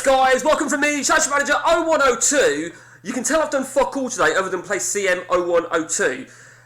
Yes, guys, welcome from me, Championship Manager 0102. You can tell I've done fuck all today other than play CM 0102.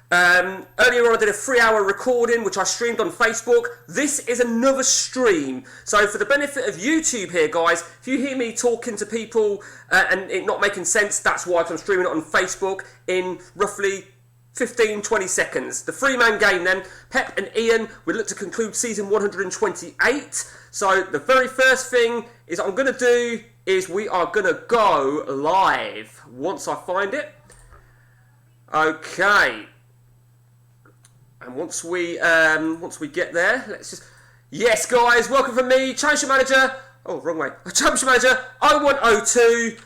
Earlier on I did a 3-hour recording which I streamed on Facebook. This is another stream. So for the benefit of YouTube here, guys, if you hear me talking to people and it not making sense, that's why I'm streaming it on Facebook in roughly 15-20 seconds. The three-man game then, Pep and Ian, we look to conclude season 128. So the very first thing is I'm going to do is we are going to go live once I find it. Okay. And once we get there, let's just... Yes, guys, welcome from me, Championship Manager... Oh, wrong way. Championship Manager 0102.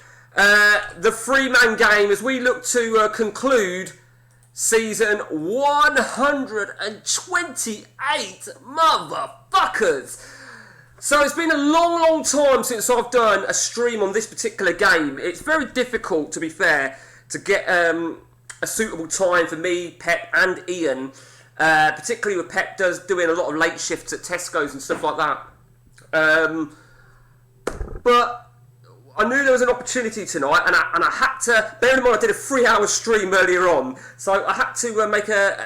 The three-man game as we look to conclude season 128, motherfuckers. So it's been a long time since I've done a stream on this particular game. It's very difficult, to be fair, to get a suitable time for me, Pep and Ian, particularly with Pep doing a lot of late shifts at Tesco's and stuff like that. But I knew there was an opportunity tonight, and I had to, bear in mind I did a 3-hour stream earlier on, so I had to make a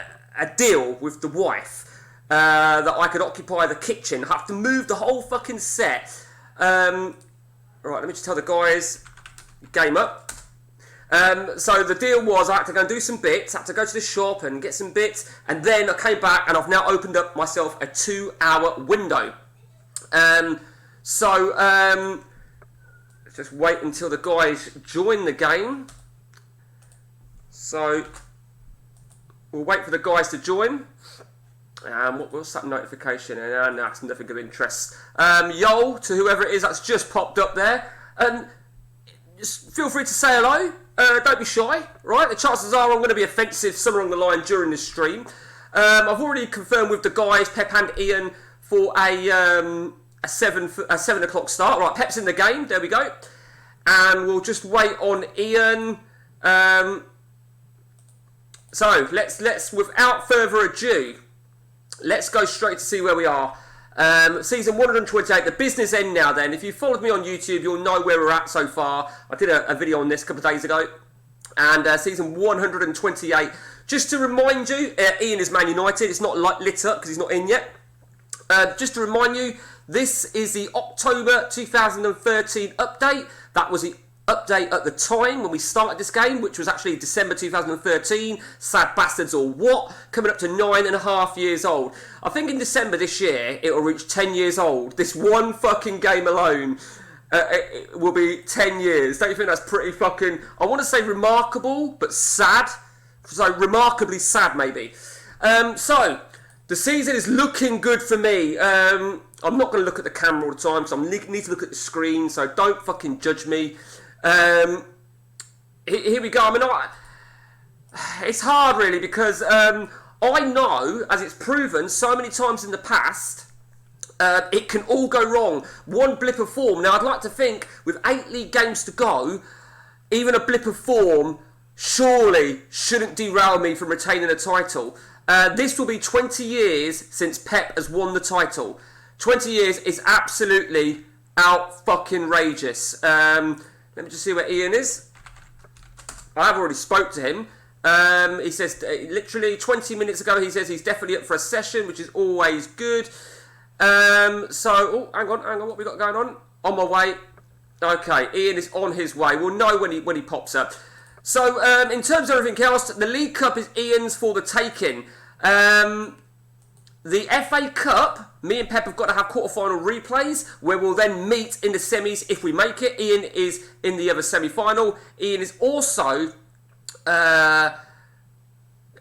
deal with the wife that I could occupy the kitchen. I have to move the whole fucking set. Right, let me just tell the guys, game up. So the deal was I had to go and do some bits, I had to go to the shop and get some bits, and then I came back and I've now opened up myself a 2-hour window. Let's just wait until the guys join the game. So we'll wait for the guys to join. What's that notification? No, it's nothing of interest. Yo, to whoever it is that's just popped up there. Just feel free to say hello. Don't be shy, right? The chances are I'm going to be offensive somewhere along the line during this stream. I've already confirmed with the guys, Pep and Ian, for a 7 o'clock start. Right, Pep's in the game. There we go. And we'll just wait on Ian. So let's without further ado, let's go straight to see where we are. Season 128, the business end now then. If you followed me on YouTube, you'll know where we're at so far. I did a video on this a couple of days ago. And season 128. Just to remind you, Ian is Man United. It's not lit up because he's not in yet. Just to remind you, this is the October 2013 update. That was the update at the time when we started this game, which was actually December 2013. Sad bastards or what? Coming up to 9.5 years old. I think in December this year, it will reach 10 years old. This one fucking game alone it will be 10 years. Don't you think that's pretty fucking... I want to say remarkable, but sad. So remarkably sad, maybe. So... the season is looking good for me. I'm not going to look at the camera all the time, so I need to look at the screen, so don't fucking judge me. Here we go. I mean, it's hard, really, because I know, as it's proven so many times in the past, it can all go wrong. One blip of form. Now, I'd like to think, with 8 league games to go, even a blip of form surely shouldn't derail me from retaining a title. This will be 20 years since Pep has won the title. 20 years is absolutely out-fucking-rageous. Let me just see where Ian is. I've already spoke to him. He says, literally 20 minutes ago, he says he's definitely up for a session, which is always good. Hang on, what we got going on? On my way. Okay, Ian is on his way. We'll know when he pops up. So, in terms of everything else, the League Cup is Ian's for the taking. The FA Cup, me and Pep have got to have quarter-final replays, where we'll then meet in the semis if we make it. Ian is in the other semi-final. Ian is also about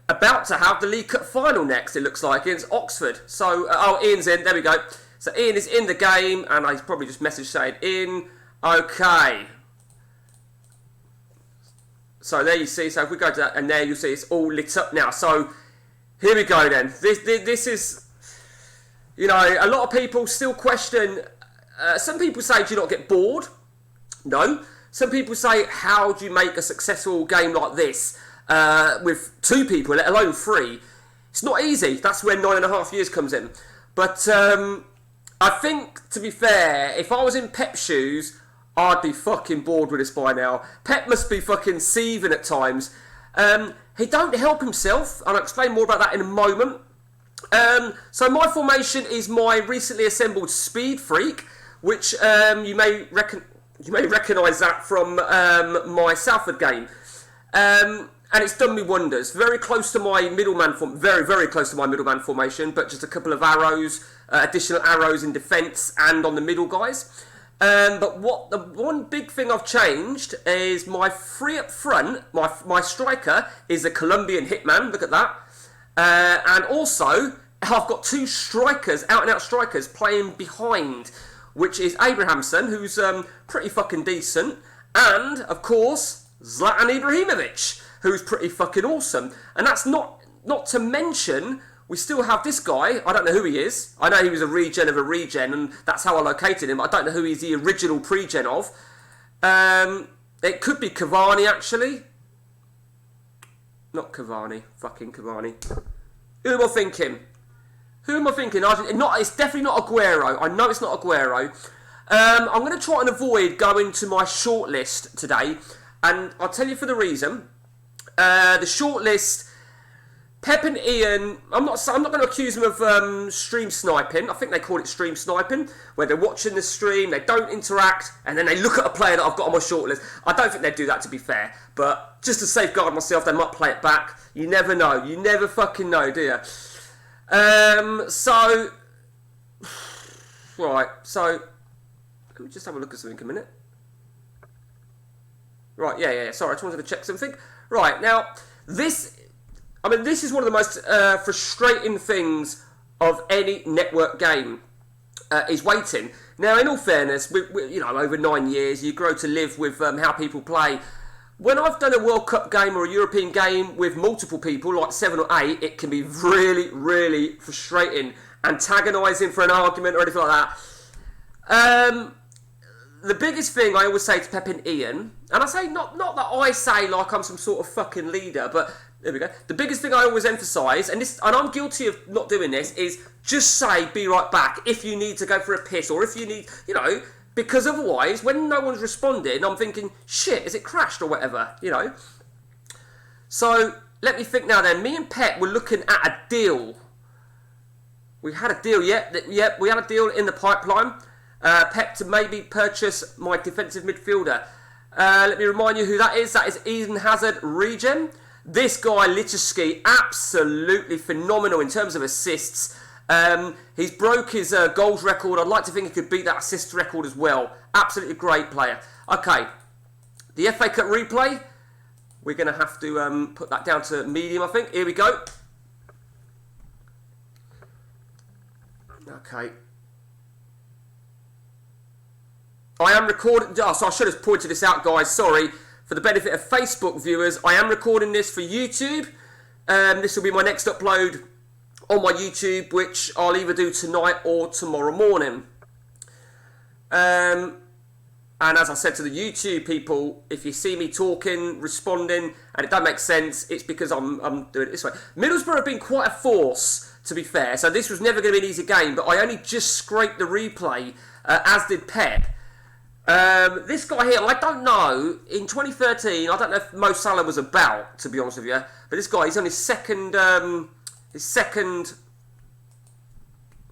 to have the League Cup final next, it looks like, against Oxford. So, Ian's in, there we go. So, Ian is in the game, and he's probably just messaged saying, in, okay. So there you see, so if we go to that, and there you'll see it's all lit up now. So here we go then. This is, you know, a lot of people still question, some people say, do you not get bored? No. Some people say, how do you make a successful game like this with 2 people, let alone 3? It's not easy. That's where 9.5 years comes in. But I think, to be fair, if I was in Pep's shoes, I'd be fucking bored with this by now. Pep must be fucking seething at times. He don't help himself, and I'll explain more about that in a moment. So my formation is my recently assembled Speed Freak, which you may recognise that from my Salford game. And it's done me wonders. Very close to my middleman very close to my middleman formation, but just a couple of arrows, additional arrows in defence and on the middle guys. But the one big thing I've changed is my three up front. My striker is a Colombian hitman. Look at that. And also I've got two strikers, out and out strikers, playing behind, which is Abrahamson, who's pretty fucking decent, and of course Zlatan Ibrahimovic, who's pretty fucking awesome. And that's not to mention, we still have this guy. I don't know who he is. I know he was a regen of a regen, and that's how I located him. I don't know who he's the original pre-gen of. It could be Cavani, actually. Not Cavani. Fucking Cavani. Who am I thinking? It's definitely not Aguero. I know it's not Aguero. I'm going to try and avoid going to my shortlist today, and I'll tell you for the reason. The shortlist, Pep and Ian, I'm not going to accuse them of stream sniping. I think they call it stream sniping, where they're watching the stream, they don't interact, and then they look at a player that I've got on my shortlist. I don't think they'd do that, to be fair, but just to safeguard myself, they might play it back. You never know. You never fucking know, do you? So let me just have a look at something a minute. Right, yeah. Sorry, I just wanted to check something. Right, now, this is one of the most frustrating things of any network game, is waiting. Now, in all fairness, we, over 9 years, you grow to live with how people play. When I've done a World Cup game or a European game with multiple people, like 7 or 8, it can be really, really frustrating, antagonising for an argument or anything like that. The biggest thing I always say to Pep and Ian, and I say not that I say like I'm some sort of fucking leader, but there we go. The biggest thing I always emphasise, and I'm guilty of not doing this, is just say be right back if you need to go for a piss, or if you need, because otherwise, when no one's responding, I'm thinking, shit, has it crashed or whatever, So, let me think now then. Me and Pep were looking at a deal. We had a deal, yep, we had a deal in the pipeline. Pep to maybe purchase my defensive midfielder. Let me remind you who that is. That is Eden Hazard regen. This guy, Literski, absolutely phenomenal in terms of assists. He's broke his goals record. I'd like to think he could beat that assist record as well. Absolutely great player. Okay, the FA Cup replay. We're going to have to put that down to medium, I think. Here we go. Okay. I am recording, so I should have pointed this out, guys, sorry. For the benefit of Facebook viewers, I am recording this for YouTube. This will be my next upload on my YouTube, which I'll either do tonight or tomorrow morning. And as I said to the YouTube people, if you see me talking, responding, and it don't make sense, it's because I'm doing it this way. Middlesbrough have been quite a force, to be fair, so this was never going to be an easy game, but I only just scraped the replay, as did Pep. This guy here, I don't know, in 2013, I don't know if Mo Salah was about, to be honest with you, but this guy, he's on his second,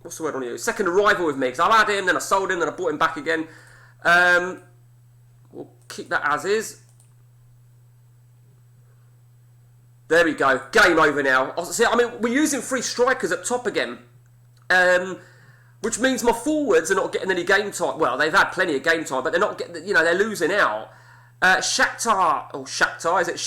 what's the word on you? Second arrival with me, because I had him, then I sold him, then I bought him back again. We'll keep that as is. There we go, game over now. See, we're using 3 strikers up top again. Which means my forwards are not getting any game time. Well, they've had plenty of game time, but they're not getting, they're losing out. Shakhtar, is it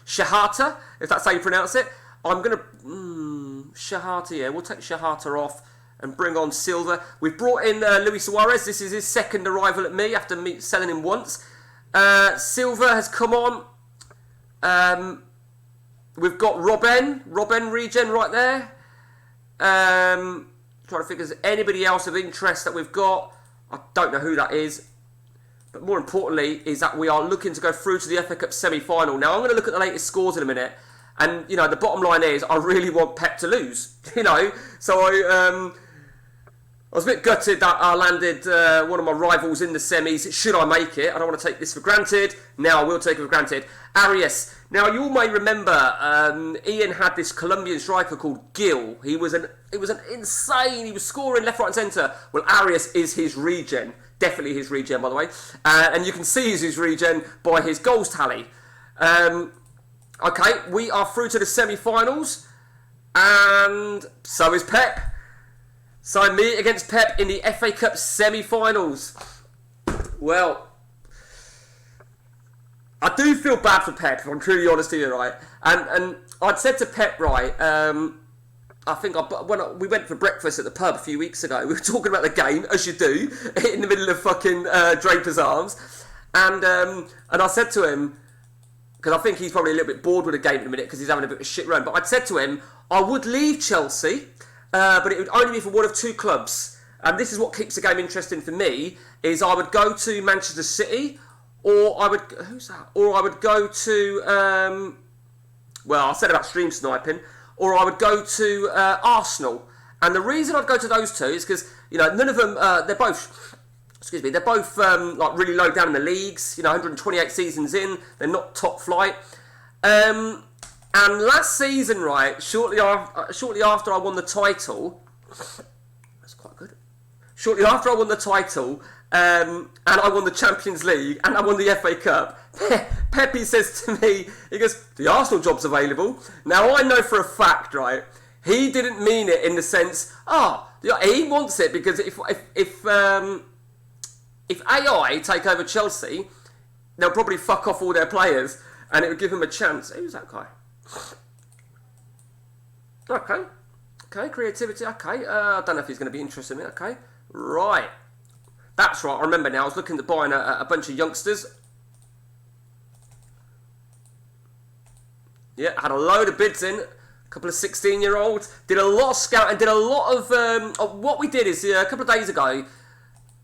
Shahata? If that's how you pronounce it. I'm going to, Shahata, yeah, we'll take Shahata off and bring on Silva. We've brought in Luis Suarez. This is his second arrival at me after selling him once. Silva has come on. We've got Robben regen right there. Trying to think if there's anybody else of interest that we've got. I don't know who that is. But more importantly is that we are looking to go through to the FA Cup semi-final. Now I'm going to look at the latest scores in a minute. And, the bottom line is I really want Pep to lose. So I was a bit gutted that I landed one of my rivals in the semis. Should I make it? I don't want to take this for granted. Now I will take it for granted. Arias. Now you all may remember Ian had this Colombian striker called Gil. He was an insane. He was scoring left, right, and centre. Well, Arias is his regen. Definitely his regen, by the way. And you can see his regen by his goals tally. Okay, we are through to the semi-finals, and so is Pep. So me against Pep in the FA Cup semi-finals. Well, I do feel bad for Pep, if I'm truly honest with you, right? And I'd said to Pep, right, I think when we went for breakfast at the pub a few weeks ago, we were talking about the game, as you do, in the middle of fucking Draper's Arms. And I said to him, because I think he's probably a little bit bored with the game in a minute because he's having a bit of a shit run, but I'd said to him, I would leave Chelsea, but it would only be for one of two clubs. And this is what keeps the game interesting for me, is I would go to Manchester City, or I would... Who's that? Or I would go to... well, I said about stream sniping. Or I would go to Arsenal. And the reason I'd go to those two is because, you know, none of them... they're both... Excuse me. They're both, like, really low down in the leagues. You know, 128 seasons in. They're not top flight. And last season, right, shortly after I won the title... That's quite good. Shortly after I won the title, and I won the Champions League, and I won the FA Cup, Pepe says to me, he goes, the Arsenal job's available. Now, I know for a fact, right, he didn't mean it in the sense, he wants it, because if AI take over Chelsea, they'll probably fuck off all their players, and it would give him a chance. Who's that guy? Okay, creativity, okay. I don't know if he's going to be interested in it, okay. Right. That's right, I remember now. I was looking to buy a bunch of youngsters. Yeah, had a load of bids in. A couple of 16-year-olds. Did a lot of scouting. Did a lot of... what we did is, a couple of days ago,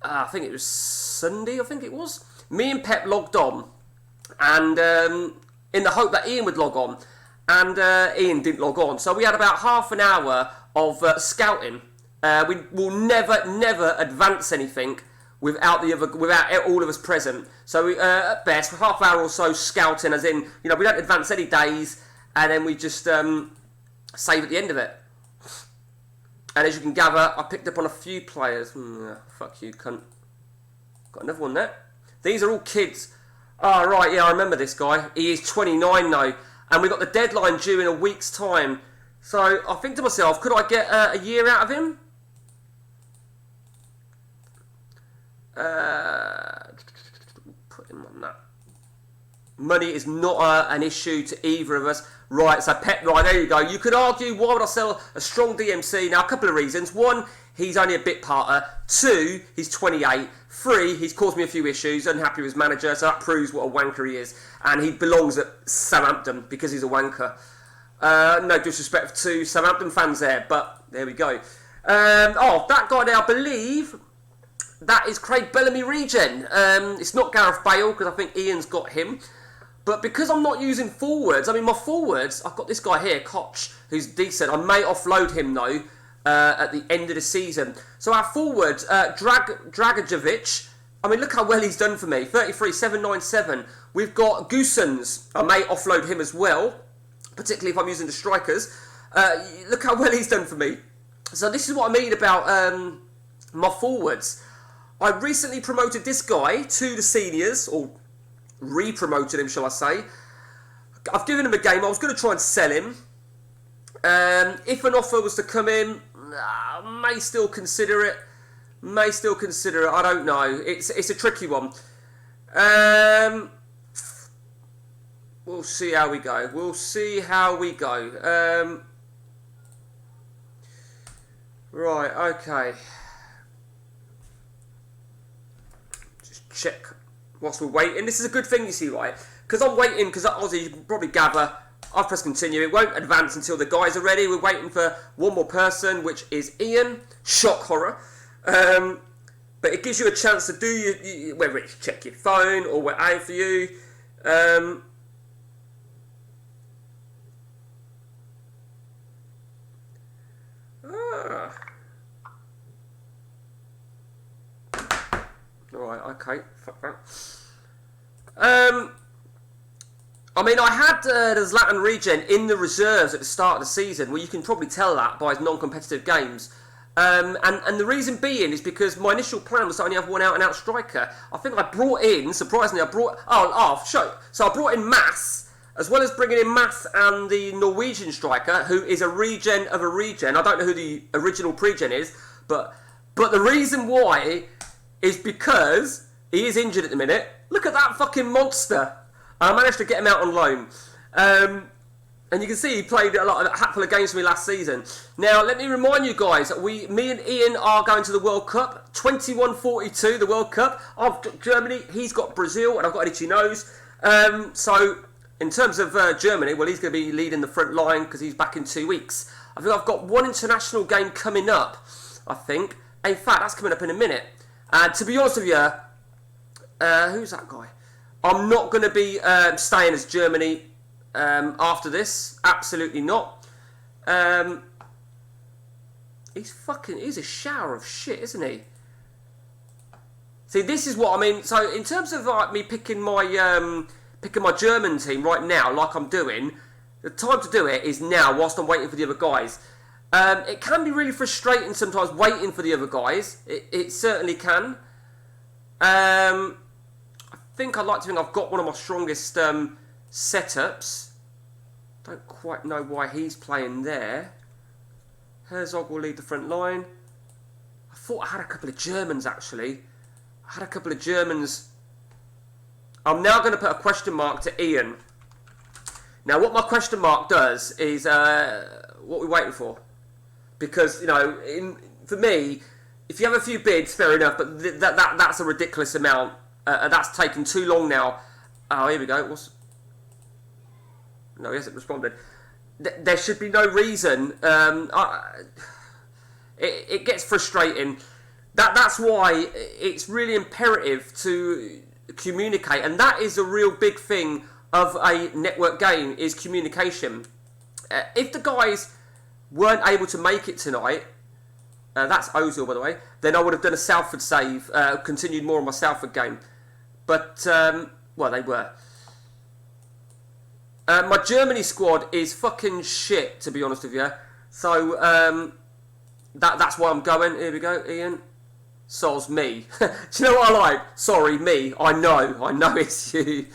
I think it was Sunday, me and Pep logged on. And in the hope that Ian would log on. And Ian didn't log on. So we had about half an hour of scouting. We will never advance anything without all of us present. So we, at best, for half hour or so scouting, as in, you know, we don't advance any days, and then we just save at the end of it. And as you can gather, I picked up on a few players. Fuck you, cunt. Got another one there. These are all kids. Oh, right, yeah, I remember this guy. He is 29 now, and we got the deadline due in a week's time. So I think to myself, could I get a year out of him? Put him on that. Money is not an issue to either of us. Right, so Pep, right, there you go. You could argue, why would I sell a strong DMC? Now, a couple of reasons. One, he's only a bit parter. Two, he's 28. Three, he's caused me a few issues, unhappy with his manager, so that proves what a wanker he is. And he belongs at Southampton because he's a wanker. No disrespect to Southampton fans there, but there we go. That guy there, I believe... That is Craig Bellamy regen. It's not Gareth Bale, because I think Ian's got him. But because I'm not using forwards, I mean, my forwards, I've got this guy here, Koch, who's decent. I may offload him, though, at the end of the season. So our forwards, Dragojevic, I mean, look how well he's done for me. 33, 797. We've got Goosens. I may offload him as well, particularly if I'm using the strikers. Look how well he's done for me. So this is what I mean about my forwards. I recently promoted this guy to the seniors, or re-promoted him, shall I say. I've given him a game. I was going to try and sell him. If an offer was to come in, I may still consider it. I don't know. It's a tricky one. We'll see how we go. Right, okay. Check whilst we're waiting. This is a good thing, you see, right? Because I'm waiting, because obviously you can probably gather, I've pressed continue. It won't advance until the guys are ready. We're waiting for one more person, which is Ian. Shock horror. But it gives you a chance to do whether it's check your phone or we're out for you. Alright, okay. Fuck that. I mean, I had the Zlatan regen in the reserves at the start of the season. Well, you can probably tell that by his non-competitive games. And the reason being is because my initial plan was to only have one out-and-out striker. I think I brought in, surprisingly, So I brought in Mass, as well as bringing in Mass and the Norwegian striker, who is a regen of a regen. I don't know who the original pregen is, but the reason why is because he is injured at the minute. Look at that fucking monster. I managed to get him out on loan. And you can see he played a handful of games for me last season. Now, let me remind you guys, me and Ian are going to the World Cup. 21-42, the World Cup. I've got Germany, he's got Brazil, and I've got Eddie Knows. So, in terms of Germany, well, he's going to be leading the front line because he's back in 2 weeks. I think I've got one international game coming up, I think. In fact, that's coming up in a minute. And to be honest with you, who's that guy? I'm not going to be staying as Germany after this. Absolutely not. He's a shower of shit, isn't he? See, this is what I mean. So, in terms of like me picking my German team right now, like I'm doing, the time to do it is now, whilst I'm waiting for the other guys. It can be really frustrating sometimes waiting for the other guys. It certainly can. I think I'd like to think I've got one of my strongest setups. Don't quite know why he's playing there. Herzog will lead the front line. I thought I had a couple of Germans actually. I'm now going to put a question mark to Ian. Now what my question mark does is what we're waiting for. Because, you know, for me, if you have a few bids, fair enough, but that's a ridiculous amount. That's taken too long now. Oh, here we go. No, he hasn't responded. There should be no reason. It gets frustrating. That's why it's really imperative to communicate, and that is a real big thing of a network game is communication. If the guys weren't able to make it tonight, that's Ozil by the way, then I would have done a Salford save, continued more on my Salford game. But, well, they were. My Germany squad is fucking shit, to be honest with you. So, that's why I'm going. Here we go, Ian. Soz me. Do you know what I like? Sorry, me. I know it's you.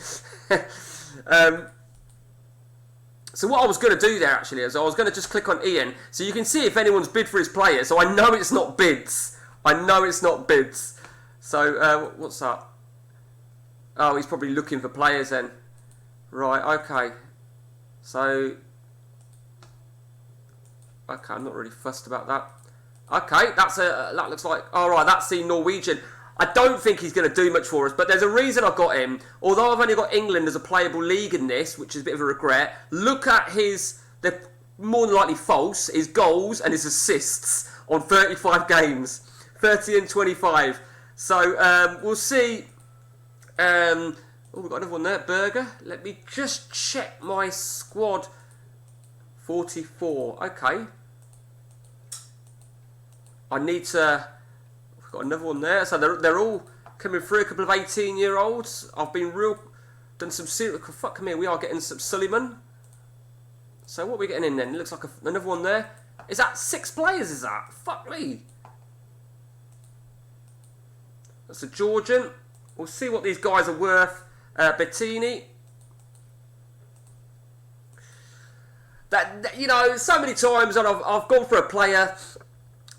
So what I was going to do there, actually, is I was going to just click on Ian, so you can see if anyone's bid for his player. So I know it's not bids. So, what's that? Oh, he's probably looking for players then. Right, okay. So, okay, I'm not really fussed about that. Okay, that looks like, alright, that's the Norwegian. I don't think he's going to do much for us, but there's a reason I got him. Although I've only got England as a playable league in this, which is a bit of a regret, look at they're more than likely false, his goals and his assists on 35 games. 30 and 25. So, we'll see. Oh, we've got another one there, Berger. Let me just check my squad. 44, okay. I need to... We've got another one there. So they're all coming through, a couple of 18-year-olds. I've been done some serious... Fuck, come here, we are getting some Suleiman. So what are we getting in then? It looks like another one there. Is that 6 players, is that? Fuck me. That's a Georgian. We'll see what these guys are worth. Bettini. You know, so many times I've gone for a player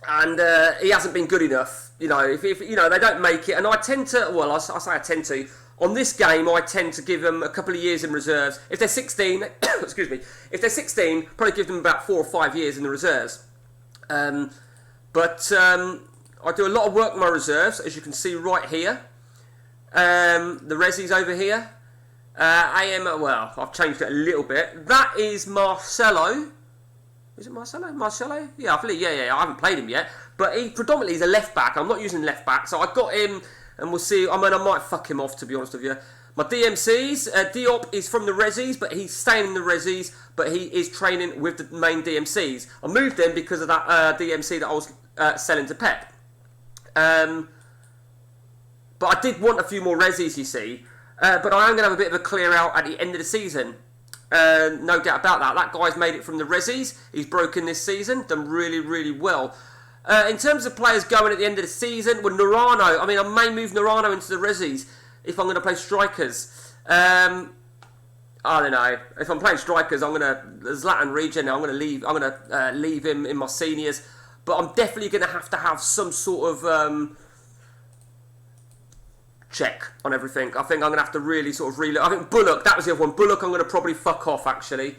and he hasn't been good enough. You know, if you know, they don't make it, and I tend to. Well, I say I tend to. On this game, I tend to give them a couple of years in reserves. If they're 16, excuse me. If they're 16, probably give them about 4 or 5 years in the reserves. But I do a lot of work in my reserves, as you can see right here. The Resi's over here. Well, I've changed it a little bit. That is Marcelo. Is it Marcelo? Marcelo? Yeah, I believe. Yeah. I haven't played him yet, but he predominantly is a left back. I'm not using left back, so I got him, and we'll see. I mean, I might fuck him off, to be honest with you. My DMCs, Diop is from the Resis, but he's staying in the Resis, but he is training with the main DMCs. I moved him because of that DMC that I was selling to Pep. But I did want a few more resis, you see. But I am going to have a bit of a clear out at the end of the season. No doubt about that. That guy's made it from the resis. He's broken this season. Done really, really well. In terms of players going at the end of the season, well, Norano. I mean, I may move Norano into the resis if I'm going to play strikers. I don't know. If I'm playing strikers, I'm going to Zlatan Regen. I'm going to leave. I'm going to leave him in my seniors. But I'm definitely going to have some sort of check on everything. I think I'm going to have to really sort of relook. I think Bullock, that was the other one. Bullock, I'm going to probably fuck off, actually.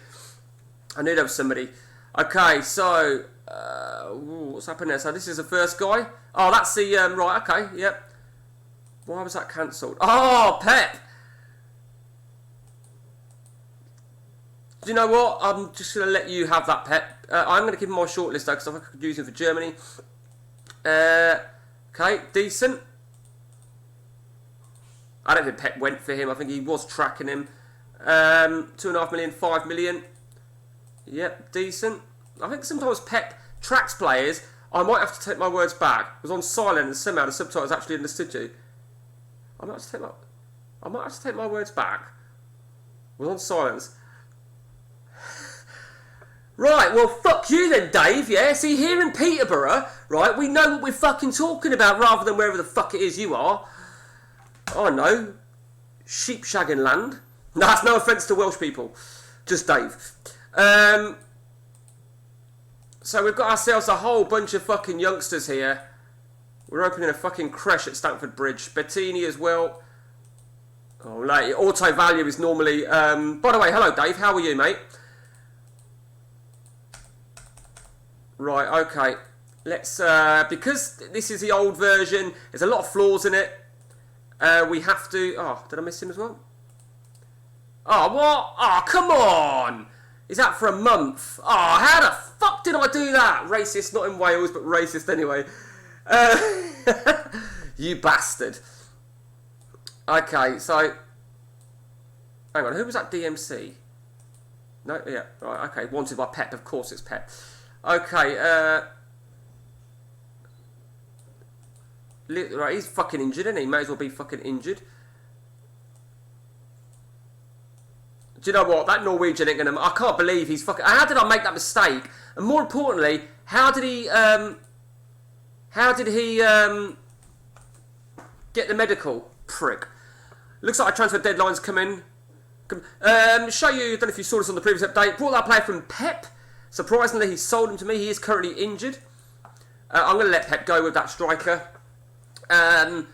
I knew there was somebody. Okay, so, what's happened there? So this is the first guy. Oh, that's the, right, okay, yep. Why was that cancelled? Oh, Pep! Do you know what? I'm just going to let you have that, Pep. I'm going to give him my shortlist, though, because I think I could use him for Germany. Okay, decent. I don't think Pep went for him. I think he was tracking him. 2.5 million, 5 million. Yep, decent. I think sometimes Pep tracks players. I might have to take my words back. It was on silent and somehow the subtitles actually understood you. I might have to take my words back. It was on silence. Right, well, fuck you then, Dave, yeah? See, here in Peterborough, right, we know what we're fucking talking about rather than wherever the fuck it is you are. Oh no, sheep shagging land. No, that's no offence to Welsh people, just Dave. So we've got ourselves a whole bunch of fucking youngsters here. We're opening a fucking creche at Stamford Bridge. Bettini as well. Oh, like auto value is normally. By the way, hello Dave. How are you, mate? Right, okay. Let's because this is the old version. There's a lot of flaws in it. We have to... Oh, did I miss him as well? Oh, what? Oh, come on! Is that for a month? Oh, how the fuck did I do that? Racist, not in Wales, but racist anyway. You bastard. Okay, so... Hang on, who was that DMC? No, yeah, right, okay. Wanted by Pep, of course it's Pep. Okay, right, he's fucking injured, isn't he? May as well be fucking injured. Do you know what? That Norwegian ain't gonna... I can't believe he's fucking... How did I make that mistake? And more importantly, how did he get the medical? Prick. Looks like a transfer deadline's come in. Show you, I don't know if you saw this on the previous update. Brought that player from Pep. Surprisingly, he sold him to me. He is currently injured. I'm going to let Pep go with that striker. I'm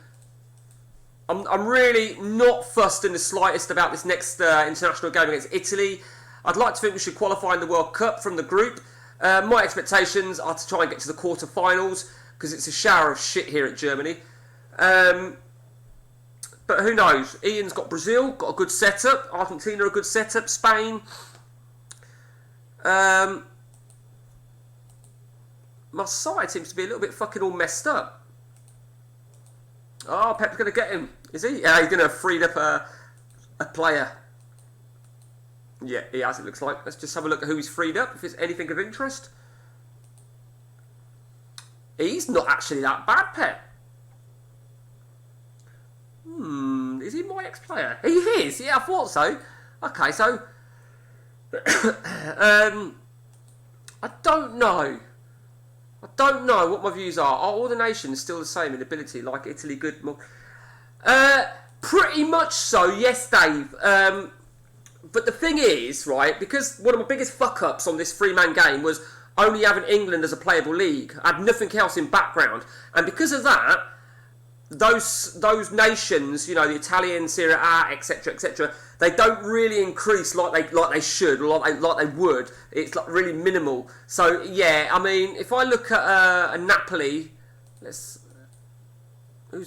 really not fussed in the slightest about this next international game against Italy. I'd like to think we should qualify in the World Cup from the group. My expectations are to try and get to the quarter-finals because it's a shower of shit here at Germany. But who knows? Ian's got Brazil, got a good setup. Argentina, a good setup. Spain. My side seems to be a little bit fucking all messed up. Oh, Pep's going to get him. Is he? Yeah, he's going to have freed up a player. Yeah, he has, it looks like. Let's just have a look at who he's freed up, if it's anything of interest. He's not actually that bad, Pep. Is he my ex-player? He is, yeah, I thought so. Okay, so... I don't know. I don't know what my views are. Are all the nations still the same in ability, like Italy, good? Pretty much so, yes, Dave. But the thing is, right, because one of my biggest fuck-ups on this three-man game was only having England as a playable league. I had nothing else in background. And because of that, those nations, you know, the Italian, Serie A, etc., they don't really increase like they should, or like they would. It's like really minimal. So yeah, I mean, if I look at a Napoli, who's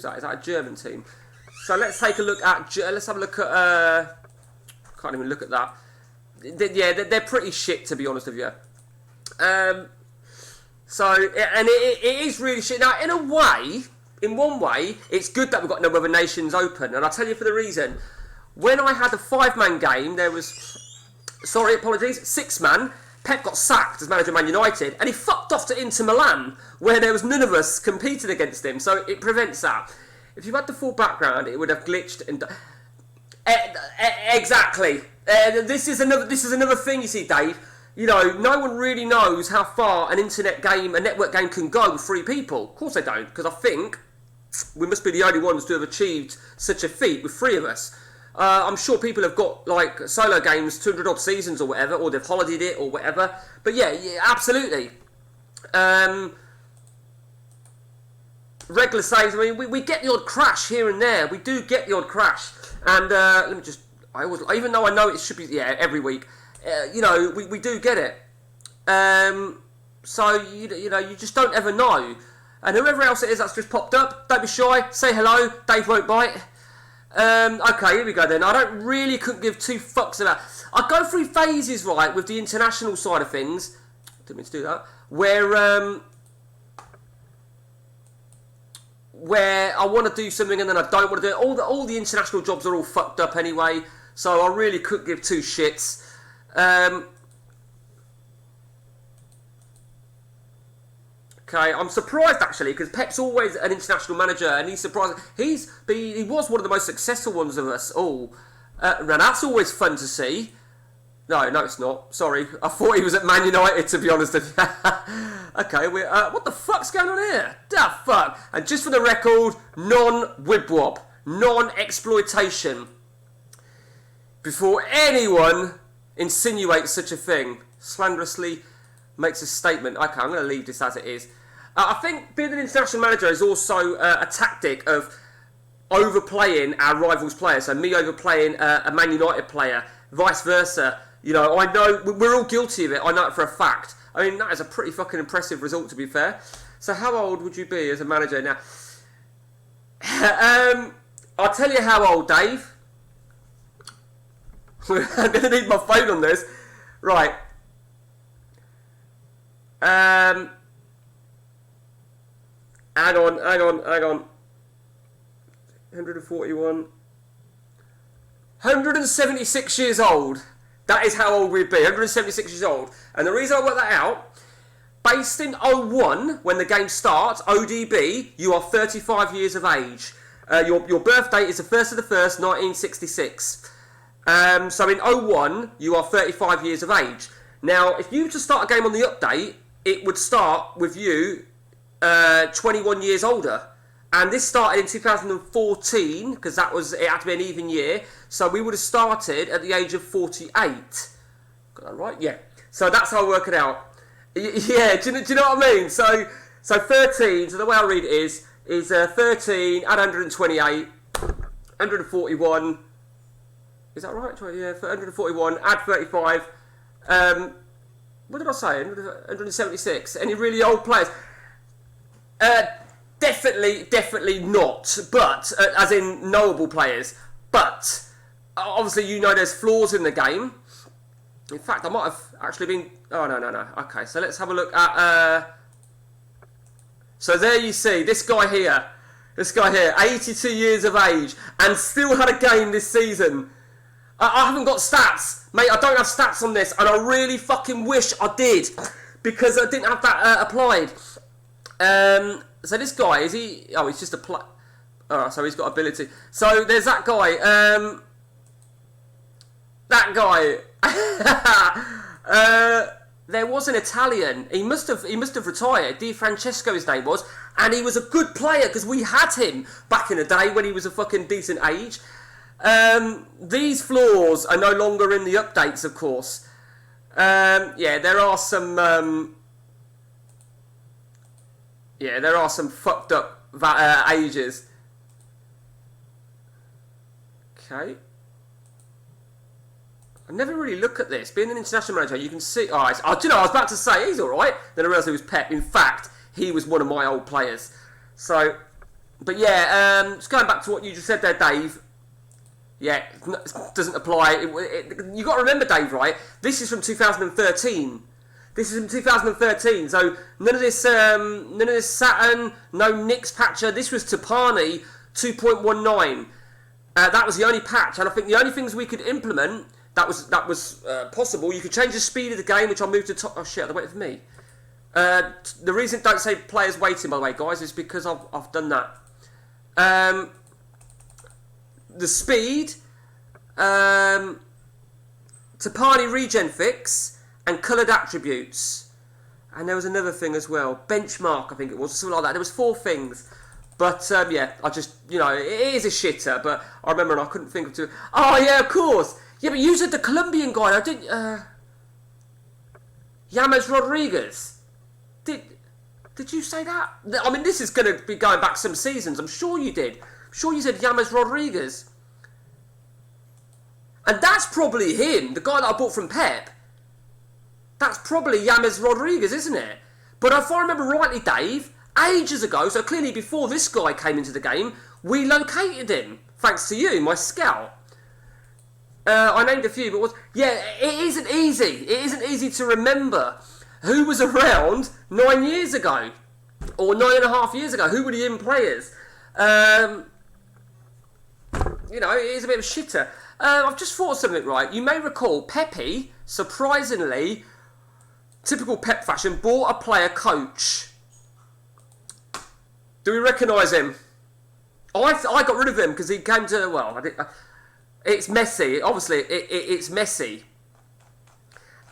that? Is that a German team? So let's take a look at. Let's have a look at. Can't even look at that. They're pretty shit, to be honest with you. So and it is really shit. Now, in one way, it's good that we've got no other nations open, and I'll tell you for the reason. When I had a 5-man game, there was, six-man. Pep got sacked as manager of Man United, and he fucked off to Inter Milan, where there was none of us competing against him, so it prevents that. If you had the full background, it would have glitched and... Exactly. This is another thing, you see, Dave. You know, no one really knows how far an internet game, a network game can go with 3 people. Of course they don't, because I think we must be the only ones to have achieved such a feat with 3 of us. I'm sure people have got, like, solo games, 200 odd seasons or whatever, or they've holidayed it or whatever. But yeah, absolutely. Regular saves, I mean, we get the odd crash here and there. We do get the odd crash. And let me just, even though I know it should be, every week, you know, we do get it. So, you know, you just don't ever know. And whoever else it is that's just popped up, don't be shy, say hello, Dave won't bite. Okay, here we go then. I couldn't give 2 fucks about... I go through phases, right, with the international side of things. Didn't mean to do that. Where I want to do something and then I don't want to do it. All the international jobs are all fucked up anyway, so I really couldn't give 2 shits. Okay, I'm surprised actually because Pep's always an international manager, and he's surprised. He was one of the most successful ones of us all. And that's always fun to see. No, it's not. Sorry, I thought he was at Man United, to be honest with you. Okay, what the fuck's going on here? The fuck? And just for the record, non-wibwop, non-exploitation. Before anyone insinuates such a thing, slanderously makes a statement. Okay, I'm going to leave this as it is. I think being an international manager is also a tactic of overplaying our rivals' players. So me overplaying a Man United player, vice versa. You know, I know we're all guilty of it. I know it for a fact. I mean, that is a pretty fucking impressive result, to be fair. So how old would you be as a manager now? I'll tell you how old, Dave. I'm going to need my phone on this. Right. Hang on. 141. 176 years old. That is how old we'd be. 176 years old. And the reason I worked that out, based in 01, when the game starts, ODB, you are 35 years of age. Your birth date is the 1st of the 1st, 1966. So in 01, you are 35 years of age. Now, if you were to start a game on the update, it would start with you 21 years older. And this started in 2014, because it had to be an even year. So we would have started at the age of 48. Got that right? Yeah. So that's how I work it out. Yeah, do you know what I mean? So 13, so the way I read it is 13, add 128, 141. Is that right? Yeah, 141, add 35. What did I say? 176. Any really old players? Definitely not. But, as in knowable players. But, obviously you know there's flaws in the game. In fact, I might have actually been... Oh, no. Okay, so let's have a look at... So there you see, this guy here, 82 years of age, and still had a game this season. I haven't got stats. Mate, I don't have stats on this, and I really fucking wish I did, because I didn't have that applied. So this guy, is he... Oh, he's just a... Oh, so he's got ability. So there's that guy. That guy. There was an Italian. He must have retired. Di Francesco, his name was, and he was a good player because we had him back in the day when he was a fucking decent age. These flaws are no longer in the updates, of course. Yeah, there are some. Yeah, there are some fucked up ages. Okay. I never really look at this. Being an international manager, you can see... Oh, do you know, I was about to say, he's alright. Then I realised it was Pep. In fact, he was one of my old players. So, but yeah, just going back to what you just said there, Dave. Yeah, it doesn't apply. You got to remember, Dave, right? This is from 2013. This is from 2013. So none of this Saturn, no Nix patcher. This was Tapani 2.19. That was the only patch, and I think the only things we could implement that was possible. You could change the speed of the game, which I moved to top. Oh shit! They're waiting for me. The reason don't say players waiting, by the way, guys, is because I've done that. the speed, Tapani regen fix, and coloured attributes. And there was another thing as well, benchmark, I think it was, something like that. There was 4 things. But, yeah, I just, you know, it is a shitter, but I remember and I couldn't think of two. Oh, yeah, of course. Yeah, but you said the Colombian guy, I didn't, James Rodriguez. Did you say that? I mean, this is going to be going back some seasons. I'm sure you did. I'm sure you said James Rodriguez. And that's probably him, the guy that I bought from Pep. That's probably James Rodriguez, isn't it? But if I remember rightly, Dave, ages ago, so clearly before this guy came into the game, we located him, thanks to you, my scout. I named a few, but it isn't easy. It isn't easy to remember who was around 9 years ago, or 9.5 years ago. Who were the in players? You know, it is a bit of a shitter. I've just thought of something, right? You may recall Pepe, surprisingly, typical Pep fashion, bought a player coach. Do we recognise him? I got rid of him because he came to, well, it's Messi. Obviously, it's Messi.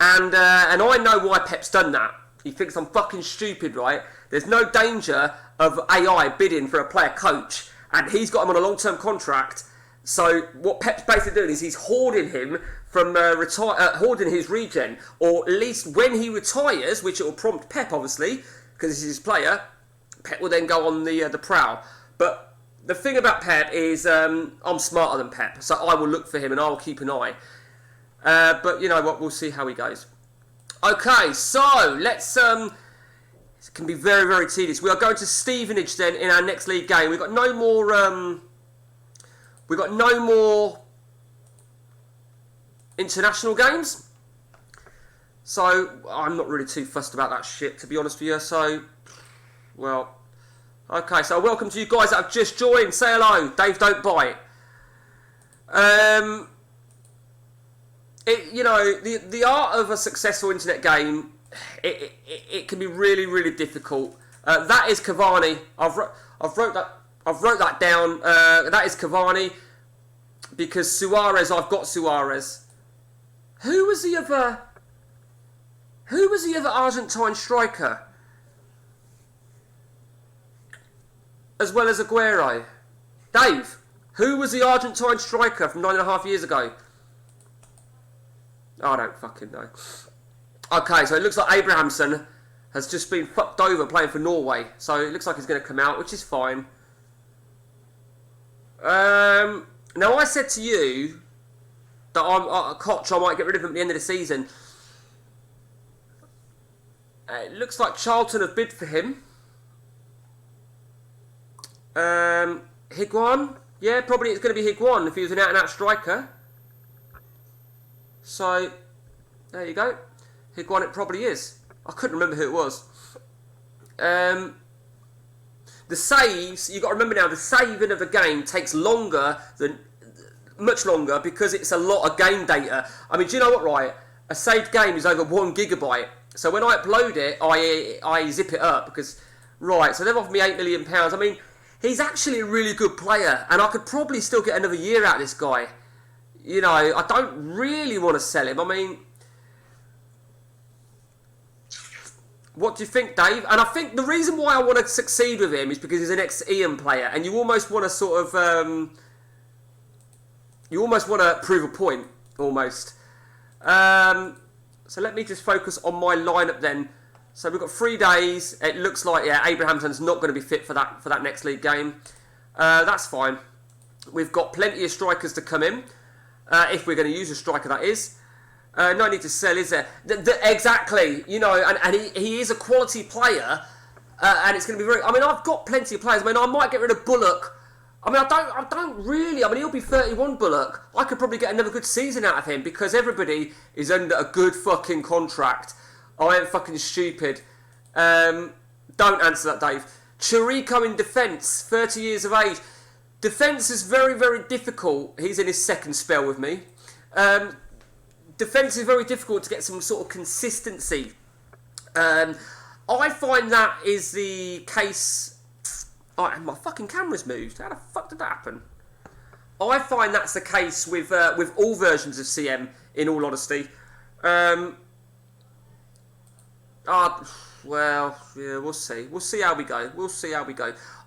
And I know why Pep's done that. He thinks I'm fucking stupid, right? There's no danger of AI bidding for a player coach. And he's got him on a long-term contract. So what Pep's basically doing is he's hoarding him from hoarding his regen. Or at least when he retires, which it will prompt Pep, obviously, because this is his player, Pep will then go on the prowl. But the thing about Pep is I'm smarter than Pep, so I will look for him and I will keep an eye. But you know what, we'll see how he goes. Okay, so let's... it can be very, very tedious. We are going to Stevenage then in our next league game. We've got no more... international games. So I'm not really too fussed about that shit, to be honest with you. So, well... Okay, so welcome to you guys that have just joined. Say hello. Dave Don't Bite. You know, the art of a successful internet game, it can be really, really difficult. That is Cavani. I've wrote that down. That is Cavani because Suarez. I've got Suarez. Who was the other Argentine striker? As well as Aguero. Dave, who was the Argentine striker from 9.5 years ago? I don't fucking know. Okay, so it looks like Abrahamson has just been fucked over playing for Norway. So it looks like he's going to come out, which is fine. Now, I said to you that Koch, I might get rid of him at the end of the season. It looks like Charlton have bid for him. Higuain, yeah, probably it's going to be Higuain if he was an out-and-out striker. So, there you go. Higuain it probably is. I couldn't remember who it was. The saves, you've got to remember now, the saving of a game takes much longer because it's a lot of game data. I mean, do you know what, right? A saved game is over 1 gigabyte. So when I upload it, I zip it up because, right, so they've offered me £8 million. I mean, he's actually a really good player, and I could probably still get another year out of this guy. You know, I don't really want to sell him. I mean, what do you think, Dave? And I think the reason why I want to succeed with him is because he's an ex-Ian player, and you almost want to sort of, you almost want to prove a point, almost. So let me just focus on my lineup then. So we've got 3 days. It looks like, yeah, Abrahamson's not going to be fit for that next league game. That's fine. We've got plenty of strikers to come in. If we're going to use a striker, that is. No need to sell, is there? Exactly. You know, and he is a quality player. And it's going to be very... I mean, I've got plenty of players. I mean, I might get rid of Bullock. I mean, I don't really... I mean, he'll be 31, Bullock. I could probably get another good season out of him because everybody is under a good fucking contract. I ain't fucking stupid. Don't answer that, Dave. Chirico in defence, 30 years of age. Defence is very, very difficult. He's in his second spell with me. Defence is very difficult to get some sort of consistency. I find that is the case Oh, and my fucking camera's moved. How the fuck did that happen? I find that's the case with all versions of CM, in all honesty. Well, yeah, we'll see. We'll see how we go.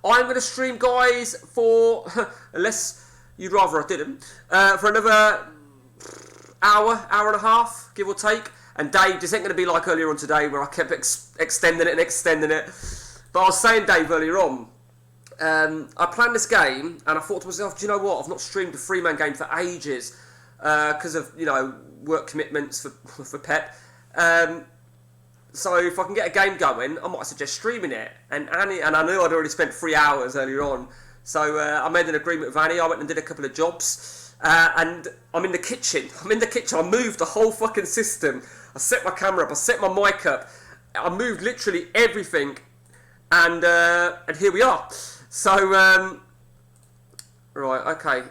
I'm going to stream, guys, for, unless you'd rather I didn't, for another hour and a half, give or take. And Dave, this ain't going to be like earlier on today where I kept extending it. But I was saying, Dave, earlier on, I planned this game and I thought to myself, do you know what? I've not streamed a 3-man game for ages because of, work commitments for Pep. So if I can get a game going, I might suggest streaming it. And I knew I'd already spent 3 hours earlier on. So I made an agreement with Annie. I went and did a couple of jobs. And I'm in the kitchen. I moved the whole fucking system. I set my camera up. I set my mic up. I moved literally everything. And here we are. So, right, okay.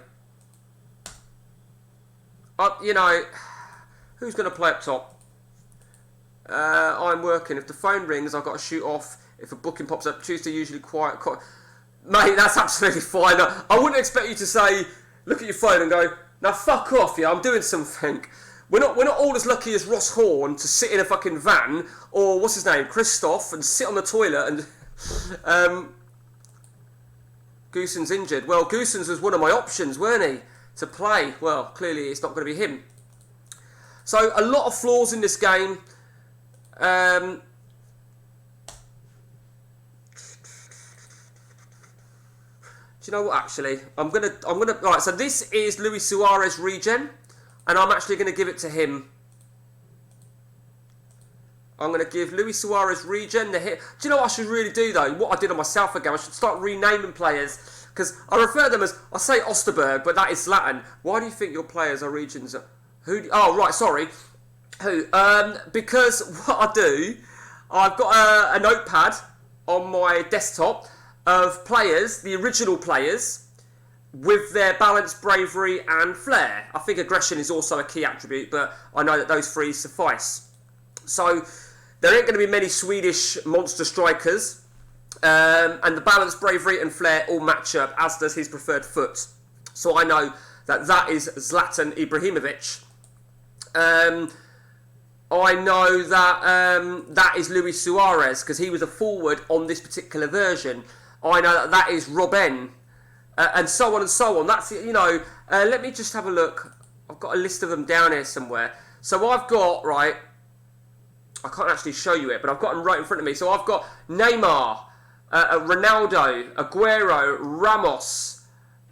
Who's going to play up top? I'm working. If the phone rings, I've got to shoot off. If a booking pops up, Tuesday usually quiet. Mate, that's absolutely fine. I wouldn't expect you to say, look at your phone and go, now fuck off, yeah, I'm doing something. We're not all as lucky as Ross Horn to sit in a fucking van, or what's his name, Christoph, and sit on the toilet and... Goosens injured. Well, Goosens was one of my options, weren't he, to play? Well, clearly it's not going to be him. So, a lot of flaws in this game. Do you know what, actually? I'm gonna right, so this is Luis Suarez regen, and I'm actually gonna give it to him. I'm going to give Luis Suarez regen the hit. Do you know what I should really do, though? What I did on myself again, I should start renaming players. Because I refer to them as, I say Osterberg, but that is Latin. Why do you think your players are regions? Oh, right, sorry. Who? Because what I do, I've got a notepad on my desktop of players, the original players, with their balance, bravery, and flair. I think aggression is also a key attribute, but I know that those three suffice. So... there ain't going to be many Swedish monster strikers, and the balance, bravery and flair all match up, as does his preferred foot. So I know that is Zlatan Ibrahimovic. I know that is Luis Suarez, because he was a forward on this particular version. I know that is Robben, and so on and so on. That's, let me just have a look. I've got a list of them down here somewhere. So I've got, right... I can't actually show you it, but I've got them right in front of me. So I've got Neymar, Ronaldo, Aguero, Ramos,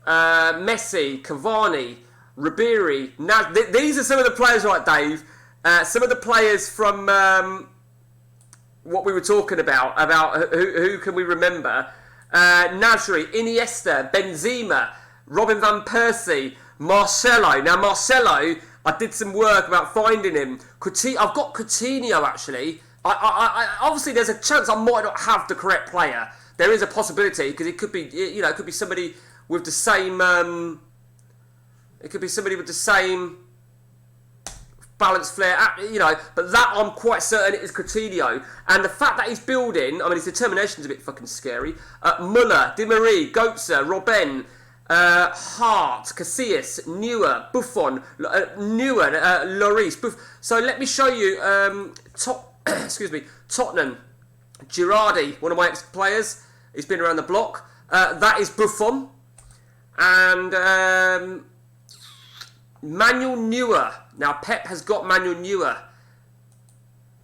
Messi, Cavani, Ribéry. Now, these are some of the players, right, Dave? Some of the players from what we were talking about who can we remember? Nasri, Iniesta, Benzema, Robin van Persie, Marcelo. Now, Marcelo... I did some work about finding him. I've got Coutinho, actually. I obviously, there's a chance I might not have the correct player. There is a possibility, because it could be, it could be somebody with the same... it could be somebody with the same balance flair, but that I'm quite certain it is Coutinho. And the fact that he's building, his determination's a bit fucking scary. Muller, Di Maria, Götze, Robben... Hart, Casillas, Neuer, Buffon, Lloris. So let me show you Tottenham. Girardi, one of my ex-players. He's been around the block. That is Buffon. And Manuel Neuer. Now Pep has got Manuel Neuer.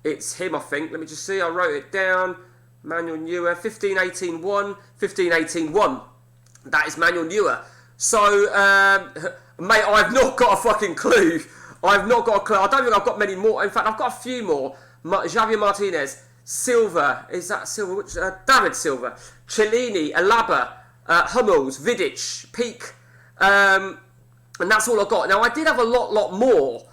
It's him, I think. Let me just see. I wrote it down. Manuel Neuer. 15-18-1. 15-18-1. That is Manuel Neuer. So, mate, I've not got a fucking clue. I don't think I've got many more. In fact, I've got a few more. Javier Martinez, Silva. Is that Silva? David Silva. Cellini, Alaba, Hummels, Vidic, Peak. And that's all I got. Now, I did have a lot more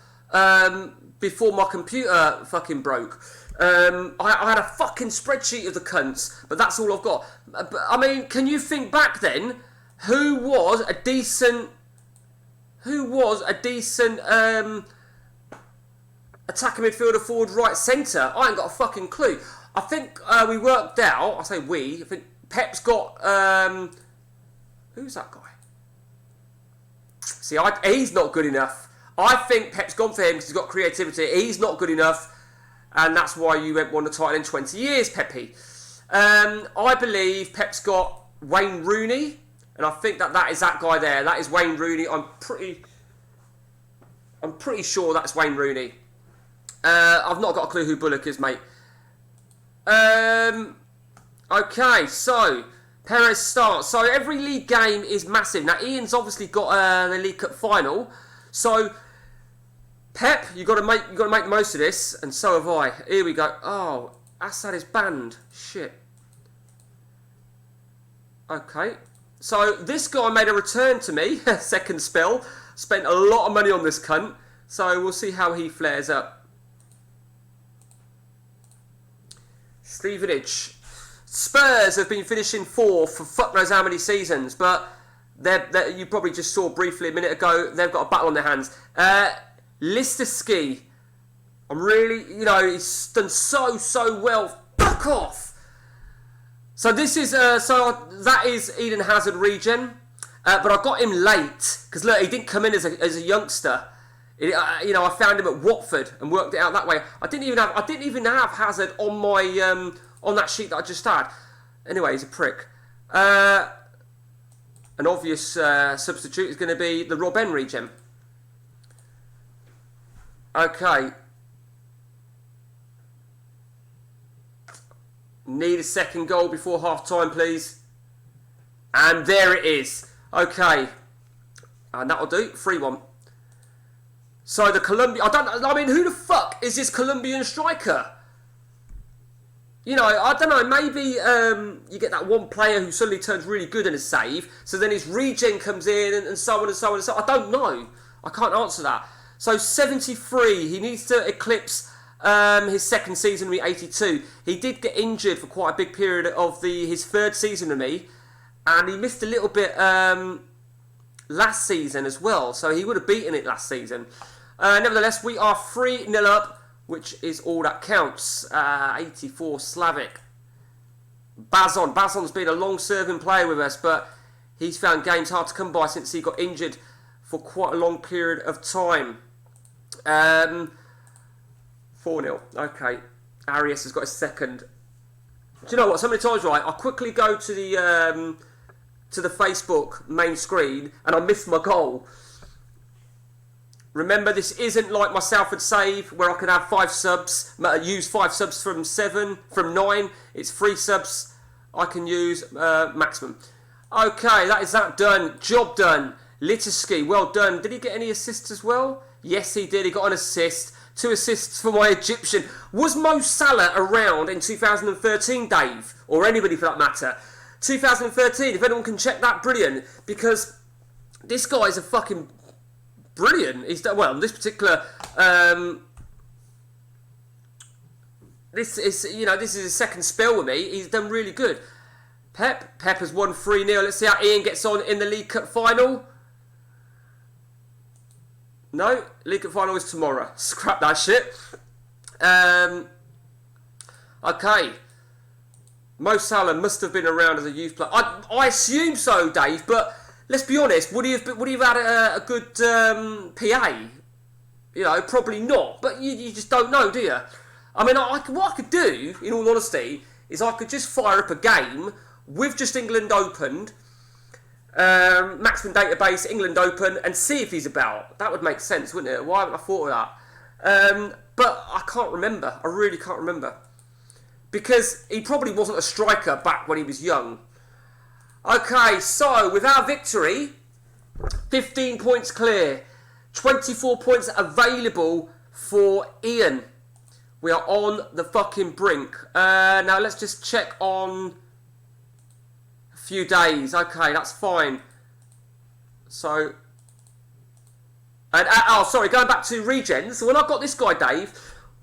before my computer fucking broke. I had a fucking spreadsheet of the cunts, but that's all I've got. But, can you think back then? Who was a decent attacking midfielder, forward, right, centre? I ain't got a fucking clue. I think we worked out. I say we. I think Pep's got who's that guy? See, he's not good enough. I think Pep's gone for him because he's got creativity. He's not good enough, and that's why you won't won the title in 20 years, Pepe. I believe Pep's got Wayne Rooney, and I think that is that guy there. That is Wayne Rooney. I'm pretty sure that's Wayne Rooney. I've not got a clue who Bullock is, mate. Okay, so Perez starts. So every league game is massive. Now Ian's obviously got the League Cup final. So Pep, you got to make the most of this, and so have I. Here we go. Oh, Assad is banned. Shit. Okay. So this guy made a return to me, second spell. Spent a lot of money on this cunt. So we'll see how he flares up. Stevenage. Spurs have been finishing fourth for fuck knows how many seasons, but you probably just saw briefly a minute ago, they've got a battle on their hands. Listerski. I'm really, he's done so well. Fuck off! So this is, that is Eden Hazard regen, but I got him late, because look, he didn't come in as a youngster. I found him at Watford and worked it out that way. I didn't even have Hazard on my on that sheet that I just had. Anyway, he's a prick. An obvious substitute is going to be the Rob N regen. Okay. Need a second goal before half time, please. And there it is. Okay. And that'll do. 3-1. So the Colombian... who the fuck is this Colombian striker? I don't know. Maybe you get that one player who suddenly turns really good in a save. So then his regen comes in and so on and so on and so on. I don't know. I can't answer that. So 73. He needs to eclipse... his second season with me, 82. He did get injured for quite a big period of his third season with me, and he missed a little bit last season as well, so he would have beaten it last season. Nevertheless, we are 3-0 up, which is all that counts. 84 Slavic. Bazon's been a long-serving player with us, but he's found games hard to come by since he got injured for quite a long period of time. 4-0. Okay. Arias has got his second. Do you know what? So many times, right, I quickly go to the Facebook main screen and I miss my goal. Remember, this isn't like my Salford save where I can have 5 subs, use 5 subs from 9. It's 3 subs I can use maximum. Okay, that is that done. Job done. Litiski, well done. Did he get any assists as well? Yes, he did. He got an assist. 2 assists for my Egyptian. Was Mo Salah around in 2013, Dave? Or anybody for that matter? 2013, if anyone can check that, brilliant. Because this guy's a fucking brilliant. He's done, well, this particular... this is his second spell with me. He's done really good. Pep has won 3-0. Let's see how Ian gets on in the League Cup final. No, League Cup final is tomorrow. Scrap that shit. Okay. Mo Salah must have been around as a youth player. I assume so, Dave. But let's be honest. Would he have had a good PA? Probably not. But you just don't know, do you? I mean, what I could do, in all honesty, is I could just fire up a game with just England opened. Maximum database, England Open, and see if he's about. That would make sense, wouldn't it? Why haven't I thought of that? But I can't remember. I really can't remember. Because he probably wasn't a striker back when he was young. Okay, so with our victory, 15 points clear. 24 points available for Ian. We are on the fucking brink. Now let's just check on... few days. Okay, that's fine. So, sorry, going back to regens. So when I got this guy, Dave,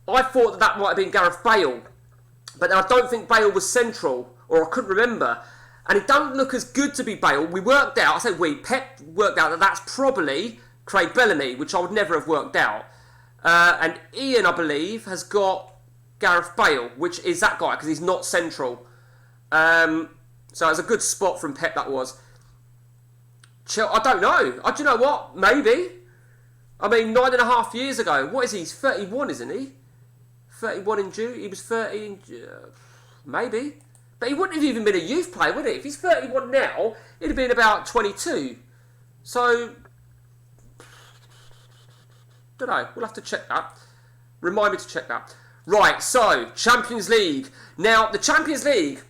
I thought that might have been Gareth Bale, but I don't think Bale was central, or I couldn't remember. And it don't look as good to be Bale. We worked out. Pep worked out that that's probably Craig Bellamy, which I would never have worked out. And Ian, I believe, has got Gareth Bale, which is that guy because he's not central. So it was a good spot from Pep, that was. I don't know. Do you know what? Maybe. I mean, 9.5 years ago. What is he? He's 31, isn't he? 31 in June. He was 30 in... maybe. But he wouldn't have even been a youth player, would he? If he's 31 now, he'd have been about 22. So... don't know. We'll have to check that. Remind me to check that. Right, so, Champions League. Now, the Champions League...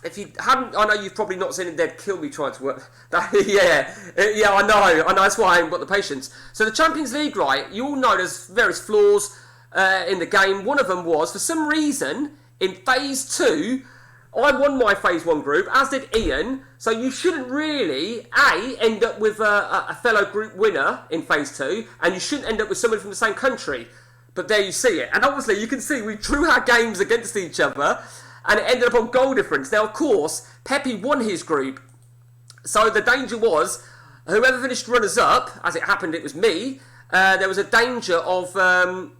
if you hadn't, I know you've probably not seen it. They'd kill me trying to work. Yeah, I know. That's why I haven't got the patience. So the Champions League, right? You all know there's various flaws in the game. One of them was, for some reason, in Phase 2, I won my Phase 1 group, as did Ian. So you shouldn't really, end up with a fellow group winner in Phase 2, and you shouldn't end up with someone from the same country. But there you see it. And obviously, you can see we drew our games against each other, and it ended up on goal difference. Now, of course, Pepe won his group. So the danger was, whoever finished runners-up, as it happened, it was me, there was a danger of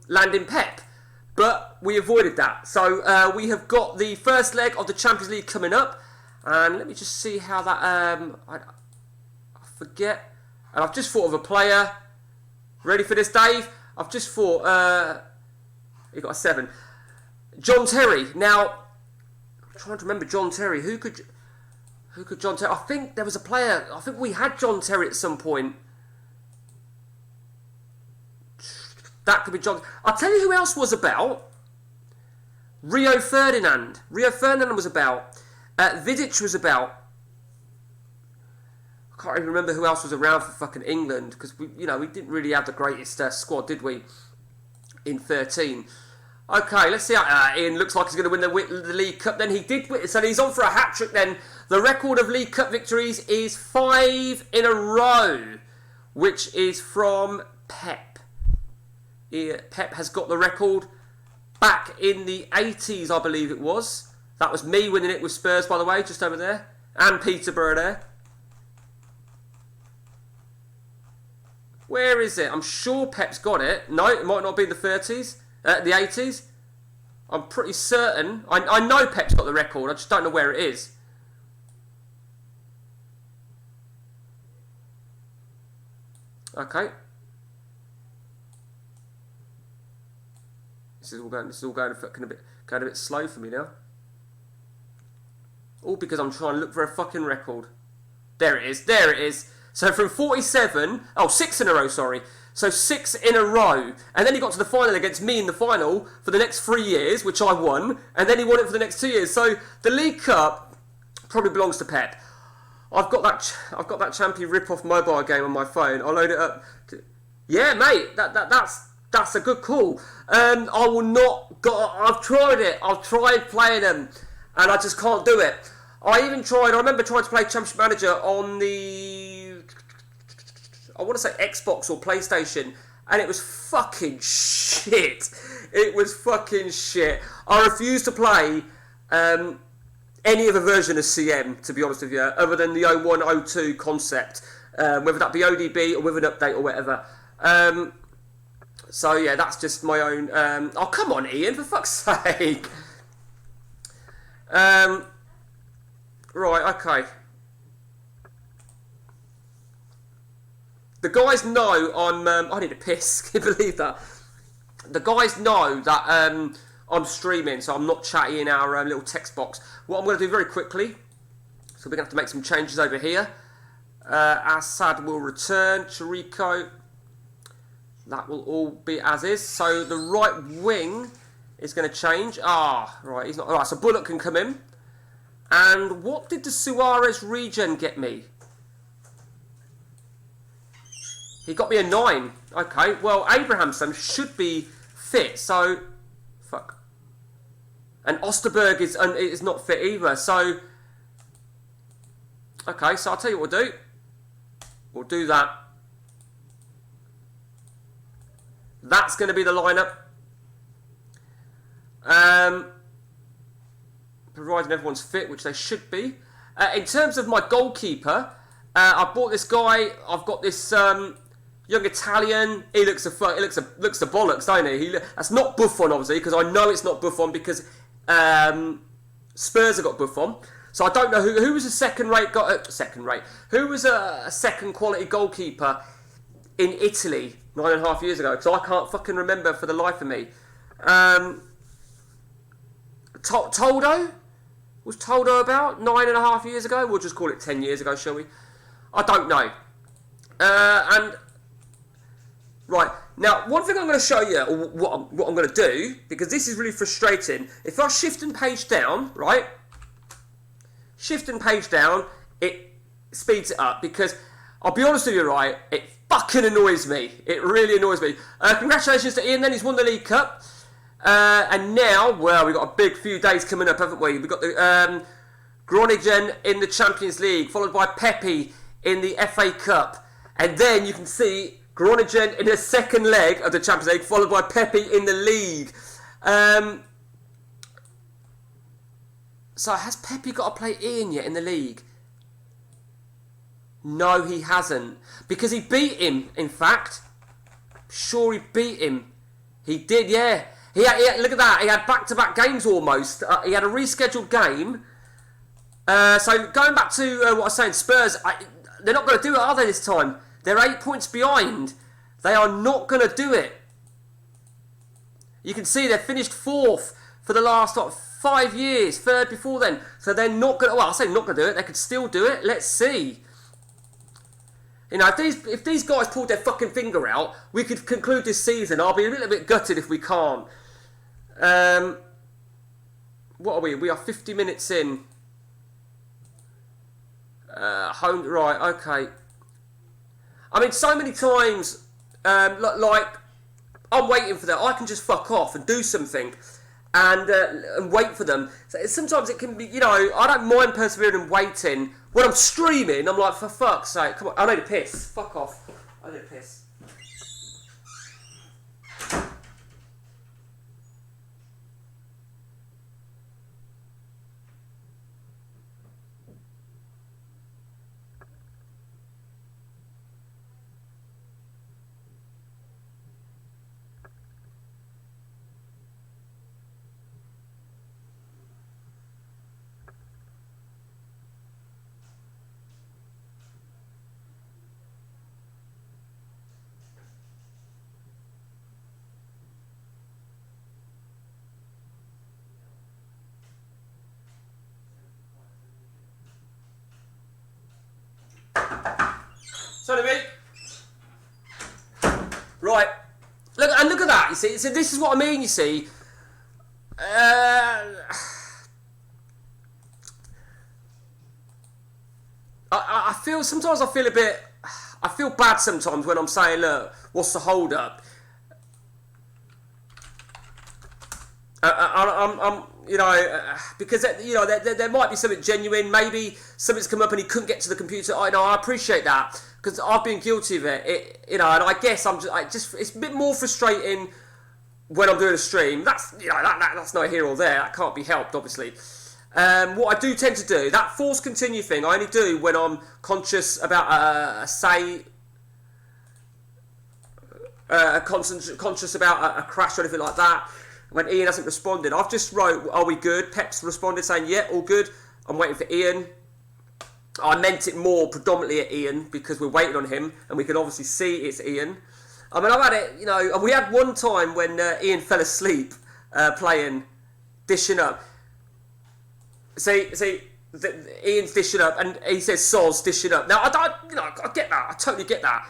landing Pep. But we avoided that. So we have got the first leg of the Champions League coming up. And let me just see how that... I forget. And I've just thought of a player. Ready for this, Dave? I've just thought... he got a 7. John Terry. Now... I'm trying to remember John Terry. Who could John Terry? I think there was a player. I think we had John Terry at some point. That could be John. I'll tell you who else was about. Rio Ferdinand. Rio Ferdinand was about. Vidic was about. I can't even remember who else was around for fucking England, because we didn't really have the greatest squad, did we? In 13. Okay, let's see how Ian looks like he's going to win the League Cup. Then he did win, so he's on for a hat-trick then. The record of League Cup victories is 5 in a row, which is from Pep. Pep has got the record back in the 80s, I believe it was. That was me winning it with Spurs, by the way, just over there. And Peterborough there. Where is it? I'm sure Pep's got it. No, it might not be the 30s. The 80s? I'm pretty certain. I know Pep's got the record. I just don't know where it is. Okay. This is all going a bit slow for me now. All because I'm trying to look for a fucking record. There it is. There it is. So from 47... oh, 6 in a row, sorry. So 6 in a row. And then he got to the final against me in the final for the next 3 years, which I won. And then he won it for the next 2 years. So the League Cup probably belongs to Pep. I've got that Champion rip-off mobile game on my phone. I'll load it up. Yeah, mate. That's a good call. I will not... I've tried it. I've tried playing them. And I just can't do it. I remember trying to play Championship Manager on the... I want to say Xbox or PlayStation, and it was fucking shit. It was fucking shit. I refuse to play any other version of CM, to be honest with you, other than the 0102 concept, whether that be ODB or with an update or whatever. So yeah, that's just my own... oh, come on, Ian, for fuck's sake. Right, okay. The guys know I'm... I need a piss. Can you believe that? The guys know that I'm streaming, so I'm not chatty in our little text box. What I'm going to do very quickly, so we're going to have to make some changes over here. Assad will return. Chirico, that will all be as is. So the right wing is going to change. Right, he's not... Alright, so Bullock can come in. And what did the Suarez regen get me? He got me a 9. Okay, well, Abrahamson should be fit, so... Fuck. And Osterberg is not fit either, so... Okay, so I'll tell you what we'll do. We'll do that. That's going to be the lineup. Providing everyone's fit, which they should be. In terms of my goalkeeper, I bought this guy. I've got this young Italian. He looks the bollocks, don't he? That's not Buffon, obviously, because I know it's not Buffon because Spurs have got Buffon. So I don't know who was a who was a second quality goalkeeper in Italy 9.5 years ago, because I can't fucking remember for the life of me. Toldo? Was Toldo about 9.5 years ago? We'll just call it 10 years ago, shall we? I don't know. And right, now one thing I'm going to show you, or what I'm going to do, because this is really frustrating. If I shift and page down, right? Shift and page down, it speeds it up, because I'll be honest with you, right? It fucking annoys me. It really annoys me. Congratulations to Ian then, he's won the League Cup. And now, well, we've got a big few days coming up, haven't we? We've got the Groningen in the Champions League, followed by Pepe in the FA Cup. And then you can see Groningen in the second leg of the Champions League, followed by Pepe in the league. So has Pepe got to play Ian yet in the league? No, he hasn't. Because he beat him, in fact. Sure, he beat him. He did, yeah. He had, look at that. He had back-to-back games almost. He had a rescheduled game. So going back to what I was saying, Spurs, they're not going to do it, are they, this time? They're 8 points behind. They are not going to do it. You can see they've finished fourth for the last 5 years, third before then. So they're not going to, well, I say not going to do it. They could still do it. Let's see. You know, if these guys pulled their fucking finger out, we could conclude this season. I'll be a little bit gutted if we can't. What are we? We are 50 minutes in. Home, right? Okay. I mean, so many times, like I'm waiting for that. I can just fuck off and do something, and wait for them. So sometimes it can be, you know, I don't mind persevering and waiting. When I'm streaming, I'm like, for fuck's sake, come on, I need a piss. Fuck off. I need a piss. Sorry, mate. Right. Look at that. You see, so this is what I mean. You see, I feel sometimes I feel a bit. I feel bad sometimes when I'm saying, look, what's the hold up? I'm you know, because you know there might be something genuine. Maybe something's come up and he couldn't get to the computer. I know, I appreciate that because I've been guilty of it. You know, and I guess it's a bit more frustrating when I'm doing a stream. That's, you know, that's not here or there. That can't be helped, obviously. What I do tend to do, that force continue thing, I only do when I'm conscious about conscious about a crash or anything like that. When Ian hasn't responded, I've just wrote, are we good? Pep's responded saying, yeah, all good. I'm waiting for Ian. I meant it more predominantly at Ian because we're waiting on him and we can obviously see it's Ian. I mean, I've had it, you know, and we had one time when Ian fell asleep playing, dishing up. See, Ian's dishing up and he says, Soz, dishing up. Now, I get that. I totally get that.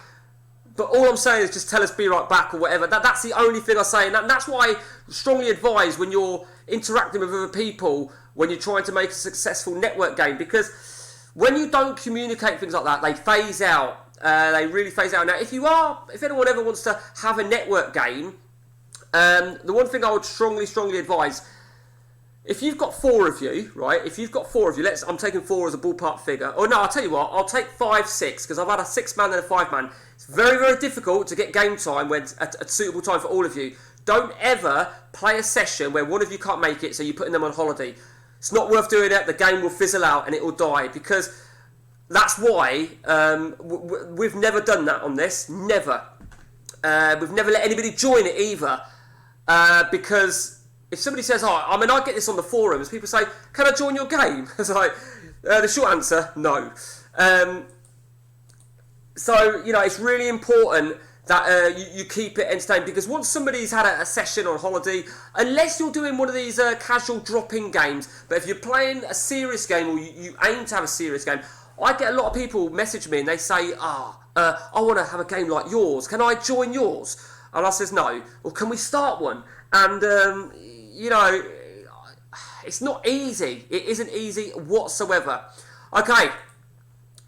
But all I'm saying is just tell us be right back or whatever. That's the only thing I say. And that's why I strongly advise when you're interacting with other people, when you're trying to make a successful network game. Because when you don't communicate things like that, they phase out. They really phase out. Now, if anyone ever wants to have a network game, the one thing I would strongly advise, if you've got 4 of you, right? If you've got 4 of you, I'm taking 4 as a ballpark figure. Or no, I'll tell you what, I'll take 5, 6, because I've had a 6-man and a 5-man. It's very, very difficult to get game time when at a suitable time for all of you. Don't ever play a session where one of you can't make it, so you're putting them on holiday. It's not worth doing it. The game will fizzle out and it will die, because that's why we've never done that on this. Never. We've never let anybody join it either, because if somebody says, oh, I mean, I get this on the forums, people say, can I join your game? It's like, the short answer, no. So, you know, it's really important that you keep it entertaining, because once somebody's had a session on holiday, unless you're doing one of these casual drop-in games, but if you're playing a serious game, or you aim to have a serious game, I get a lot of people message me and they say, I want to have a game like yours, can I join yours? And I says, no. Well, can we start one? And, you know, it's not easy. It isn't easy whatsoever. Okay,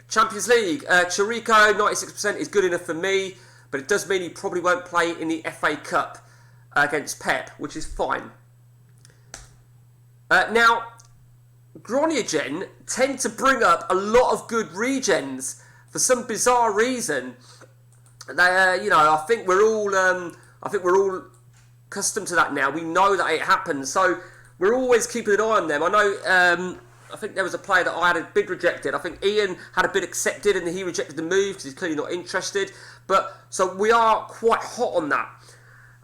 Champions League. Chirico, 96% is good enough for me, but it does mean he probably won't play in the FA Cup against Pep, which is fine. Now, Groningen tend to bring up a lot of good regens for some bizarre reason. They, you know, I think we're all accustomed to that now. We know that it happens, so we're always keeping an eye on them. I know. I think there was a player that I had a bid rejected. I think Ian had a bid accepted and he rejected the move because he's clearly not interested. But so we are quite hot on that.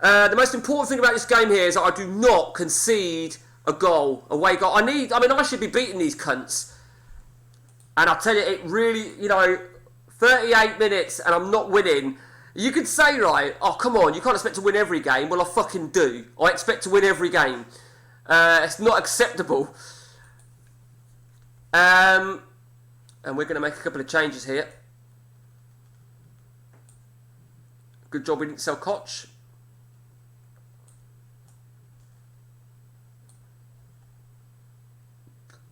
The most important thing about this game here is that I do not concede a goal, away goal. I should be beating these cunts. And I tell you, it really, you know, 38 minutes and I'm not winning. You could say, right, oh, come on, you can't expect to win every game. Well, I fucking do. I expect to win every game. It's not acceptable. And we're going to make a couple of changes here. Good job we didn't sell Koch.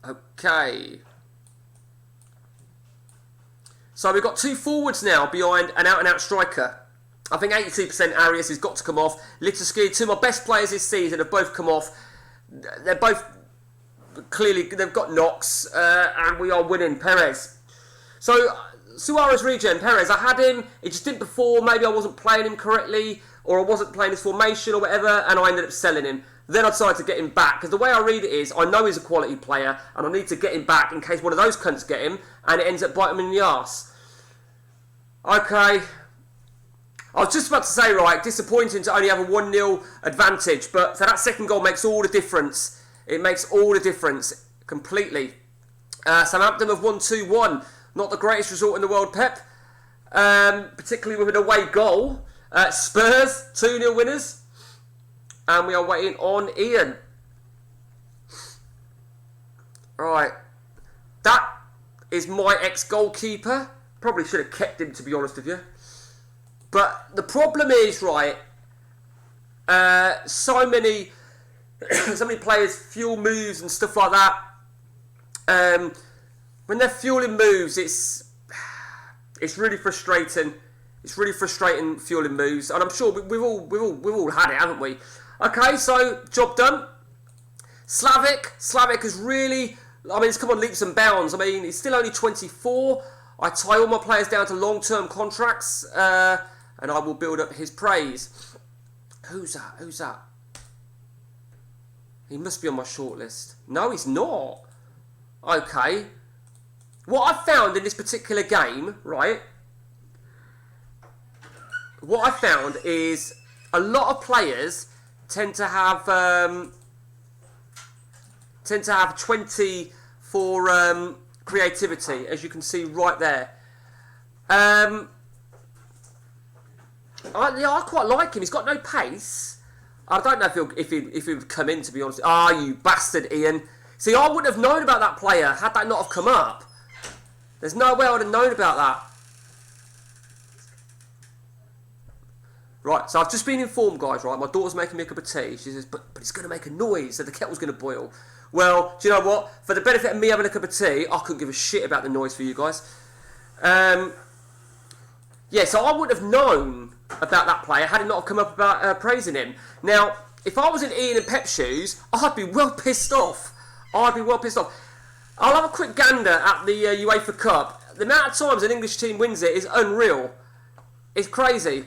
Okay. So we've got two forwards now behind an out-and-out striker. I think 82% Arias has got to come off. Literski, two of my best players this season, have both come off. They're both clearly, they've got knocks, and we are winning. Perez. So, Suarez regen, Perez, I had him, it just didn't perform, maybe I wasn't playing him correctly, or I wasn't playing his formation or whatever, and I ended up selling him. Then I decided to get him back, because the way I read it is, I know he's a quality player, and I need to get him back in case one of those cunts get him, and it ends up biting him in the arse. Okay. I was just about to say, right, disappointing to only have a 1-0 advantage, but so that second goal makes all the difference. It makes all the difference, completely. Southampton have won 2-1. Not the greatest result in the world, Pep. Particularly with an away goal. Spurs, 2-0 winners. And we are waiting on Ian. Right. That is my ex-goalkeeper. Probably should have kept him, to be honest with you. But the problem is, right, so many players fuel moves and stuff like that. When they're fueling moves, it's really frustrating. It's really frustrating fueling moves, and I'm sure we've all had it, haven't we? Okay, so job done. Slavic has really, I mean, it's come on leaps and bounds. I mean, he's still only 24. I tie all my players down to long-term contracts, and I will build up his praise. Who's that? He must be on my shortlist. No, he's not. Okay. What I found in this particular game, right? What I found is a lot of players tend to have 20 for creativity, as you can see right there. I quite like him. He's got no pace. I don't know if he would come in, to be honest. Ah, you bastard, Ian. See, I wouldn't have known about that player had that not have come up. There's no way I would have known about that. Right, so I've just been informed, guys, right? My daughter's making me a cup of tea. She says, but it's going to make a noise, so the kettle's going to boil. Well, do you know what? For the benefit of me having a cup of tea, I couldn't give a shit about the noise for you guys. Yeah, so I wouldn't have known about that player had it not come up about praising him. Now, if I was in Ian and Pep's shoes, I'd be well pissed off. I'll have a quick gander at the UEFA Cup. The amount of times an English team wins it is unreal. It's crazy.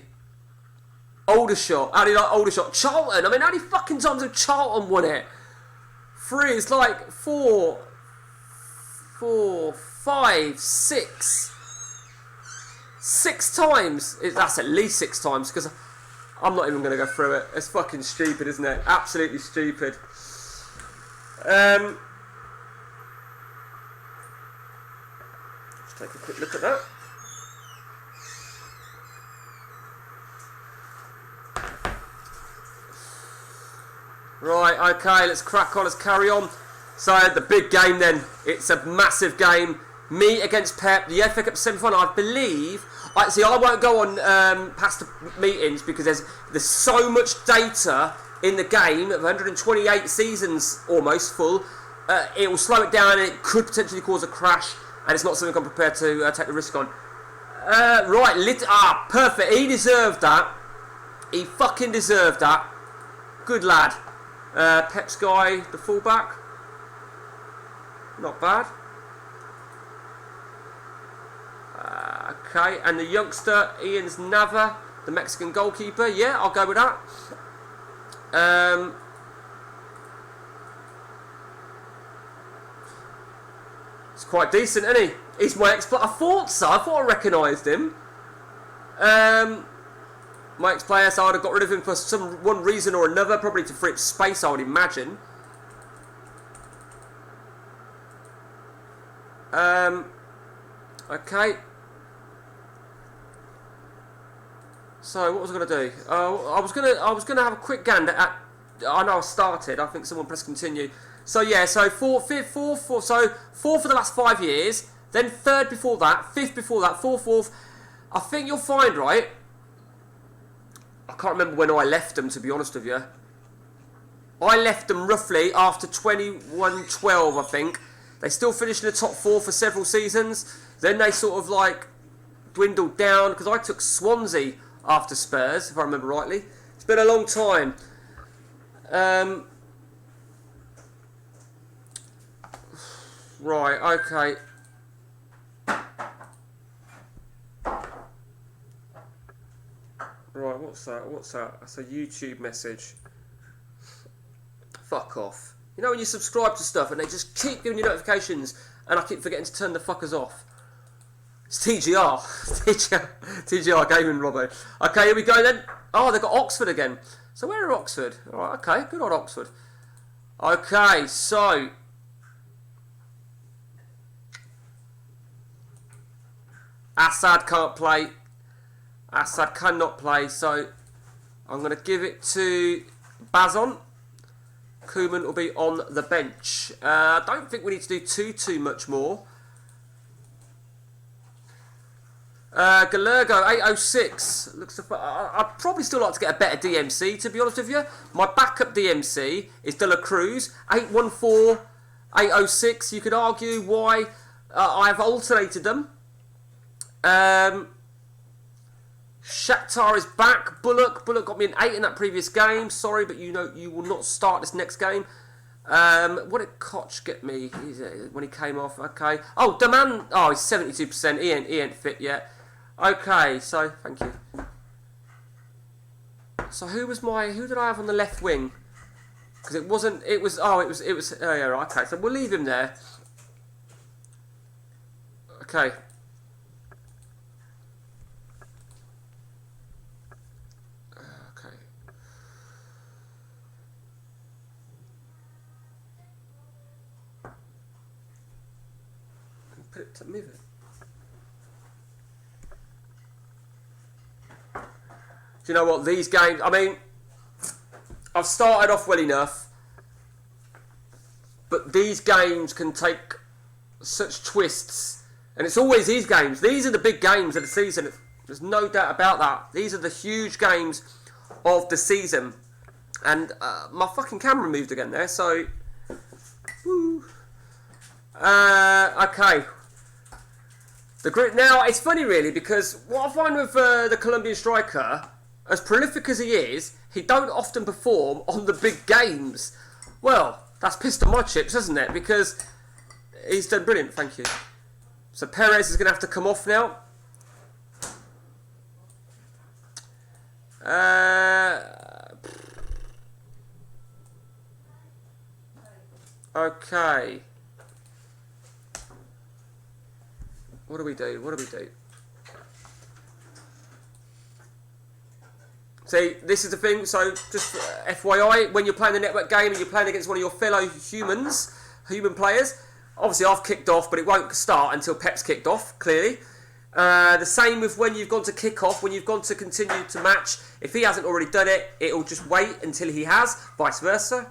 Aldershot. How do you like Aldershot? Charlton. I mean, how many fucking times have Charlton won it? 3. It's like 4, 5, 6. 6 times. That's at least 6 times, because I'm not even going to go through it. It's fucking stupid, isn't it? Absolutely stupid. Let's take a quick look at that. Right, okay, let's crack on, let's carry on. So, the big game then. It's a massive game. Me against Pep, the FA Cup semi-final, I believe. I won't go on past the meetings because there's so much data in the game of 128 seasons almost full. It will slow it down and it could potentially cause a crash, and it's not something I'm prepared to take the risk on. Perfect. He deserved that. He fucking deserved that. Good lad. Pep's guy, the fullback. Not bad. Okay, and the youngster, Ian's Nava, the Mexican goalkeeper. Yeah, I'll go with that. It's quite decent, isn't he? He's my ex-player. I thought so. I thought I recognised him. My ex-player, so I'd have got rid of him for one reason or another, probably to free up space, I would imagine. Okay. So what was I going to do? I was gonna have a quick gander at. I know I started. I think someone pressed continue. So yeah. So four for the last 5 years. Then third before that, fifth before that, fourth. I think you'll find, right. I can't remember when I left them, to be honest with you. I left them roughly after 21-12, I think. They still finished in the top 4 for several seasons. Then they sort of like dwindled down because I took Swansea after Spurs, if I remember rightly. It's been a long time. Right, okay. Right, what's that? That's a YouTube message. Fuck off. You know when you subscribe to stuff and they just keep giving you notifications and I keep forgetting to turn the fuckers off? It's TGR. TGR Gaming, Robbo. Okay, here we go then. Oh, they've got Oxford again. So where are Oxford? Alright, okay, good on Oxford. Okay, so... Assad can't play. Assad cannot play, so I'm going to give it to Bazon. Koeman will be on the bench. I don't think we need to do too much more. Galergo 806 looks. I'd probably still like to get a better DMC, to be honest with you. My backup DMC is De La Cruz 814 806. You could argue why I've alternated them. Shakhtar is back. Bullock got me an 8 in that previous game. Sorry, but you know you will not start this next game. What did Koch get me when he came off? Okay. Oh, Daman. Oh, he's 72%. He ain't fit yet. Okay, so thank you. So who did I have on the left wing? Because it was. Oh yeah, right. Okay, so we'll leave him there. Okay. Put it to move it. Do you know what, these games, I mean, I've started off well enough, but these games can take such twists, and it's always these games. These are the big games of the season. There's no doubt about that. These are the huge games of the season. And my fucking camera moved again there, so... Woo. Okay. Now, it's funny really, because what I find with the Colombian striker, as prolific as he is, he don't often perform on the big games. Well, that's pissed on my chips, isn't it? Because he's done brilliant, thank you. So Perez is going to have to come off now. Okay. What do we do? See, this is the thing. So, just FYI, when you're playing the network game and you're playing against one of your fellow human players, obviously I've kicked off, but it won't start until Pep's kicked off, clearly. The same with when you've gone to kick off, when you've gone to continue to match. If he hasn't already done it, it'll just wait until he has, vice versa.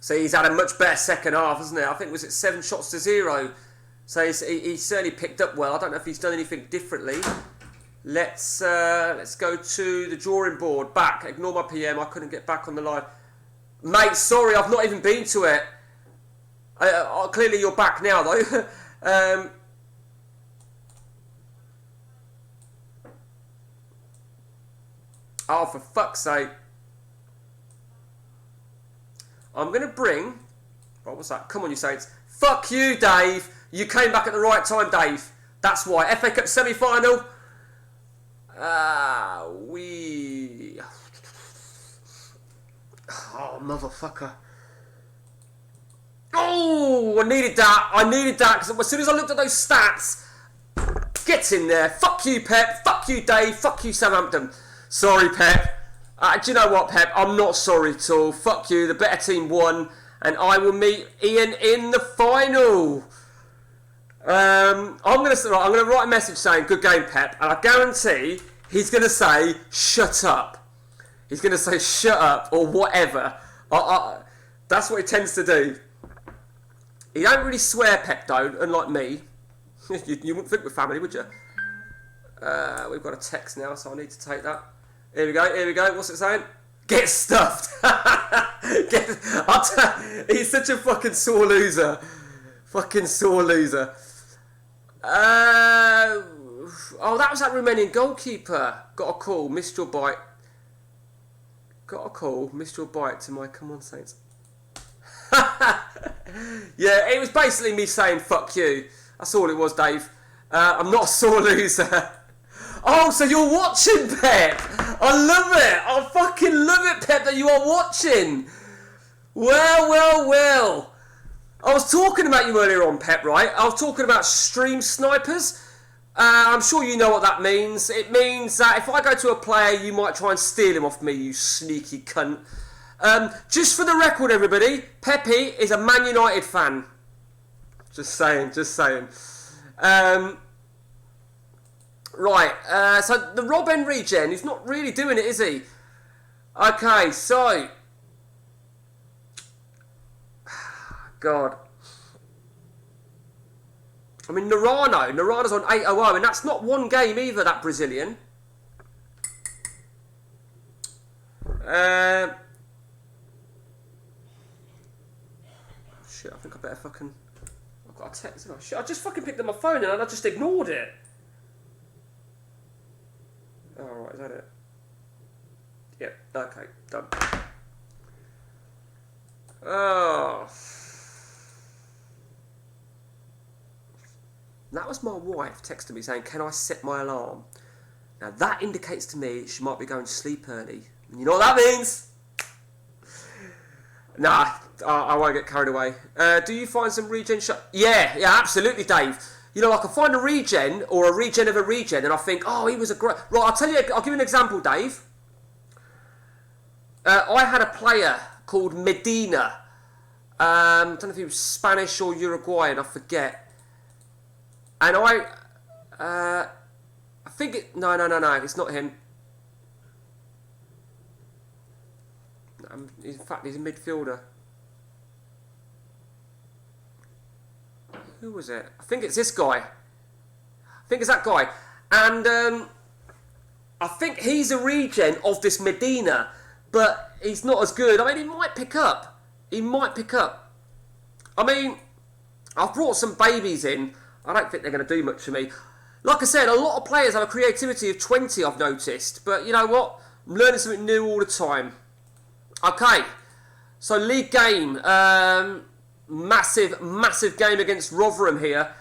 So he's had a much better second half, hasn't he? I think, was it 7 shots to 0? So he's certainly picked up well. I don't know if he's done anything differently. Let's go to the drawing board. Back. Ignore my PM. I couldn't get back on the line. Mate, sorry, I've not even been to it. Clearly you're back now, though. Oh, for fuck's sake. I'm going to bring... What was that? Come on, you Saints. Fuck you, Dave. You came back at the right time, Dave. That's why. FA Cup semi-final. Oh, motherfucker. Oh, I needed that. Because as soon as I looked at those stats... Get in there. Fuck you, Pep. Fuck you, Dave. Fuck you, Southampton. Sorry, Pep. Do you know what, Pep? I'm not sorry at all. Fuck you. The better team won. And I will meet Ian in the final. I'm going to write a message saying, good game, Pep. And I guarantee he's going to say, shut up. He's going to say, shut up, or whatever. That's what he tends to do. He don't really swear, Pep, though, unlike me. You wouldn't think we're family, would you? We've got a text now, so I need to take that. Here we go. What's it saying? Get stuffed. He's such a fucking sore loser. Fucking sore loser. Oh, that was that Romanian goalkeeper. Got a call, missed your bite. Missed your bite to my come on Saints. Yeah, it was basically me saying fuck you. That's all it was, Dave. I'm not a sore loser. Oh, so you're watching, Pep. I love it. I fucking love it, Pep, that you are watching. Well. I was talking about you earlier on, Pep, right? I was talking about stream snipers. I'm sure you know what that means. It means that if I go to a player, you might try and steal him off me, you sneaky cunt. Just for the record, everybody, Pepe is a Man United fan. Just saying. Right, so the Robben regen, he's not really doing it, is he? Okay, so... God. I mean, Narano's on 8-0, and that's not one game either, that Brazilian. Shit, I think I better fucking... I've got a text, haven't I? Shit, I just fucking picked up my phone and I just ignored it. Oh, right, is that it? Yep, okay, done. Oh. That was my wife texting me saying, can I set my alarm? Now that indicates to me she might be going to sleep early. You know what that means? Nah, I won't get carried away. Do you find some regen shot? Yeah, absolutely, Dave. You know, I can find a regen or a regen of a regen and I think, oh, he was a great... Right, I'll give you an example, Dave. I had a player called Medina. I don't know if he was Spanish or Uruguayan, I forget. And I think it... No, it's not him. In fact, he's a midfielder. Who was it? I think it's this guy. I think it's that guy. And I think he's a regen of this Medina, but he's not as good. I mean, he might pick up. I mean, I've brought some babies in. I don't think they're going to do much for me. Like I said, a lot of players have a creativity of 20, I've noticed. But you know what? I'm learning something new all the time. Okay, so league game. Massive game against Rotherham here.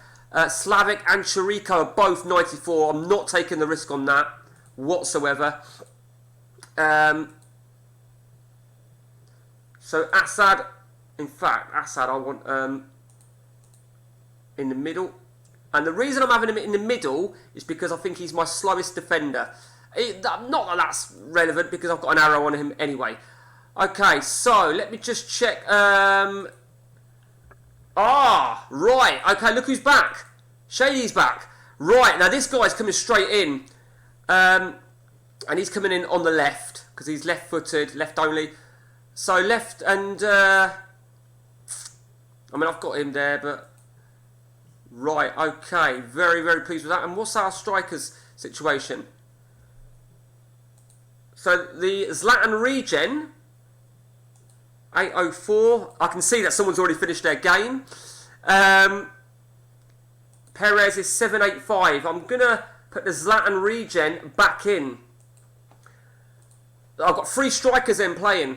Slavic and Chirico are both 94. I'm not taking the risk on that whatsoever. So Assad, in fact, I want... in the middle. And the reason I'm having him in the middle is because I think he's my slowest defender. Not that that's relevant because I've got an arrow on him anyway. Okay, so let me just check. Right. Okay, look who's back. Shady's back. Right, now this guy's coming straight in. And he's coming in on the left because he's left-footed, left only. So left and... I mean, I've got him there, but... Right, okay. Very, very pleased with that. And what's our strikers situation? So the Zlatan regen... 8:04. I can see that someone's already finished their game. Perez is 7:85. I'm going to put the Zlatan regen back in. I've got 3 strikers in playing.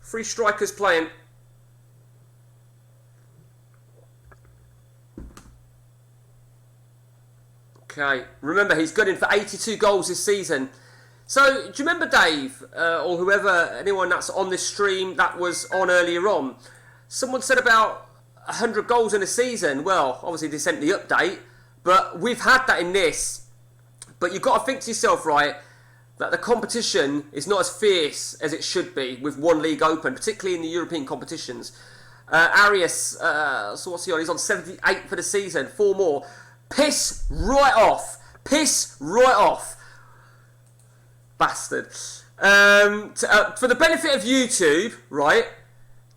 3 strikers playing. Okay. Remember, he's good in for 82 goals this season. So, do you remember, Dave, or whoever, anyone that's on this stream that was on earlier on, someone said about 100 goals in a season. Well, obviously they sent the update, but we've had that in this. But you've got to think to yourself, right, that the competition is not as fierce as it should be with one league open, particularly in the European competitions. Arias, so what's he on? He's on 78 for the season, 4 more. Piss right off. Piss right off. Bastard. For the benefit of YouTube, right,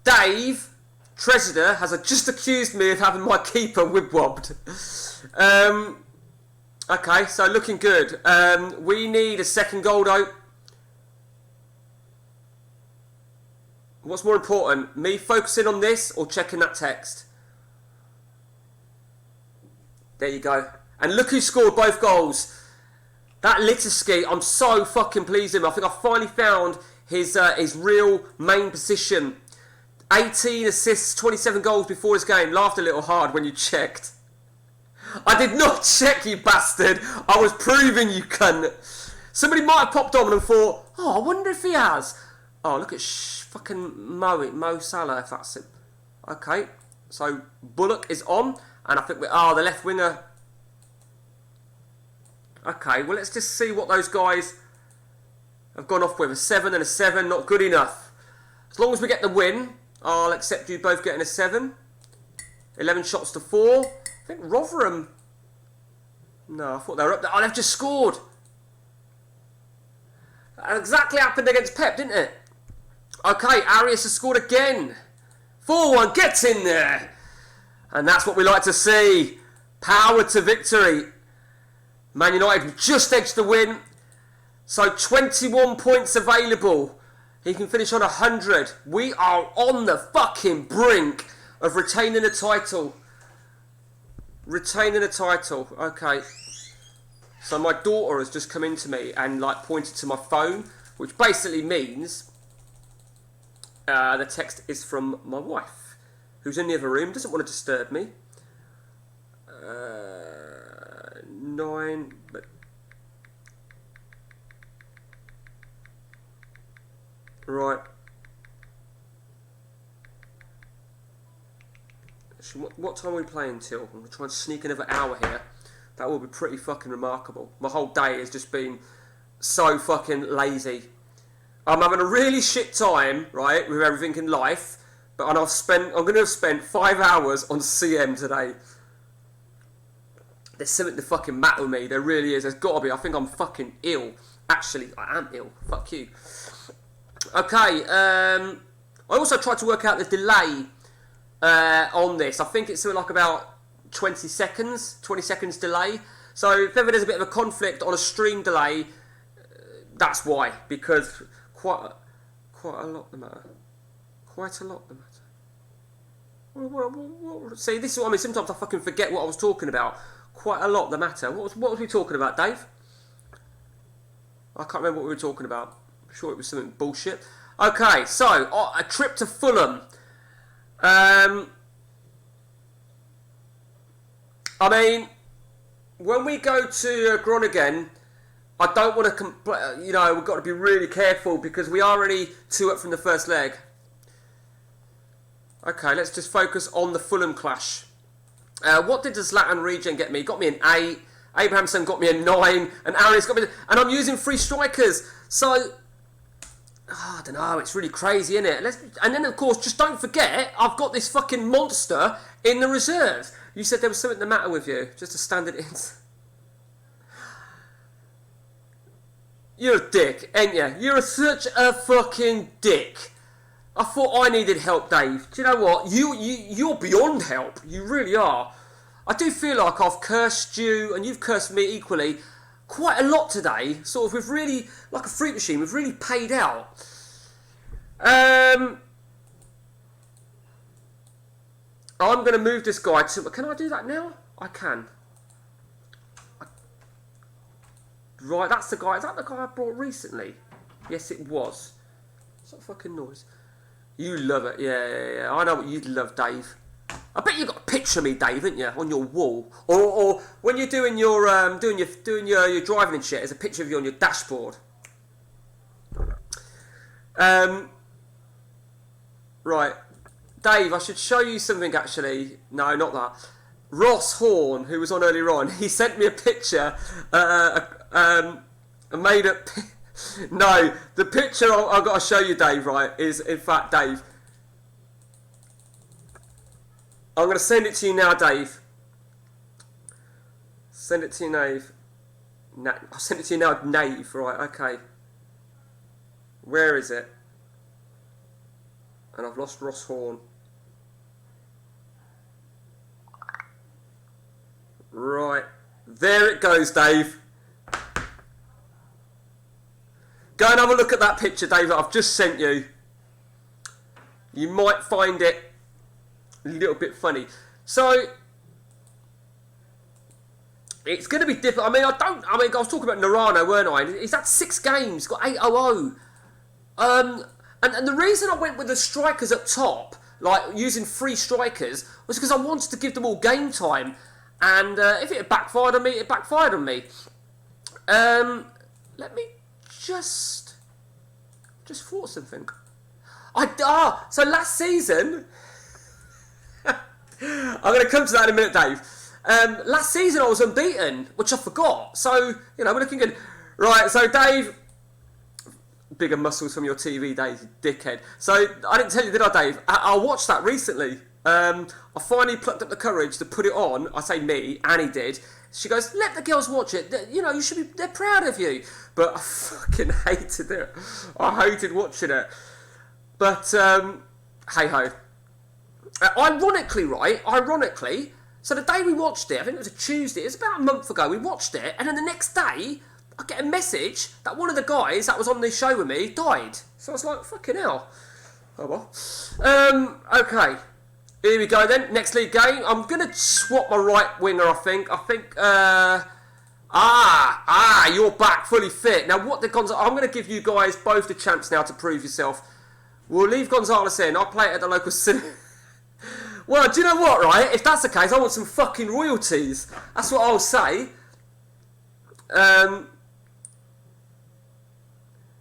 Dave Tresidor has just accused me of having my keeper whip-wobbed. Okay, so looking good. We need a second goal, though. What's more important, me focusing on this or checking that text? There you go. And look who scored both goals. That Litiski, I'm so fucking pleased with him. I think I finally found his real main position. 18 assists, 27 goals before his game. Laughed a little hard when you checked. I did not check, you bastard. I was proving, you cunt. Somebody might have popped on and thought, oh, I wonder if he has. Oh, look at fucking Mo Salah, if that's it. Okay, so Bullock is on. And I think the left winger. Okay, well, let's just see what those guys have gone off with. A 7 and a 7, not good enough. As long as we get the win, I'll accept you both getting a 7. 11 shots to 4. I think Rotherham... No, I thought they were up there. Oh, they've just scored. That exactly happened against Pep, didn't it? Okay, Arias has scored again. 4-1, gets in there. And that's what we like to see. Power to victory. Man United just edged the win. So 21 points available. He can finish on 100. We are on the fucking brink of retaining a title. Retaining a title. Okay. So my daughter has just come into me and pointed to my phone, which basically means the text is from my wife, who's in the other room, doesn't want to disturb me. 9, but right. What time are we playing till? I'm going to try and sneak another hour here. That will be pretty fucking remarkable. My whole day has just been so fucking lazy. I'm having a really shit time, right, with everything in life, but I'm going to have spent 5 hours on CM today. There's something to fucking matter with me. There really is. There's got to be. I think I'm fucking ill. Actually, I am ill. Fuck you. Okay. I also tried to work out the delay on this. I think it's something like about 20 seconds. 20 seconds delay. So if ever there's a bit of a conflict on a stream delay, that's why. Because quite a lot the matter. Quite a lot the matter. See, this is what I mean. Sometimes I fucking forget what I was talking about. Quite a lot the matter. What was we talking about, Dave? I can't remember what we were talking about. I'm sure it was something bullshit. Okay, so a trip to Fulham. I mean, when we go to Groningen, I don't want to, we've got to be really careful because we are already 2 up from the first leg. Okay, let's just focus on the Fulham clash. What did the Zlatan regen get me? He got me an 8. Abrahamson got me a 9. And Arias got me... And I'm using 3 strikers. So... Oh, I don't know, it's really crazy, isn't it? And then, of course, just don't forget, I've got this fucking monster in the reserves. You said there was something the matter with you, just to stand it in. You're a dick, ain't you? You're such a fucking dick. I thought I needed help, Dave. Do you know what? You're beyond help. You really are. I do feel like I've cursed you, and you've cursed me equally, quite a lot today. Sort of, we've really, like a freak machine, we've really paid out. I'm going to move this guy to... Can I do that now? I can. Right, that's the guy. Is that the guy I brought recently? Yes, it was. What's that fucking noise? You love it. Yeah. I know what you'd love, Dave. I bet you got a picture of me, Dave, haven't you, on your wall, or when you're doing your doing your driving and shit. There's a picture of you on your dashboard. Right, Dave. I should show you something actually. No, not that. Ross Horn, who was on earlier on, he sent me a picture, a made up. No, the picture I've got to show you, Dave. Right, is in fact, Dave. I'm going to send it to you now, Dave. Send it to you, Dave. I'll send it to you now, Dave. Right, okay. Where is it? And I've lost Ross Horn. Right. There it goes, Dave. Go and have a look at that picture, Dave, that I've just sent you. You might find it a little bit funny. So it's going to be different. I mean, I was talking about Narano, weren't I? He's had 6 games, got 800. And the reason I went with the strikers up top, like using 3 strikers, was because I wanted to give them all game time. And if it had backfired on me, it backfired on me. Let me just thought something. So last season. I'm going to come to that in a minute, Dave. Last season I was unbeaten, which I forgot. So, we're looking good. Right, so Dave... Bigger muscles from your TV, Dave, you dickhead. So, I didn't tell you, did I, Dave? I watched that recently. I finally plucked up the courage to put it on. I say me, Annie did. She goes, let the girls watch it. You should be... They're proud of you. But I fucking hated it. I hated watching it. But, hey-ho. Ironically, so the day we watched it, I think it was a Tuesday, it was about a month ago, we watched it, and then the next day, I get a message that one of the guys that was on the show with me died. So I was like, fucking hell. Oh well. Okay. Here we go then, next league game. I'm going to swap my right winger, I think. You're back, fully fit. Now, I'm going to give you guys both the chance now to prove yourself. We'll leave Gonzalez in, I'll play it at the local cinema. Well, do you know what, right? If that's the case, I want some fucking royalties. That's what I'll say.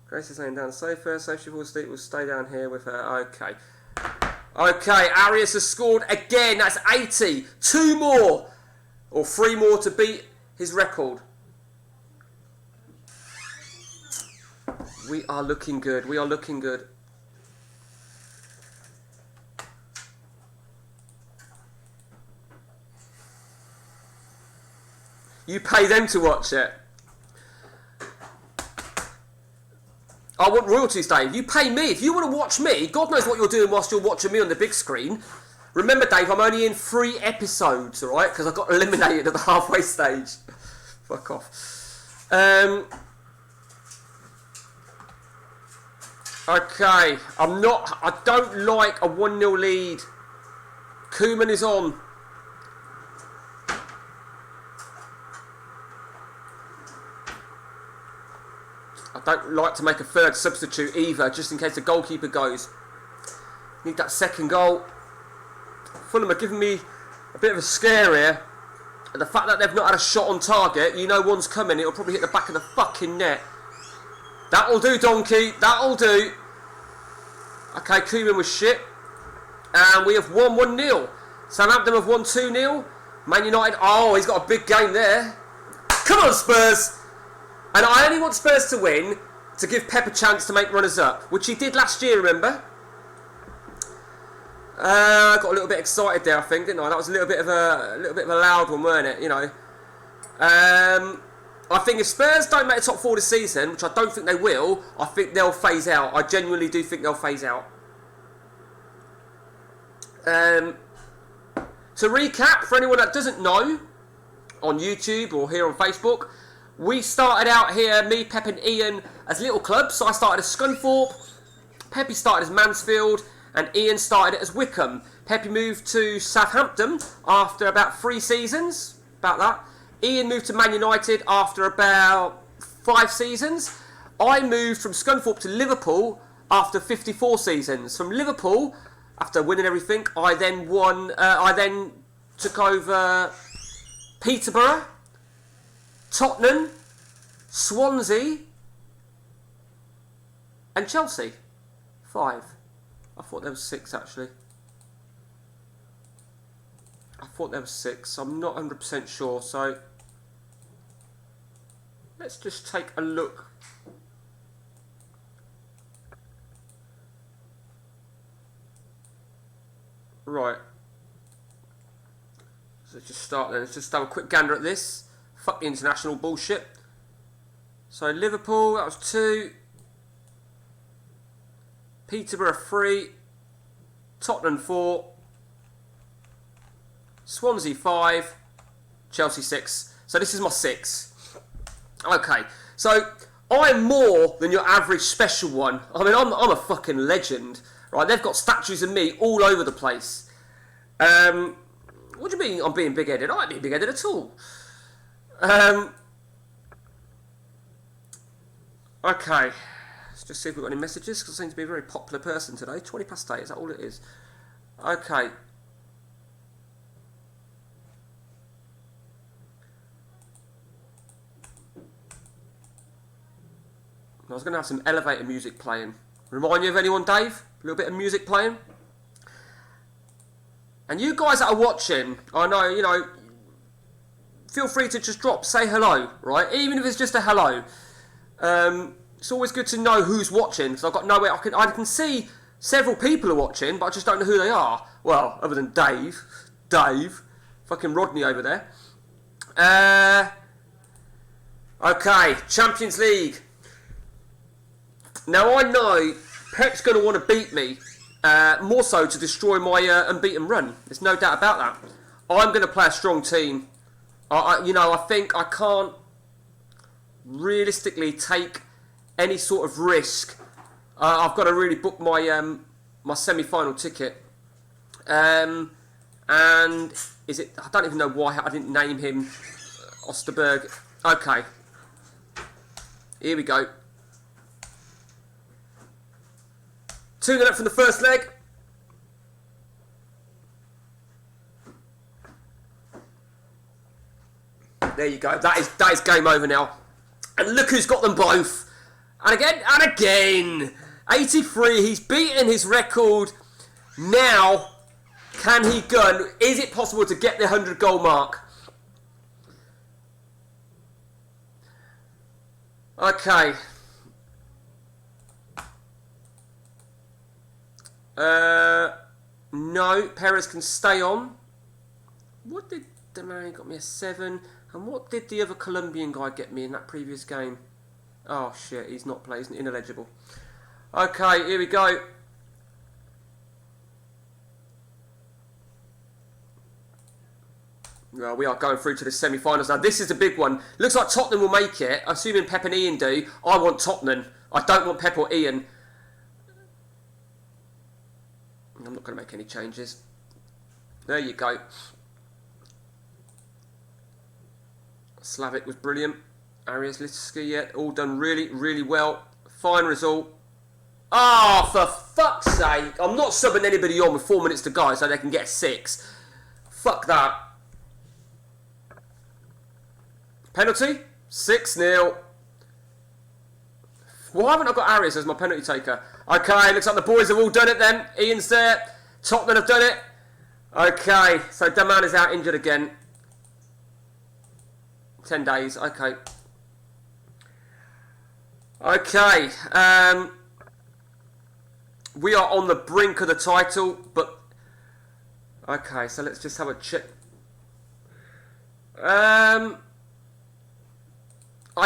Grace is laying down the sofa, so she will stay down here with her. Okay. Okay, Arias has scored again. That's 80. 2 more. Or 3 more to beat his record. We are looking good. We are looking good. You pay them to watch it. I want royalties, Dave. You pay me. If you want to watch me, God knows what you're doing whilst you're watching me on the big screen. Remember, Dave, I'm only in 3 episodes, alright? Because I got eliminated at the halfway stage. Fuck off. Okay. I don't like a 1-0 lead. Koeman is on. I don't like to make a 3rd substitute either, just in case the goalkeeper goes. Need that 2nd goal. Fulham are giving me a bit of a scare here. And the fact that they've not had a shot on target, you know one's coming, it'll probably hit the back of the fucking net. That'll do, donkey. That'll do. Okay, Koeman was shit. And we have won 1-0. Southampton have won 2-0. Man United. Oh, he's got a big game there. Come on, Spurs. And I only want Spurs to win to give Pep a chance to make runners-up, which he did last year, remember? I got a little bit excited there, I think, didn't I? That was a little bit of a loud one, weren't it? You know. I think if Spurs don't make the top 4 this season, which I don't think they will, I think they'll phase out. I genuinely do think they'll phase out. To recap, for anyone that doesn't know, on YouTube or here on Facebook, we started out here, me, Pep and Ian, as little clubs. So I started as Scunthorpe, Peppy started as Mansfield, and Ian started as Wickham. Peppy moved to Southampton after about 3 seasons, about that. Ian moved to Man United after about 5 seasons. I moved from Scunthorpe to Liverpool after 54 seasons. From Liverpool, after winning everything, I then took over Peterborough, Tottenham, Swansea, and Chelsea. 5. I thought there was 6 actually. I thought there was 6. I'm not 100% sure, so let's just take a look. Right. So let's just start then. Let's just have a quick gander at this. Fuck the international bullshit. So Liverpool, that was 2. Peterborough 3. Tottenham 4. Swansea 5. Chelsea 6. So this is my 6. Okay. So I'm more than your average special one. I mean, I'm a fucking legend. Right? They've got statues of me all over the place. What do you mean I'm being big-headed? I ain't being big-headed at all. Okay. Let's just see if we've got any messages, because I seem to be a very popular person today. 20 past 8, is that all it is? Okay. I was going to have some elevator music playing. Remind you of anyone, Dave? A little bit of music playing? And you guys that are watching, I know, you know, feel free to just say hello, right? Even if it's just a hello. It's always good to know who's watching, because I've got no way, I can see several people are watching, but I just don't know who they are. Well, other than Dave, fucking Rodney over there. Okay, Champions League. Now I know Pep's going to want to beat me, more so to destroy my unbeaten run. There's no doubt about that. I'm going to play a strong team. I think I can't realistically take any sort of risk. I've got to really book my my semi-final ticket. And is it? I don't even know why I didn't name him Osterberg. Okay, here we go. 2-0 up from the first leg. There you go. That is game over now. And look who's got them both. And again, and again. 83. He's beaten his record. Now, can he gun? Is it possible to get the 100 goal mark? Okay. No, Perez can stay on. What did the man got me a 7? And what did the other Colombian guy get me in that previous game? Oh shit, he's not playing, he's ineligible. Okay, here we go. Well, we are going through to the semi-finals now. This is the big one. Looks like Tottenham will make it, assuming Pep and Ian do. I want Tottenham. I don't want Pep or Ian. I'm not going to make any changes. There you go. Slavic was brilliant. Arias Litsky, yeah, all done really, really well. Fine result. Ah, oh, for fuck's sake. I'm not subbing anybody on with 4 minutes to go so they can get a 6. Fuck that. Penalty? 6-0. Why haven't I got Arias as my penalty taker? Okay, looks like the boys have all done it then. Ian's there. Tottenham have done it. Okay, so Daman is out injured again. 10 days. Okay. Okay. We are on the brink of the title, but... Okay, so let's just have a check. I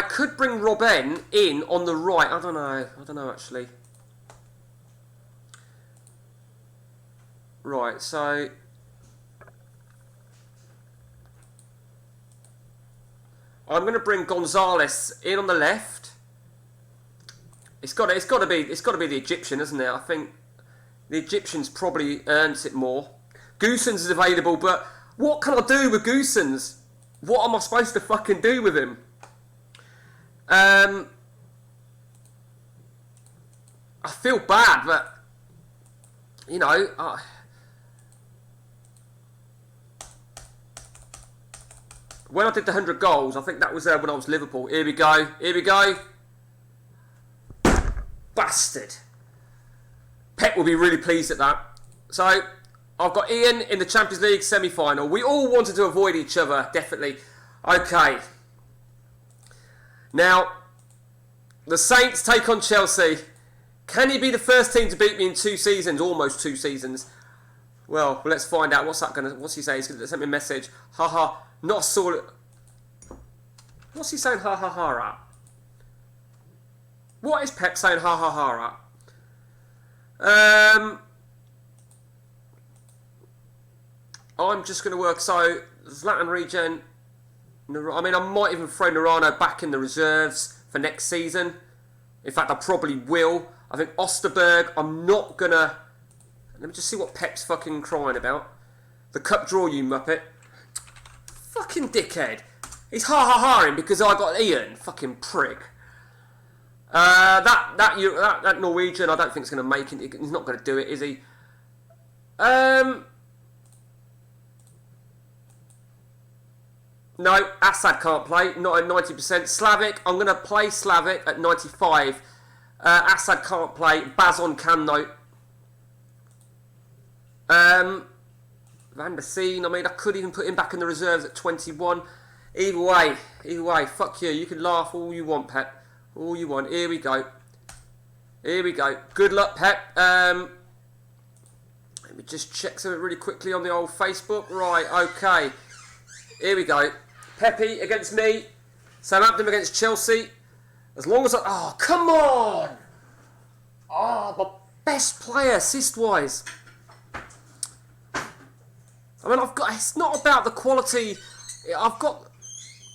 could bring Robben in on the right. I don't know, actually. Right, so... I'm going to bring Gonzalez in on the left. It's got to be the Egyptian, isn't it? I think the Egyptian's probably earns it more. Goossens is available, but what can I do with Goossens? What am I supposed to fucking do with him? I feel bad, but you know, when I did the 100 goals, I think that was when I was Liverpool. Here we go. Here we go. Bastard. Pep will be really pleased at that. So, I've got Ian in the Champions League semi-final. We all wanted to avoid each other, definitely. Okay. Now, the Saints take on Chelsea. Can he be the first team to beat me in 2 seasons? Almost 2 seasons. Well, let's find out. What's he saying? He's going to send me a message. Haha. Not saw it. What's he saying ha ha ha at? What is Pep saying ha ha ha at? I'm just going to work. So, Zlatan regen. I mean, I might even throw Narano back in the reserves for next season. In fact, I probably will. I think Osterberg, I'm not going to... Let me just see what Pep's fucking crying about. The cup draw, you muppet. Fucking dickhead. He's ha-ha-ha-ing because I got Ian. Fucking prick. That Norwegian, I don't think it's going to make it. He's not going to do it, is he? No, Assad can't play. Not at 90%. Slavic, I'm going to play Slavic at 95. Assad can't play. Bazon can, though. Van der Seen, I mean, I could even put him back in the reserves at 21. Either way, fuck you. You can laugh all you want, Pep. All you want. Here we go. Here we go. Good luck, Pep. Let me just check something really quickly on the old Facebook. Right, okay. Here we go. Pepe against me. Southampton against Chelsea. As long as I... Oh, come on! Oh, my best player, assist-wise. I mean, it's not about the quality. I've got,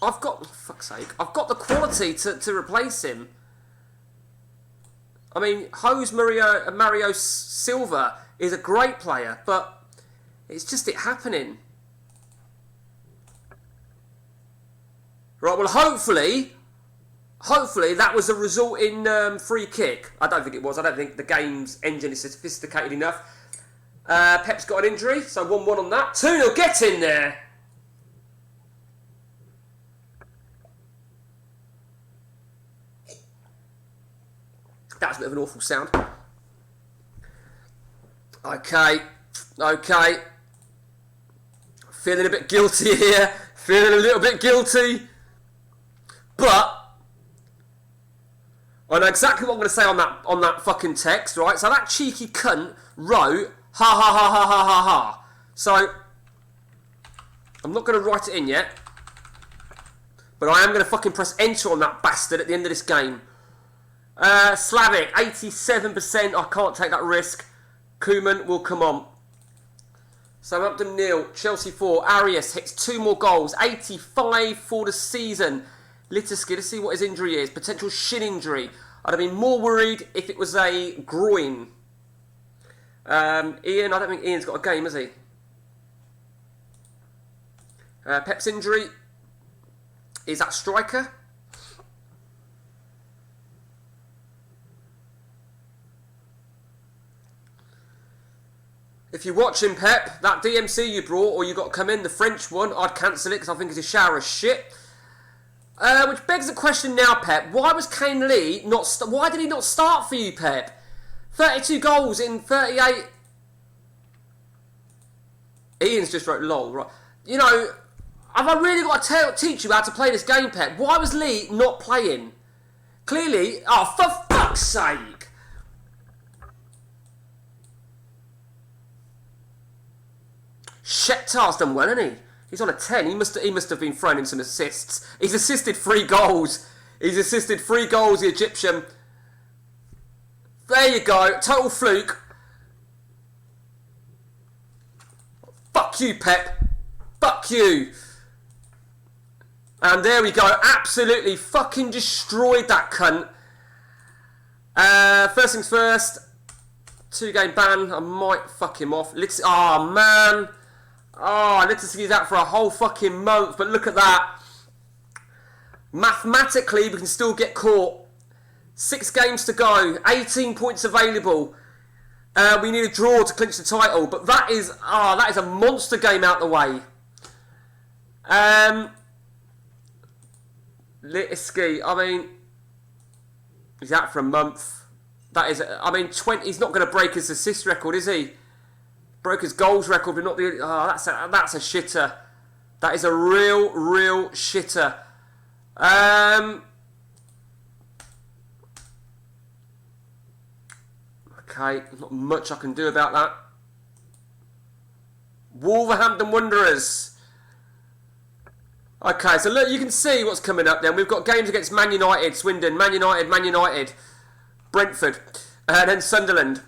for fuck's sake, I've got the quality to replace him. I mean, Mario Silva is a great player, but it's just it happening. Right, well, hopefully that was a result in free kick. I don't think it was. I don't think the game's engine is sophisticated enough. Pep's got an injury, so 1-1 on that. 2-0, get in there! That was a bit of an awful sound. Okay. Feeling a bit guilty here. Feeling a little bit guilty. But I know exactly what I'm going to say on that fucking text, right? So that cheeky cunt wrote... Ha ha ha ha ha ha ha. So, I'm not going to write it in yet. But I am going to fucking press enter on that bastard at the end of this game. Slavic, 87%. I can't take that risk. Koeman will come on. Southampton 0, Chelsea 4. Arias hits 2 more goals. 85 for the season. Litiski, let's see what his injury is. Potential shin injury. I'd have been more worried if it was a groin. Ian, I don't think Ian's got a game, has he? Pep's injury. Is that striker? If you're watching, Pep, that DMC you brought, or you got to come in, the French one, I'd cancel it because I think it's a shower of shit. Which begs the question now, Pep. Why was Kane Lee not... Why did he not start for you, Pep? 32 goals in 38... Ian's just wrote lol, right. You know, Have I really got to teach you how to play this game, Pep? Why was Lee not playing? Clearly, oh, for fuck's sake! Shakhtar's done well, hasn't he? He's on a 10. He must have been thrown in some assists. He's assisted 3 goals. He's assisted 3 goals, the Egyptian. There you go. Total fluke. Fuck you, Pep. Fuck you. And there we go. Absolutely fucking destroyed that cunt. First things first. 2-game ban. I might fuck him off. Oh, man. Oh, Litterski's out for a whole fucking month. But look at that. Mathematically, we can still get caught. 6 games to go. 18 points available. We need a draw to clinch the title. But that is a monster game out the way. Litterski, I mean, he's out for a month. That is, I mean, 20. He's not going to break his assist record, is he? Broke his goals record, but not the. Oh, that's a shitter. That is a real shitter. Okay, not much I can do about that. Wolverhampton Wanderers. Okay, so look, you can see what's coming up then. We've got games against Man United, Swindon, Man United, Brentford, and then Sunderland.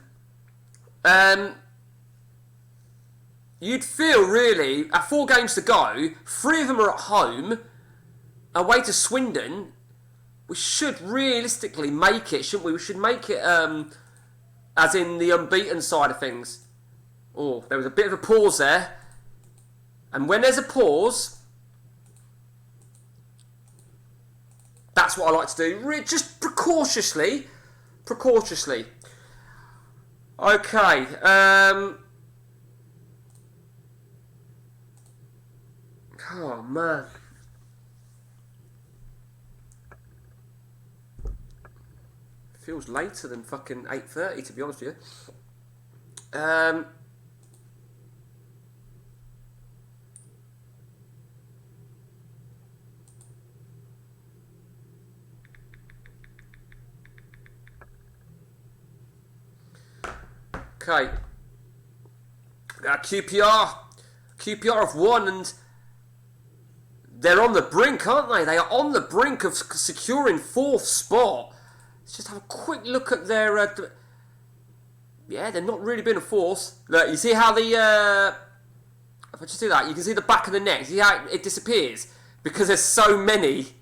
You'd feel, really, at 4 games to go, 3 of them are at home, away to Swindon. We should realistically make it, shouldn't we? We should make it, as in the unbeaten side of things. Oh, there was a bit of a pause there. And when there's a pause, that's what I like to do. Just precautiously. Okay. Oh, man. Feels later than fucking 8:30, to be honest with you. Okay. QPR have won, and they're on the brink, aren't they? They are on the brink of securing 4th spot. Let's just have a quick look at their... yeah, they've not really been a force. Look, you see how the... if I just do that, you can see the back of the net. See how it disappears? Because there's so many.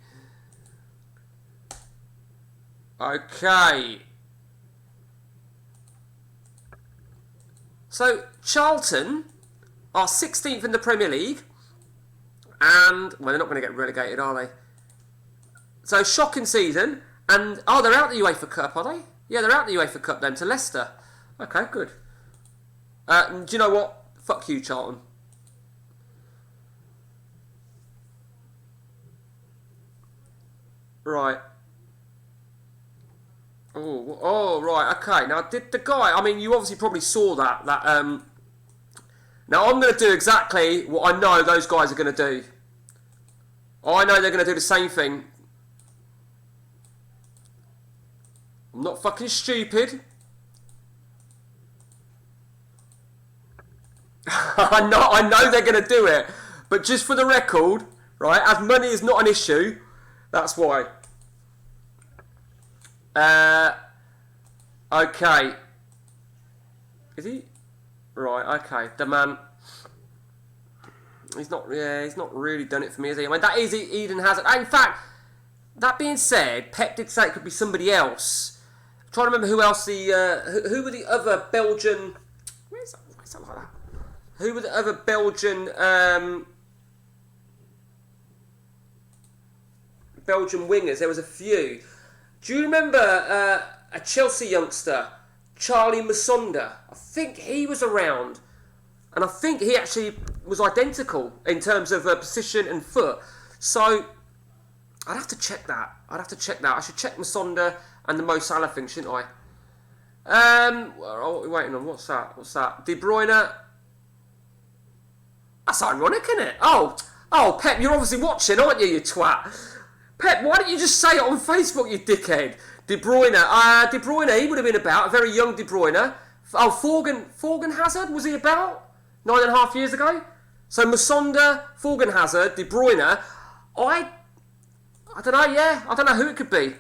Okay. So, Charlton are 16th in the Premier League. And, well, they're not going to get relegated, are they? So, shocking season. And, oh, they're out the UEFA Cup, are they? Yeah, they're out the UEFA Cup then, to Leicester. Okay, good. Do you know what? Fuck you, Charlton. Right. Oh, right, okay. Now, did the guy... I mean, you obviously probably saw that. Now, I'm going to do exactly what I know those guys are going to do. I know they're going to do the same thing. I'm not fucking stupid. I know they're going to do it. But just for the record, right, as money is not an issue, that's why. Okay. Is he? Right, okay. The man... He's not really done it for me, has he? I mean, that is Eden Hazard. In fact, that being said, Pep did say it could be somebody else. I'm trying to remember who else who were the other Belgian... Why is that like that? Who were the other Belgian... Belgian wingers? There was a few. Do you remember a Chelsea youngster, Charlie Musonda? I think he was around. And I think he actually was identical in terms of position and foot. So, I'd have to check that. I should check Musonda and the Mo Salah thing, shouldn't I? What are we waiting on? What's that? De Bruyne. That's ironic, isn't it? Oh, Oh, Pep, you're obviously watching, aren't you, you twat? Pep, why don't you just say it on Facebook, you dickhead? De Bruyne. De Bruyne, he would have been about, a very young De Bruyne. Oh, Thorgan Hazard, was he about? 9.5 years ago? So Musonda, Thorgan Hazard, De Bruyne. I don't know, yeah. I don't know who it could be.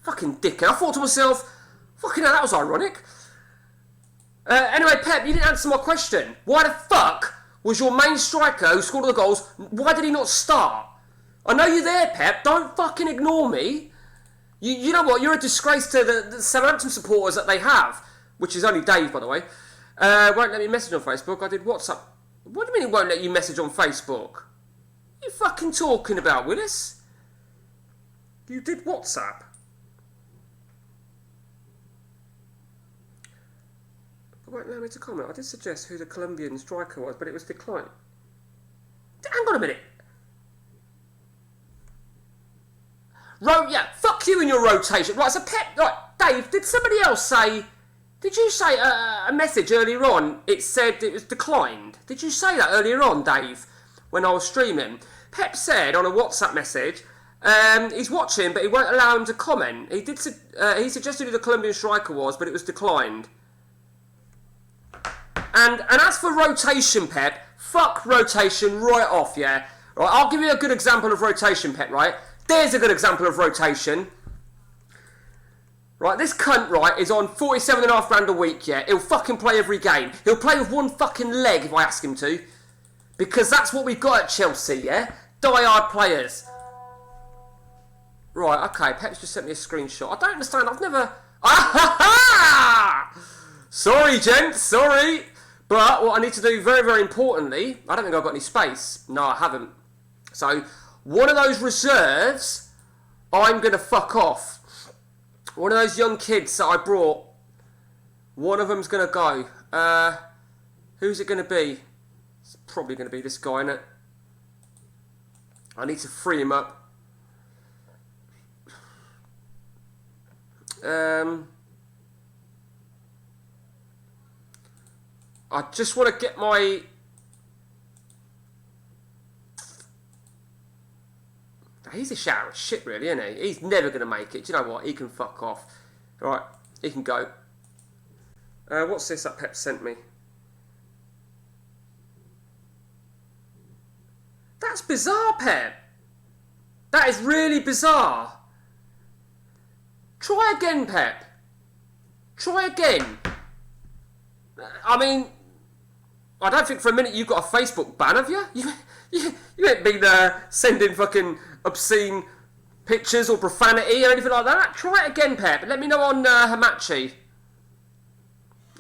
Fucking dickhead. I thought to myself, fucking hell, that was ironic. Anyway, Pep, you didn't answer my question. Why the fuck was your main striker who scored all the goals, why did he not start? I know you're there, Pep. Don't fucking ignore me. You know what? You're a disgrace to the Southampton supporters that they have, which is only Dave, by the way. Won't let me message on Facebook. I did WhatsApp. What do you mean it won't let you message on Facebook? What are you fucking talking about, Willis? You did WhatsApp. It won't allow me to comment. I did suggest who the Colombian striker was, but it was declined. Hang on a minute. Yeah, fuck you and your rotation. Right, so Pep, right, Dave, did somebody else say... Did you say a message earlier on, it said it was declined? Did you say that earlier on, Dave, when I was streaming? Pep said on a WhatsApp message, he's watching, but he won't allow him to comment. He suggested who the Colombian striker was, but it was declined. And as for rotation, Pep, fuck rotation right off, yeah? Right, I'll give you a good example of rotation, Pep, right? There's a good example of rotation. Right, this cunt, right, is on 47.5 grand a week, yeah? He'll fucking play every game. He'll play with one fucking leg if I ask him to. Because that's what we've got at Chelsea, yeah? Die-hard players. Right, okay, Pep's just sent me a screenshot. I don't understand, I've never... Sorry, gents, sorry. But what I need to do very, very importantly, I don't think I've got any space. No, I haven't. So, one of those reserves, I'm going to fuck off. One of those young kids that I brought, one of them's going to go. Who's it going to be? It's probably going to be this guy, innit? I need to free him up. I just want to get my... He's a shower of shit, really, isn't he? He's never going to make it. Do you know what? He can fuck off. Right, he can go. What's this that Pep sent me? That's bizarre, Pep. That is really bizarre. Try again, Pep. Try again. I mean, I don't think for a minute you've got a Facebook ban, have you? You ain't been sending fucking obscene pictures or profanity or anything like that. Try it again, Pep. Let me know on Hamachi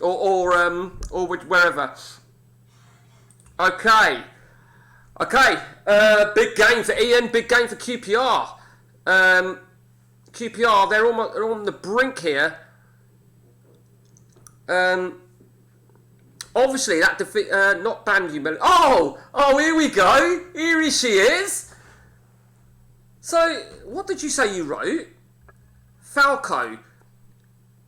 or wherever. Okay. Big game for Ian. Big game for QPR. QPR, they're on the brink here. Obviously, that defeat, not Bandu. Oh, here we go. Here she is. So, what did you say you wrote? Falco.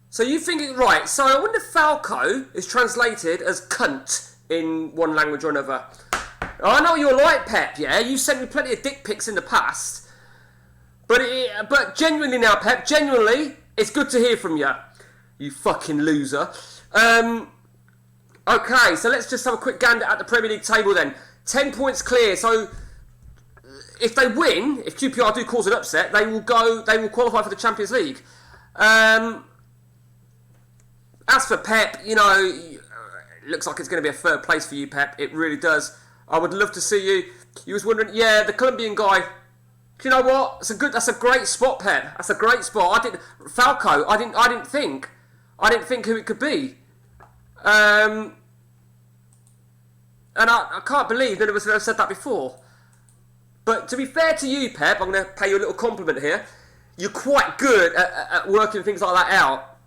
So you think it right? So I wonder if Falco is translated as cunt in one language or another. I know you're like, Pep. Yeah, you sent me plenty of dick pics in the past. But genuinely now, Pep. Genuinely, it's good to hear from you. You fucking loser. Okay, so let's just have a quick gander at the Premier League table then. 10 points clear, so if they win, if QPR do cause an upset, they will qualify for the Champions League. As for Pep, you know, it looks like it's going to be a third place for you, Pep. It really does. I would love to see you. You was wondering, yeah, the Colombian guy. Do you know what? That's a great spot, Pep. That's a great spot. Falco. I didn't think who it could be. And I can't believe none of us have ever said that before. But to be fair to you, Pep, I'm going to pay you a little compliment here. You're quite good at working things like that out.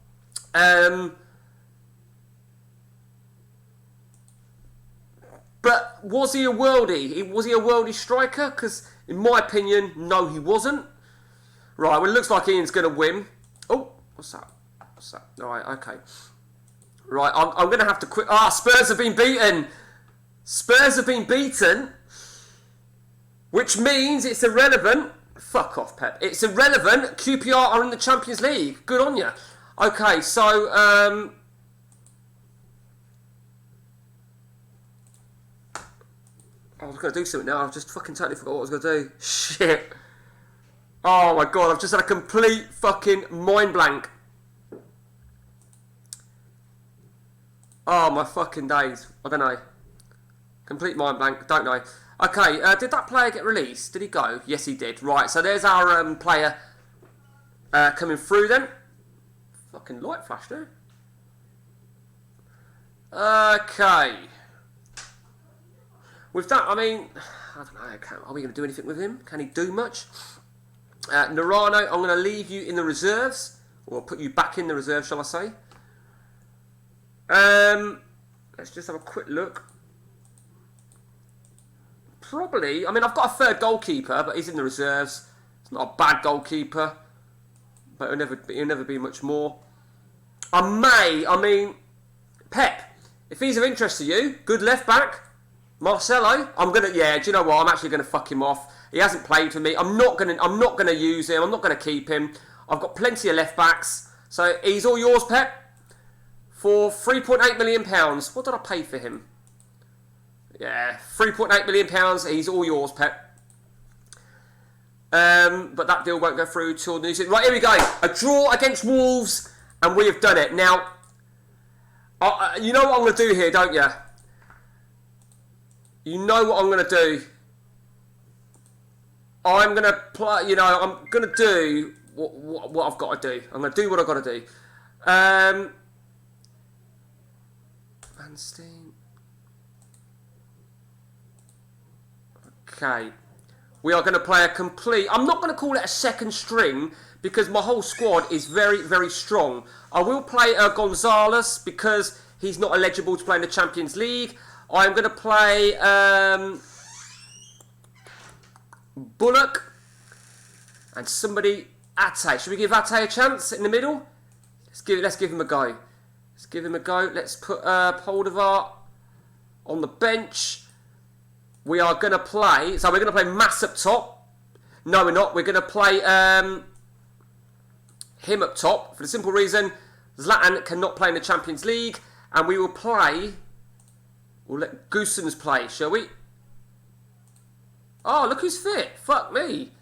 But was he a worldie? Was he a worldie striker? Because in my opinion, no, he wasn't. Right, well, it looks like Ian's going to win. Oh, what's that? All right, okay. Right, I'm going to have to quit. Spurs have been beaten. Spurs have been beaten. Which means it's irrelevant. Fuck off, Pep. It's irrelevant. QPR are in the Champions League. Good on you. Okay, so... I was going to do something now. I've just fucking totally forgot what I was going to do. Shit. Oh my god, I've just had a complete fucking mind blank. Oh my fucking days. I don't know. Complete mind blank. Don't know. Okay, did that player get released? Did he go? Yes, he did. Right, so there's our player coming through then. Fucking light flash there. Okay. With that, I mean, I don't know. Are we going to do anything with him? Can he do much? Narano, I'm going to leave you in the reserves. Or put you back in the reserves, shall I say. Let's just have a quick look. Probably, I mean, I've got a third goalkeeper, but he's in the reserves. It's not a bad goalkeeper, but he'll never be much more. I mean, Pep, if he's of interest to you, good left back, Marcelo. Do you know what? I'm actually gonna fuck him off. He hasn't played for me. I'm not gonna use him. I'm not gonna keep him. I've got plenty of left backs, so he's all yours, Pep, for £3.8 million. What did I pay for him? Yeah, £3.8 million. He's all yours, Pep. But that deal won't go through till New Zealand. Right, here we go. A draw against Wolves, and we have done it. Now, you know what I'm going to do here, don't you? You know what I'm going to do. I'm going to play. I'm going to do what I've got to do. I'm going to do what I've got to do. Van Steen. Okay, we are going to play a complete... I'm not going to call it a second string because my whole squad is very, very strong. I will play Gonzalez because he's not eligible to play in the Champions League. I'm going to play Bullock and somebody... Ate. Should we give Ate a chance in the middle? Let's give him a go. Let's put Poldivar on the bench. We are going to play... So we're going to play Mass up top. No, we're not. We're going to play him up top for the simple reason Zlatan cannot play in the Champions League. And we will play... We'll let Goossens play, shall we? Oh, look who's fit. Fuck me.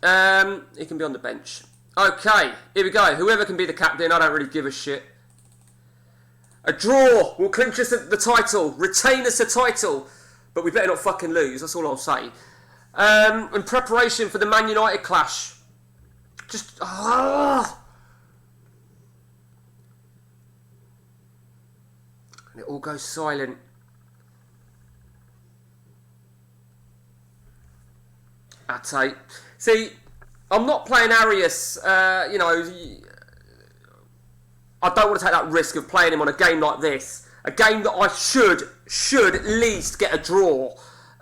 He can be on the bench. Okay, here we go. Whoever can be the captain, I don't really give a shit. A draw will clinch us the title. Retain us the title. But we better not fucking lose, that's all I'll say. In preparation for the Man United clash. Just... And it all goes silent. Ate. See, I'm not playing Arias, I don't want to take that risk of playing him on a game like this. A game that I should at least get a draw.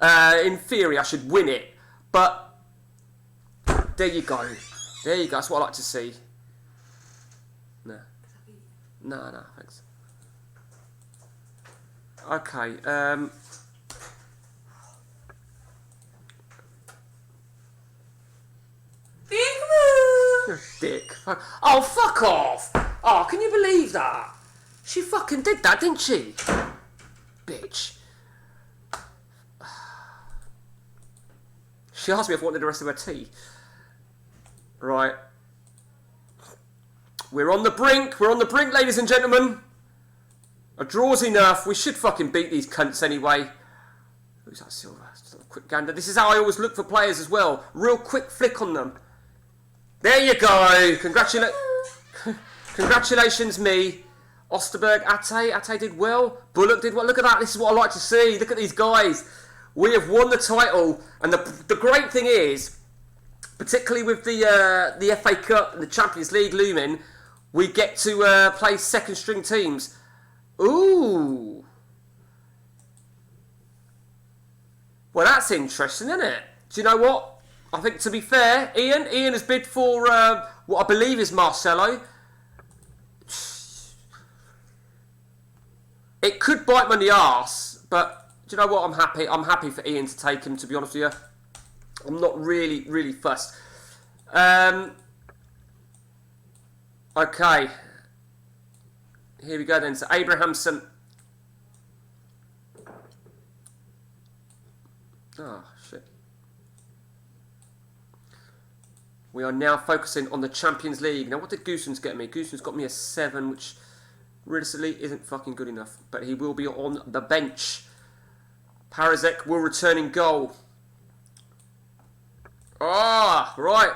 In theory, I should win it. But there you go. That's what I like to see. No, thanks. Okay. You're a dick. Oh, fuck off! Oh, can you believe that? She fucking did that, didn't she? Bitch. She asked me if I wanted the rest of her tea. Right. We're on the brink, ladies and gentlemen. A draw's enough. We should fucking beat these cunts anyway. Who's that Silver? Just a quick gander. This is how I always look for players as well. Real quick flick on them. There you go. Congratulations, me. Osterberg, Ate did well. Bullock did well. Look at that. This is what I like to see. Look at these guys. We have won the title. And the great thing is, particularly with the FA Cup and the Champions League looming, we get to play second string teams. Ooh. Well, that's interesting, isn't it? Do you know what? I think, to be fair, Ian has bid for what I believe is Marcelo. It could bite me on the arse, but Do you know what? I'm happy. I'm happy for Ian to take him, to be honest with you. I'm not really fussed. Okay. Here we go then. So Abrahamson. Oh, shit. We are now focusing on the Champions League. Now, what did Goossens get me? Goossens got me a 7, which realistically isn't fucking good enough. But he will be on the bench. Parizek will return in goal. Ah, right.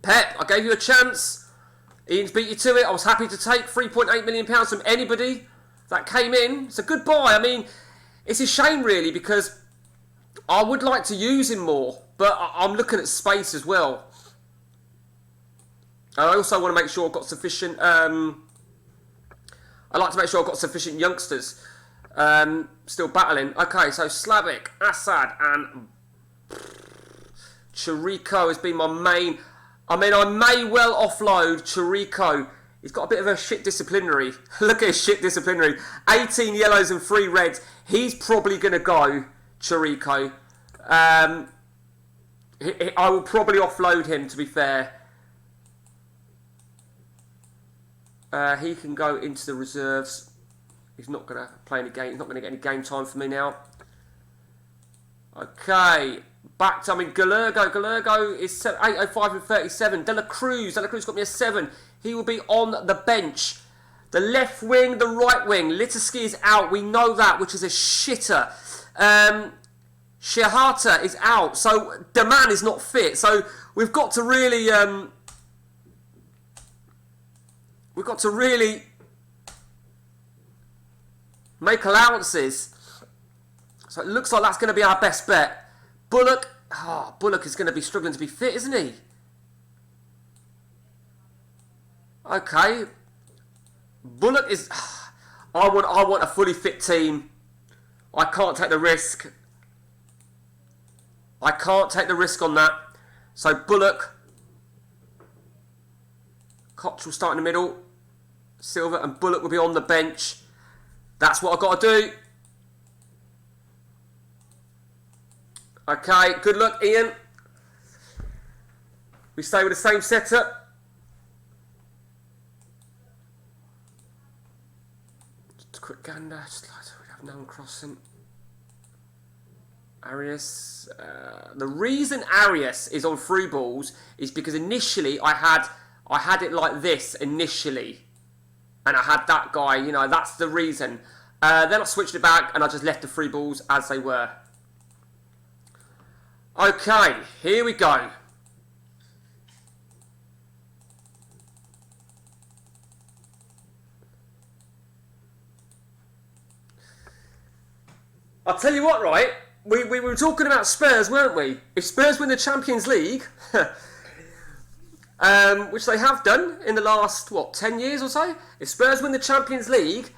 Pep, I gave you a chance. Ian's beat you to it. I was happy to take £3.8 million from anybody that came in. It's a good buy. I mean, it's a shame really because I would like to use him more, but I'm looking at space as well. I also want to make sure I've got sufficient. I like to make sure I've got sufficient youngsters still battling. Okay, so Slavic, Assad, and Chirico has been my main. I mean, I may well offload Chirico. He's got a bit of a shit disciplinary. Look at his shit disciplinary. 18 yellows and 3 reds. He's probably going to go, Chirico. I will probably offload him, to be fair. He can go into the reserves. He's not going to play any game. He's not going to get any game time for me now. Okay. Back to, I mean, Galergo is 805 and 37. De La Cruz got me a 7. He will be on the bench. The left wing, the right wing. Literski is out. We know that, which is a shitter. Shehata is out. So, Daman is not fit. So, we've got to really... make allowances. So, it looks like that's going to be our best bet. Bullock is going to be struggling to be fit, isn't he? Okay. Bullock is... I want a fully fit team. I can't take the risk. I can't take the risk on that. So Bullock. Koch will start in the middle. Silva and Bullock will be on the bench. That's what I've got to do. Okay, good luck, Ian. We stay with the same setup. Just a quick gander. Just like we have no one crossing. Arias. The reason Arias is on through balls is because initially I had it like this initially, and I had that guy. You know, that's the reason. Then I switched it back and I just left the free balls as they were. Okay, here we go. I'll tell you what, right? We were talking about Spurs, weren't we? If Spurs win the Champions League, which they have done in the last, 10 years or so? If Spurs win the Champions League,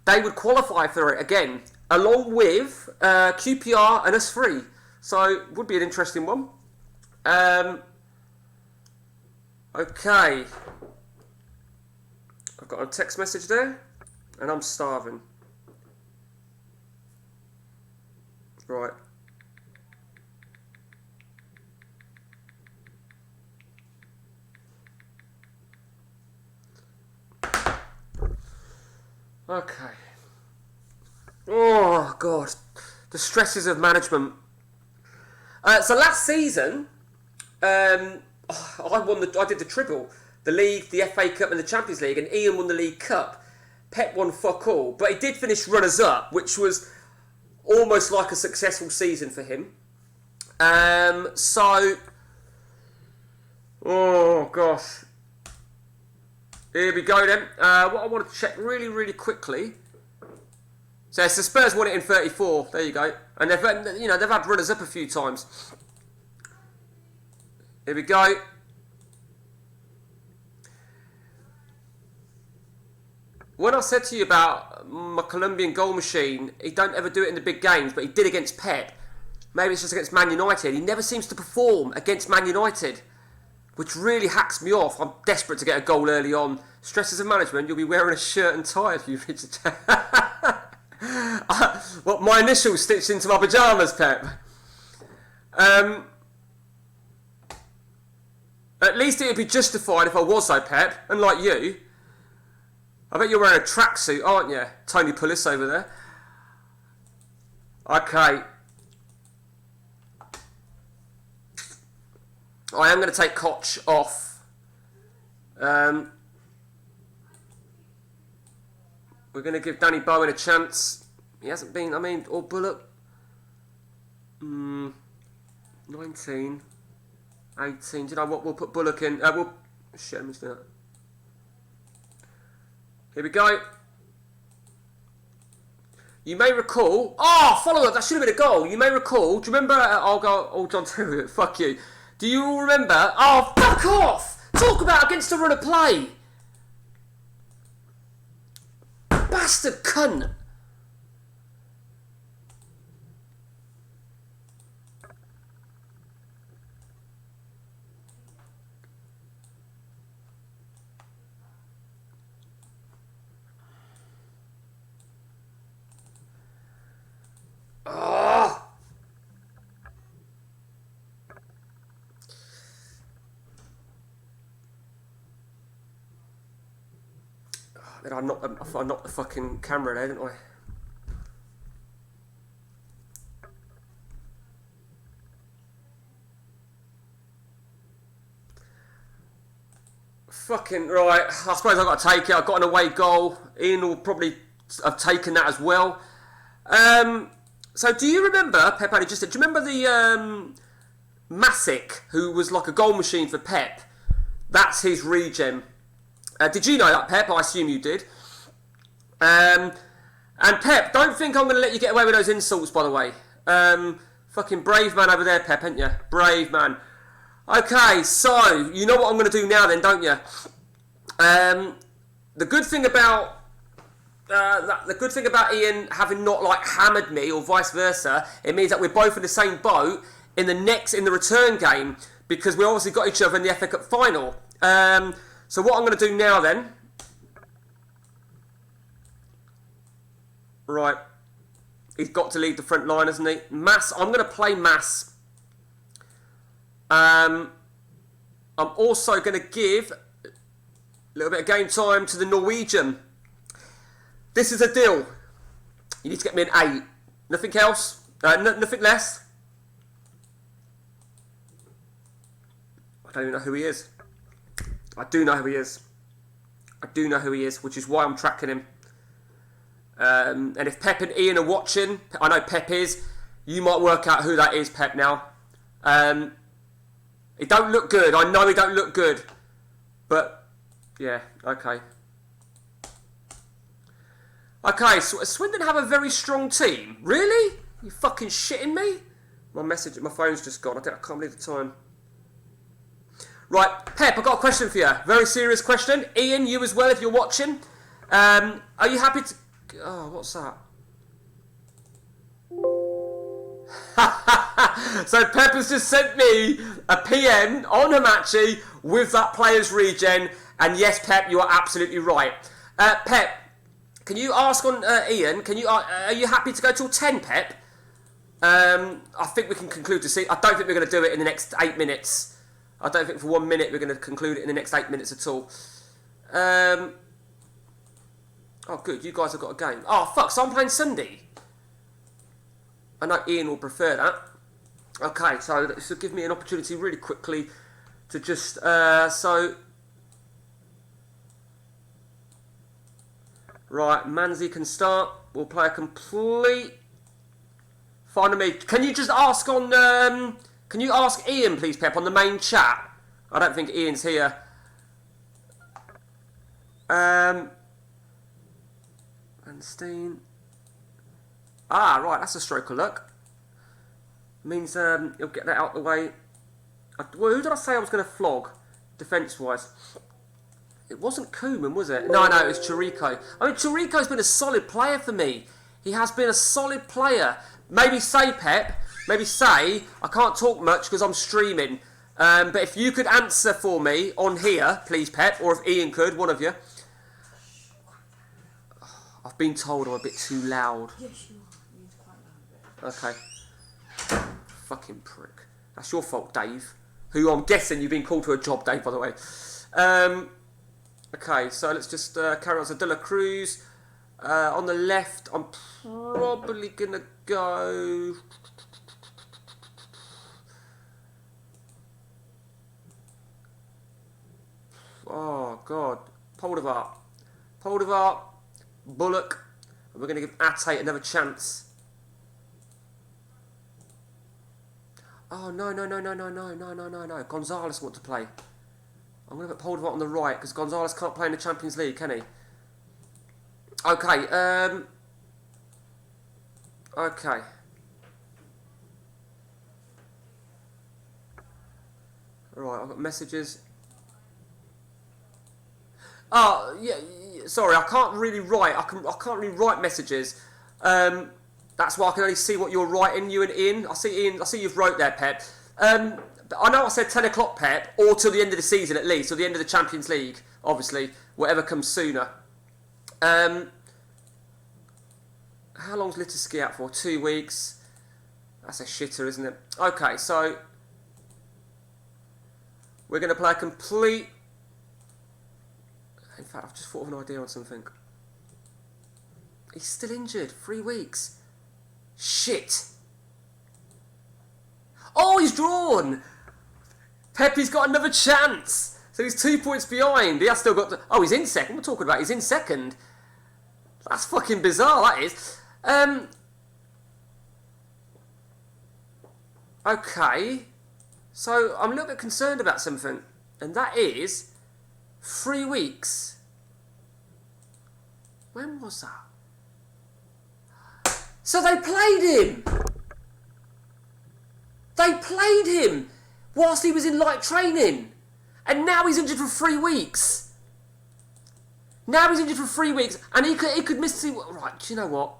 they would qualify for it again, along with QPR and us three. So, it would be an interesting one. Okay. I've got a text message there, and I'm starving. Right. Okay. Oh, God. The stresses of management. So last season, I did the triple. The League, the FA Cup and the Champions League, and Ian won the League Cup. Pep won fuck all. But he did finish runners-up, which was almost like a successful season for him. Oh, gosh. Here we go then. What I want to check really, really quickly. So the Spurs won it in 34. There you go. And they've had runners up a few times. Here we go. When I said to you about my Colombian goal machine, he don't ever do it in the big games, but he did against Pep. Maybe it's just against Man United. He never seems to perform against Man United, which really hacks me off. I'm desperate to get a goal early on. Stresses of management, you'll be wearing a shirt and tie if you reach the What, my initials stitched into my pyjamas, Pep? At least it would be justified if I was though, Pep, unlike you. I bet you're wearing a tracksuit, aren't you? Tony Pulis over there. Okay. I am going to take Koch off. We're going to give Danny Bowen a chance. He hasn't been, I mean, or Bullock. 19, 18. Do you know what? We'll put Bullock in. Shit, I'm just doing that. Here we go. You may recall. Oh, follow up. That should have been a goal. You may recall. Do you remember? I'll go. Oh, John Terry. Fuck you. Do you all remember? Oh, fuck off! Talk about against the run of play. Bastard cunt. I knocked the fucking camera there, didn't I? Fucking right. I suppose I've got to take it. I've got an away goal. Ian will probably have taken that as well. So do you remember, Pep only just said, do you remember the Masic, who was like a goal machine for Pep? That's his regen. Did you know that, Pep? I assume you did. And Pep, don't think I'm going to let you get away with those insults, by the way. Fucking brave man over there, Pep, ain't you? Brave man. Okay, so you know what I'm going to do now, then, don't you? The good thing about Ian having not like hammered me or vice versa, it means that we're both in the same boat in the return game, because we obviously got each other in the FA Cup final. So what I'm going to do now then, right, he's got to lead the front line, hasn't he? Mass, I'm going to play Mass. I'm also going to give a little bit of game time to the Norwegian. This is a deal. You need to get me an 8. Nothing else. Nothing less. I don't even know who he is. I do know who he is. I do know who he is, which is why I'm tracking him. And if Pep and Ian are watching, I know Pep is, you might work out who that is, Pep, now. It don't look good. I know it don't look good. But, yeah, okay. Okay, so Swindon have a very strong team. Really? You fucking shitting me? My phone's just gone. I can't believe the time. Right, Pep, I've got a question for you. Very serious question. Ian, you as well, if you're watching. Are you happy to... Oh, what's that? So Pep has just sent me a PM on Hamachi with that player's regen. And yes, Pep, you are absolutely right. Pep, can you ask on Ian, are you happy to go till 10, Pep? I think we can conclude the season. I don't think we're going to do it in the next 8 minutes. I don't think for 1 minute we're going to conclude it in the next 8 minutes at all. Oh, good. You guys have got a game. Oh, fuck. So I'm playing Sunday. I know Ian will prefer that. Okay, so this will give me an opportunity really quickly to just... Right, Manzi can start. We'll play a complete... Find me. Can you just ask on... Can you ask Ian, please, Pep, on the main chat? I don't think Ian's here. And Steen. Ah, right, that's a stroke of luck. Means he'll get that out of the way. Well, who did I say I was going to flog, defence-wise? It wasn't Koeman, was it? No, it was Chirico. I mean, Chirico's been a solid player for me. He has been a solid player. Maybe say, Pep... Maybe say, I can't talk much because I'm streaming, but if you could answer for me on here, please, Pep, or if Ian could, one of you. I've been told I'm a bit too loud. Yes, you are. Okay. Fucking prick. That's your fault, Dave. Who I'm guessing you've been called to a job, Dave, by the way. Okay, so let's just carry on. So De La Cruz. On the left, I'm probably going to go... Oh, God. Poldivar, Bullock. And we're going to give Ate another chance. Oh, no. Gonzalez want to play. I'm going to put Poldivar on the right because Gonzalez can't play in the Champions League, can he? Okay, okay. Right, I've got messages. Oh, yeah, sorry, I can't really write. I can't really write messages. That's why I can only see what you're writing, you and Ian. I see you've wrote there, Pep. I know I said 10 o'clock, Pep, or till the end of the season at least, or the end of the Champions League, obviously, whatever comes sooner. How long's Litiski out for? 2 weeks. That's a shitter, isn't it? Okay, so we're going to play a complete... In fact, I've just thought of an idea on something. He's still injured. 3 weeks. Shit. Oh, he's drawn. Pepe's got another chance. So he's 2 points behind. He has still got... Oh, he's in second. What we're talking about? He's in second. That's fucking bizarre, that is. Okay. So I'm a little bit concerned about something. And that is 3 weeks. When was that? So they played him. They played him whilst he was in light training. And now he's injured for 3 weeks. Now he's injured for 3 weeks. And he could miss... Right, do you know what?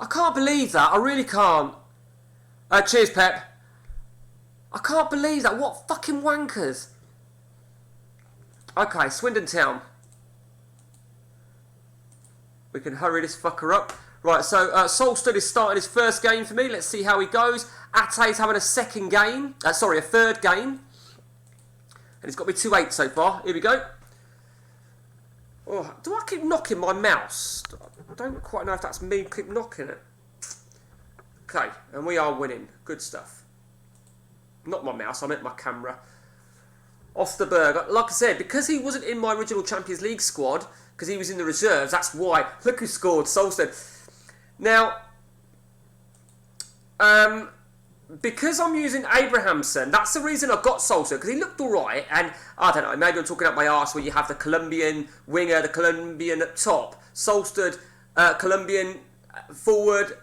I can't believe that. I really can't. Cheers, Pep. I can't believe that. What fucking wankers. Okay, Swindon Town. We can hurry this fucker up. Right, so Solstead is starting his first game for me. Let's see how he goes. Ate's having a second game. A third game. And he's got me 2-8 so far. Here we go. Oh, do I keep knocking my mouse? I don't quite know if that's me keep knocking it. Okay, and we are winning. Good stuff. Not my mouse, I meant my camera. Osterberg, like I said, because he wasn't in my original Champions League squad, because he was in the reserves, that's why. Look who scored, Solstead. Now, because I'm using Abrahamson, that's the reason I got Solstead, because he looked alright, and I don't know, maybe I'm talking out my arse where you have the Colombian winger, the Colombian at top, Solstead, Colombian forward,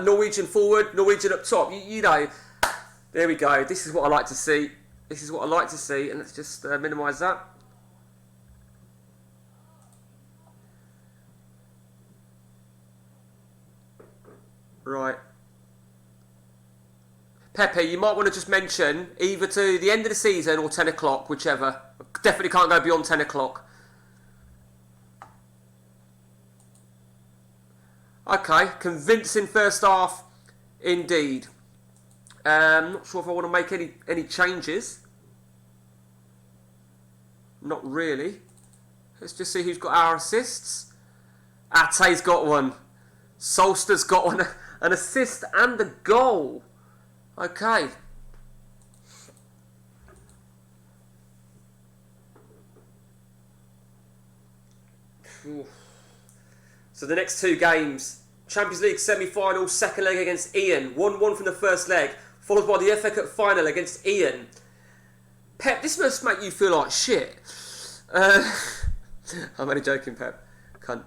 Norwegian forward, Norwegian up top. You know, there we go. This is what I like to see. This is what I like to see, and let's just minimise that. Right. Pepe, you might want to just mention either to the end of the season or 10 o'clock, whichever. Definitely can't go beyond 10 o'clock. Okay, convincing first half indeed. Not sure if I want to make any changes. Not really. Let's just see who's got our assists. Ate's got one. Solster's got one, an assist and a goal. Okay. So the next two games, Champions League semi-final, second leg against Ian. 1-1 from the first leg, followed by the FA Cup final against Ian. Pep, this must make you feel like shit. I'm only joking, Pep. Cunt.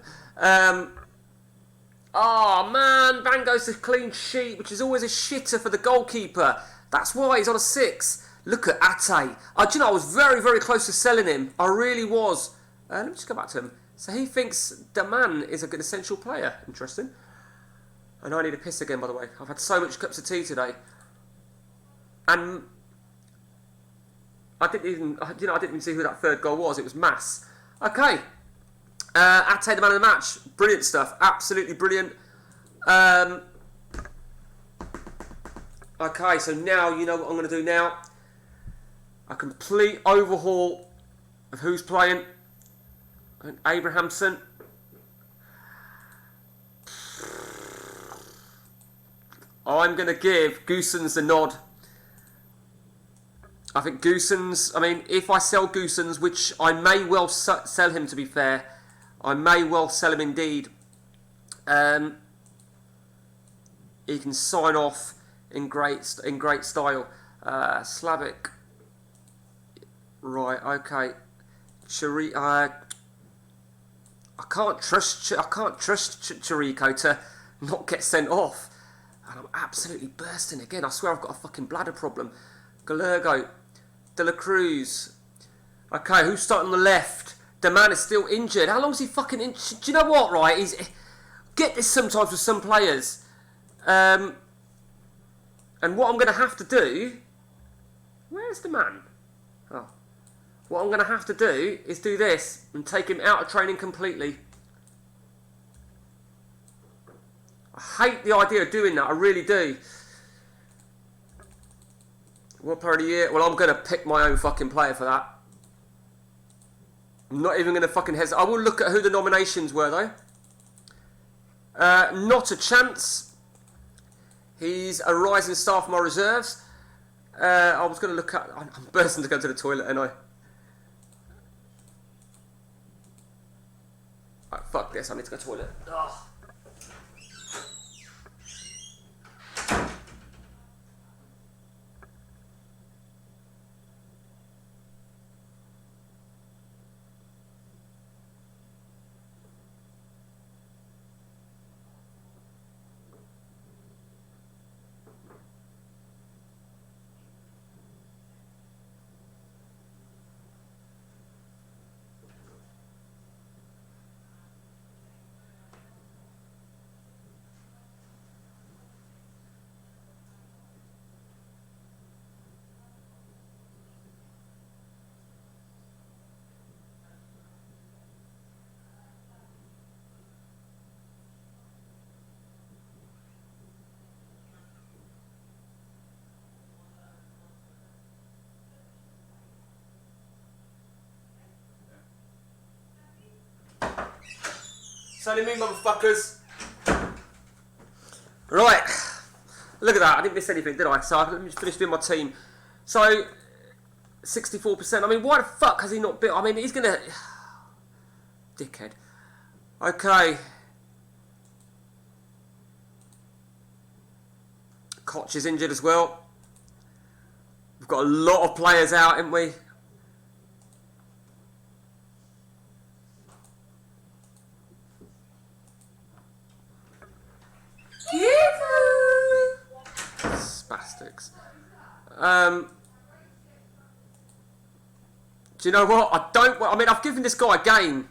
Oh man, Van Gogh's a clean sheet, which is always a shitter for the goalkeeper. That's why he's on a 6. Look at Ate. Do you know, I was very, very close to selling him. I really was. Let me just go back to him. So he thinks Daman is a good essential player. Interesting. And I need a piss again, by the way. I've had so much cups of tea today. And I didn't even see who that third goal was. It was Mass. Okay. Ate, the man of the match. Brilliant stuff. Absolutely brilliant. Okay, so now you know what I'm going to do now. A complete overhaul of who's playing. And Abrahamson. I'm going to give Goossens the nod. I think Goossens, I mean, if I sell Goossens, which I may well sell him, to be fair, I may well sell him indeed. He can sign off in great style. Slavic. Right, okay. I can't trust Chirico to not get sent off. And I'm absolutely bursting again. I swear I've got a fucking bladder problem. Galergo. De La Cruz. Okay, who's starting on the left? The man is still injured. How long is he fucking injured? Do you know what, right? Get this sometimes with some players. And what I'm going to have to do... Where's the man? Oh. What I'm going to have to do is do this and take him out of training completely. I hate the idea of doing that. I really do. What player of the year? Well, I'm going to pick my own fucking player for that. I'm not even going to fucking hesitate. I will look at who the nominations were, though. Not a chance. He's a rising star for my reserves. I was going to look at... I'm bursting to go to the toilet, ain't I? Right, fuck this. I need to go to the toilet. Ugh. It's only me, motherfuckers. Right. Look at that. I didn't miss anything, did I? So I just finished doing my team. So, 64%. I mean, why the fuck has he not been... I mean, he's going to... Dickhead. Okay. Koch is injured as well. We've got a lot of players out, haven't we? Spastics. Do you know what? I mean, I've given this guy a game.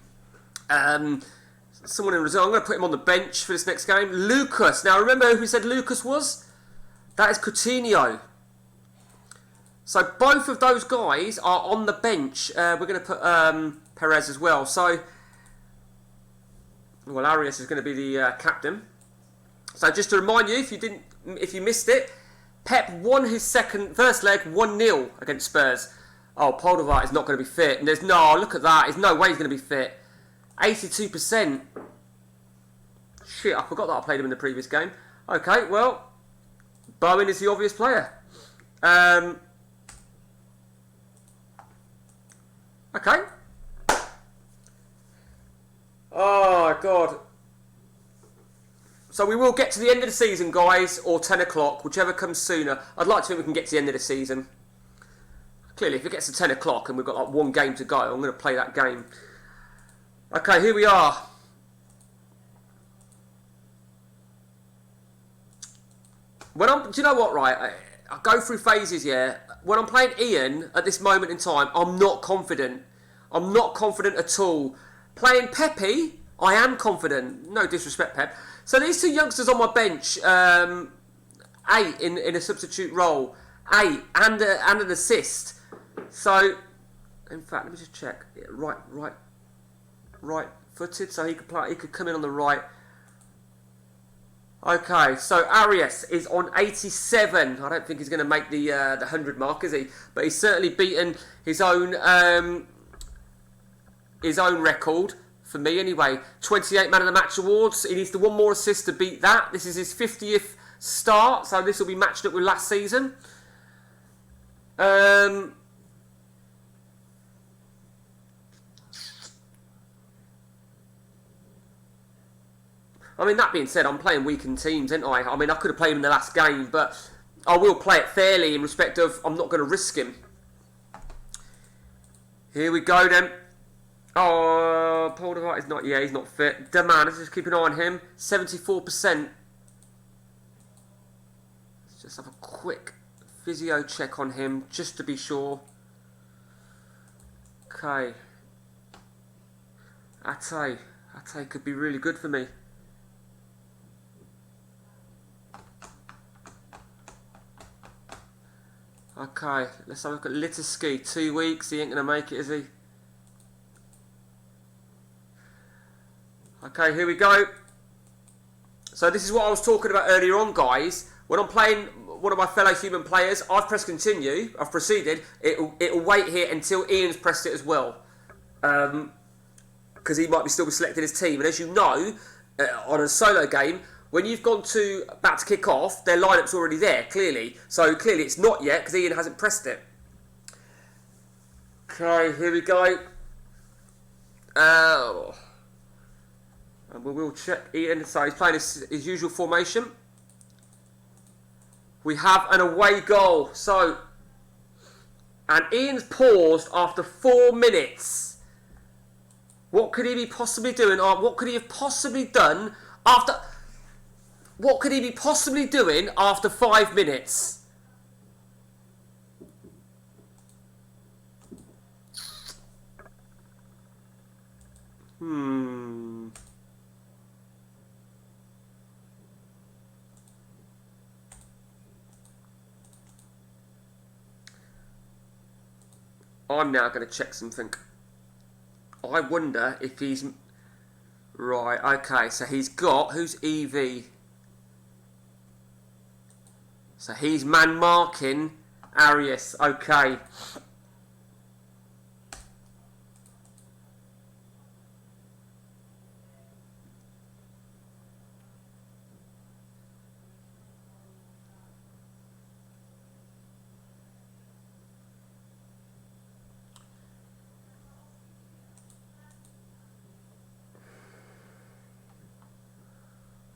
Someone in reserve. I'm going to put him on the bench for this next game. Lucas. Now, remember who we said Lucas was? That is Coutinho. So both of those guys are on the bench. We're going to put Perez as well. So, well, Arias is going to be the captain. So just to remind you, if you missed it, Pep won his first leg 1-0 against Spurs. Oh, Poldevar is not going to be fit. And look at that. There's no way he's going to be fit. 82%. Shit, I forgot that I played him in the previous game. Okay, well, Bowen is the obvious player. Okay. Oh, God. So we will get to the end of the season, guys, or 10 o'clock, whichever comes sooner. I'd like to think we can get to the end of the season. Clearly, if it gets to 10 o'clock and we've got like one game to go, I'm going to play that game. Okay, here we are. Do you know what, right? I go through phases, yeah. When I'm playing Ian at this moment in time, I'm not confident. I'm not confident at all. Playing Pepe, I am confident. No disrespect, Pep. So these two youngsters on my bench, 8 in a substitute role, 8 and an assist. So, in fact, let me just check. Right footed, so he could play. He could come in on the right. Okay, so Arias is on 87. I don't think he's going to make the 100 mark, is he? But he's certainly beaten his own record for me anyway. 28 Man of the Match awards. He needs to one more assist to beat that. This is his 50th start, so this will be matched up with last season. I mean, that being said, I'm playing weakened teams, ain't I? I mean, I could have played him in the last game, but I will play it fairly in respect of I'm not going to risk him. Here we go then. Oh, Paul Devine is not, yeah, he's not fit. Deman, let's just keep an eye on him. 74%. Let's just have a quick physio check on him, just to be sure. Okay. Ate could be really good for me. Okay, let's have a look at Litiski. 2 weeks, he ain't going to make it, is he? Okay, here we go. So this is what I was talking about earlier on, guys. When I'm playing one of my fellow human players, I've pressed continue, I've proceeded. It'll wait here until Ian's pressed it as well. Because he might still be selecting his team. And as you know, on a solo game, when you've gone back to kick off, their lineup's already there, clearly. So clearly it's not yet, because Ian hasn't pressed it. Okay, here we go. And we will check Ian. So he's playing his usual formation. We have an away goal. So, and Ian's paused after 4 minutes. What could he be possibly doing? Or what could he have possibly done after... What could he be possibly doing after 5 minutes? I'm now going to check something. I wonder if he's... Right, okay, so he's got... Who's EV? So he's man marking Arias. Okay.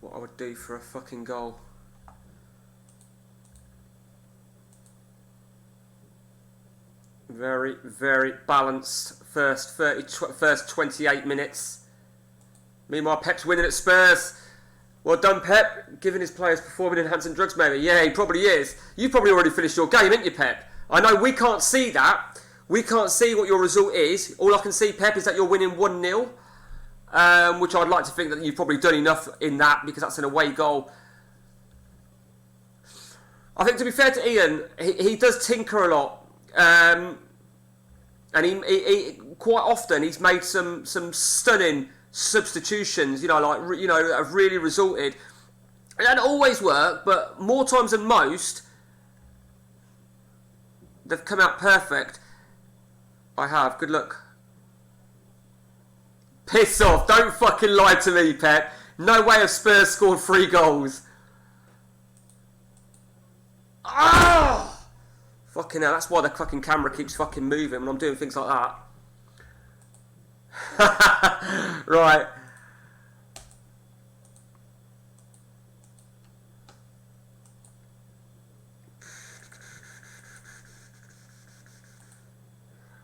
What I would do for a fucking goal. Very, very balanced first 28 minutes. Meanwhile, Pep's winning at Spurs. Well done, Pep. Giving his players performing enhancing drugs, maybe. Yeah, he probably is. You probably already finished your game, ain't you, Pep? I know we can't see that. We can't see what your result is. All I can see, Pep, is that you're winning 1-0. Which I'd like to think that you've probably done enough in that, because that's an away goal. I think, to be fair to Ian, he does tinker a lot. And he quite often he's made some stunning substitutions, that have really resulted. It doesn't always work, but more times than most, they've come out perfect. I have. Good luck. Piss off. Don't fucking lie to me, Pep. No way have Spurs scored 3 goals. Ah! Fucking hell, that's why the fucking camera keeps fucking moving when I'm doing things like that. Right.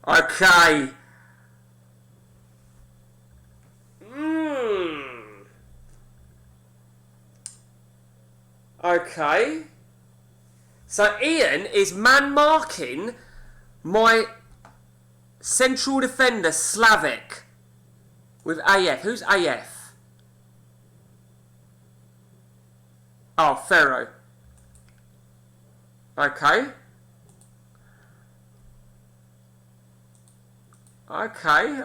Okay. Okay. So Ian is man marking my central defender Slavic with AF. Who's AF? Oh, Ferro. Okay. Okay.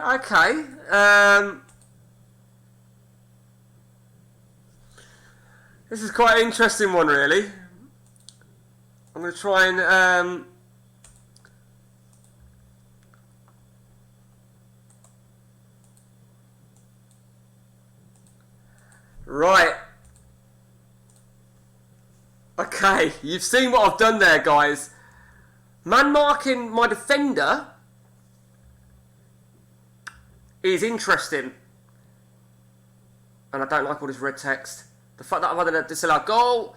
This is quite an interesting one, really. I'm going to try and... Right. Okay, you've seen what I've done there, guys. Man marking my defender is interesting. And I don't like all this red text. The fact that I've had a disallowed goal.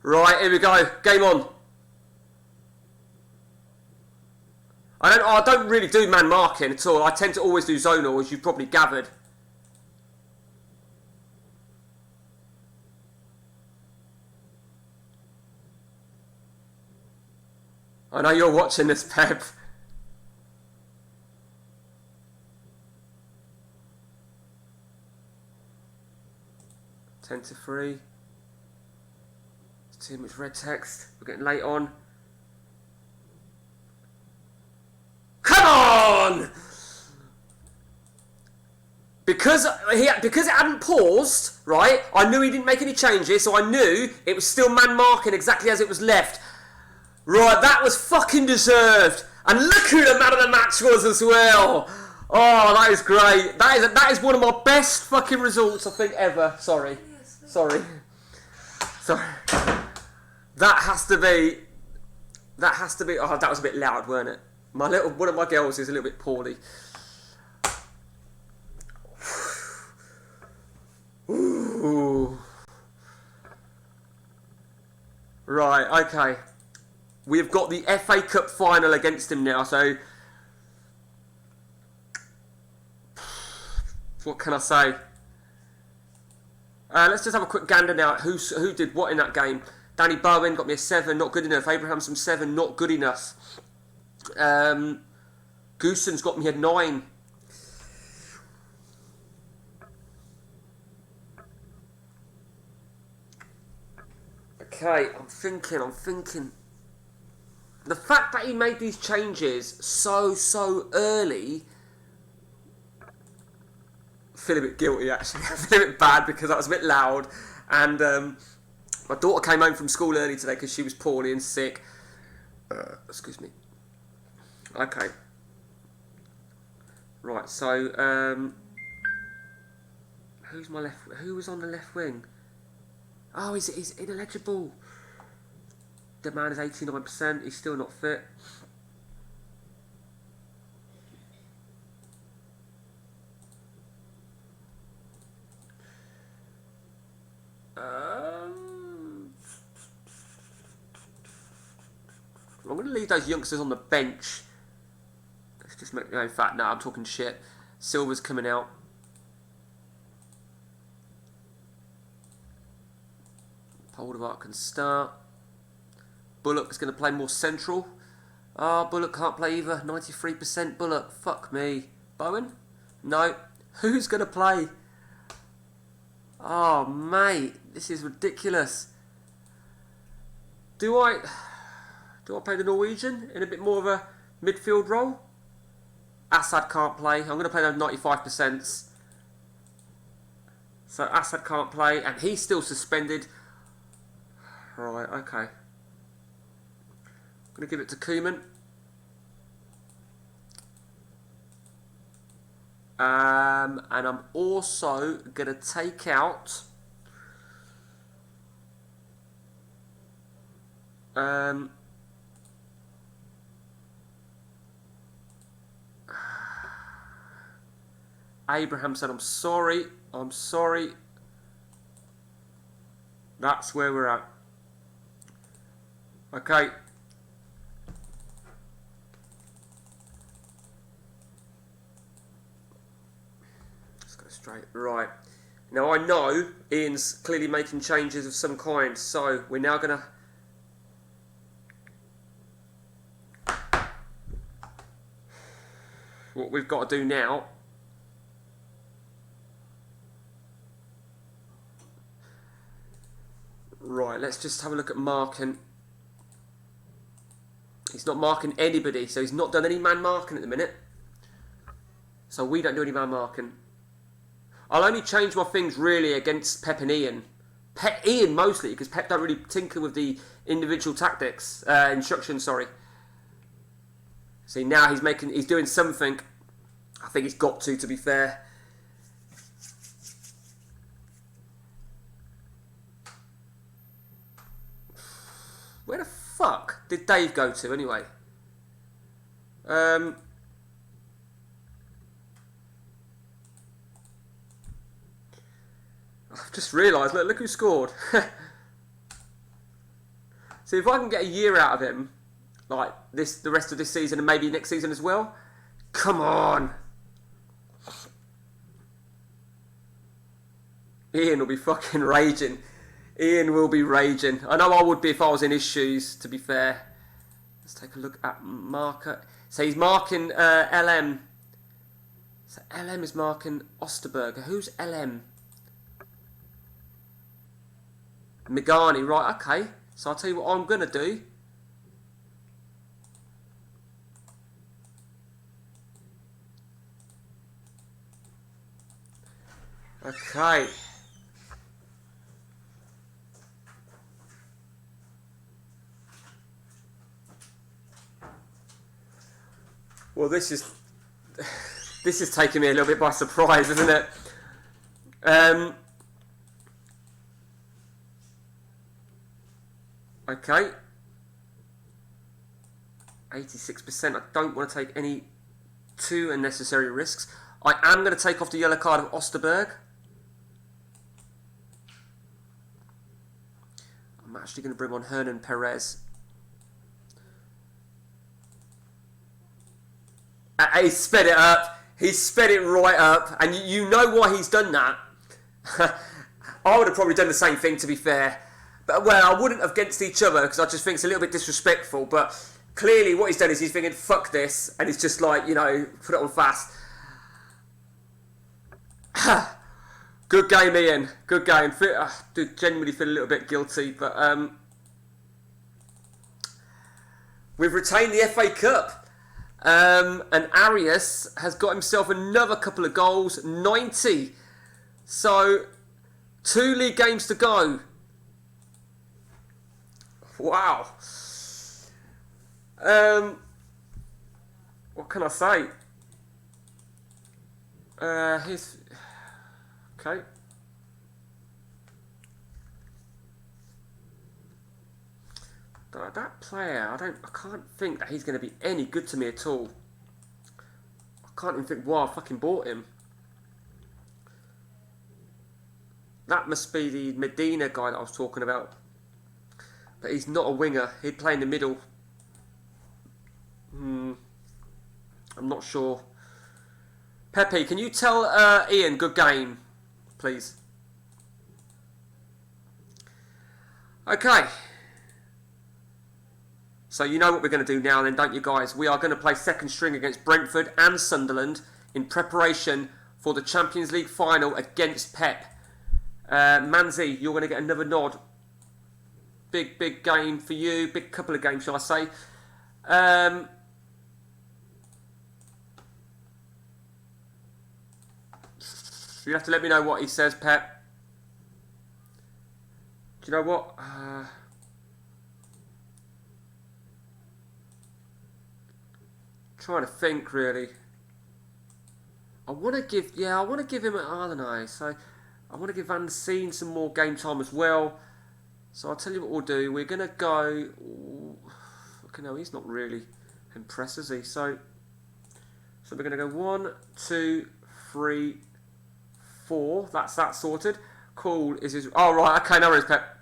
Right, here we go. Game on. I don't really do man marking at all. I tend to always do zonal, as you've probably gathered. I know you're watching this, Pep. Ten to 3. It's too much red text. We're getting late on. Come on! Because it hadn't paused, right? I knew he didn't make any changes, so I knew it was still man marking exactly as it was left. Right, that was fucking deserved. And look who the man of the match was as well. Oh, that is great. That is one of my best fucking results, I think, ever. Sorry. That has to be... Oh, that was a bit loud, weren't it? One of my girls is a little bit poorly. Ooh. Right, okay. We've got the FA Cup final against him now, so... What can I say? Let's just have a quick gander now at who did what in that game. Danny Bowen got me a 7, not good enough. Abraham some 7, not good enough. Gooson's got me a 9. Okay, I'm thinking. The fact that he made these changes so early, I feel a bit guilty actually. I feel a bit bad because that was a bit loud. And my daughter came home from school early today because she was poorly and sick. Excuse me. Okay. Right, so who was on the left wing? Oh, he's ineligible. The man is 89%, he's still not fit. I'm going to leave those youngsters on the bench. Let's just make... In fact, no, I'm talking shit. Silver's coming out. Poldervaart can start. Bullock is going to play more central. Ah, Bullock can't play either. 93% Bullock. Fuck me. Bowen? No. Who's going to play? Oh, mate. This is ridiculous. Do I play the Norwegian in a bit more of a midfield role? Assad can't play. I'm going to play those 95%. So Assad can't play, and he's still suspended. Right, okay. I'm going to give it to Koeman. And I'm also going to take out... Abraham said, I'm sorry. That's where we're at. Okay. Let's go straight. Right. Now I know Ian's clearly making changes of some kind, so we're now going to... What we've got to do now... Right, let's just have a look at marking. He's not marking anybody, so he's not done any man marking at the minute. So we don't do any man marking. I'll only change my things really against Pep and Ian. Ian mostly, because Pep don't really tinker with the individual tactics, instructions, sorry. See, now he's doing something. I think he's got to be fair. Where the fuck did Dave go to anyway? I've just realised, look who scored. See, if I can get a year out of him, like the rest of this season and maybe next season as well, come on. Ian will be fucking raging. Ian will be raging. I know I would be if I was in his shoes, to be fair. Let's take a look at marker. So he's marking LM. So LM is marking Osterberger. Who's LM? Megani, right, okay. So I'll tell you what I'm going to do. Okay. Well, this is taking me a little bit by surprise, isn't it? Okay. 86%. I don't want to take any too unnecessary risks. I am going to take off the yellow card of Osterberg. I'm actually going to bring on Hernan Perez. He sped it up. He sped it right up. And you know why he's done that. I would have probably done the same thing, to be fair. But, well, I wouldn't have against each other because I just think it's a little bit disrespectful. But clearly what he's done is he's thinking, fuck this. And he's just like, you know, put it on fast. Good game, Ian. Good game. I do genuinely feel a little bit guilty. But we've retained the FA Cup. And Arias has got himself another couple of goals, 90. So, 2 league games to go. Wow. What can I say? Okay. That player, I can't think that he's going to be any good to me at all. I can't even think why I fucking bought him. That must be the Medina guy that I was talking about. But he's not a winger. He'd play in the middle. I'm not sure. Pepe, can you tell Ian good game, please? Okay. So you know what we're going to do now then, don't you guys? We are going to play second string against Brentford and Sunderland in preparation for the Champions League final against Pep. Manzi, you're going to get another nod. Big game for you. Big couple of games, shall I say. You have to let me know what he says, Pep. Do you know what? Trying to think, really. I want to give him an, I don't know, so I want to give Van der Seen some more game time as well. So I'll tell you what we'll do. We're going to go, okay, no, he's not really impressed, is he? So we're going to go 1, 2, 3, 4. That's that sorted. Cool. Is his, oh, right, okay, no worries, Pep.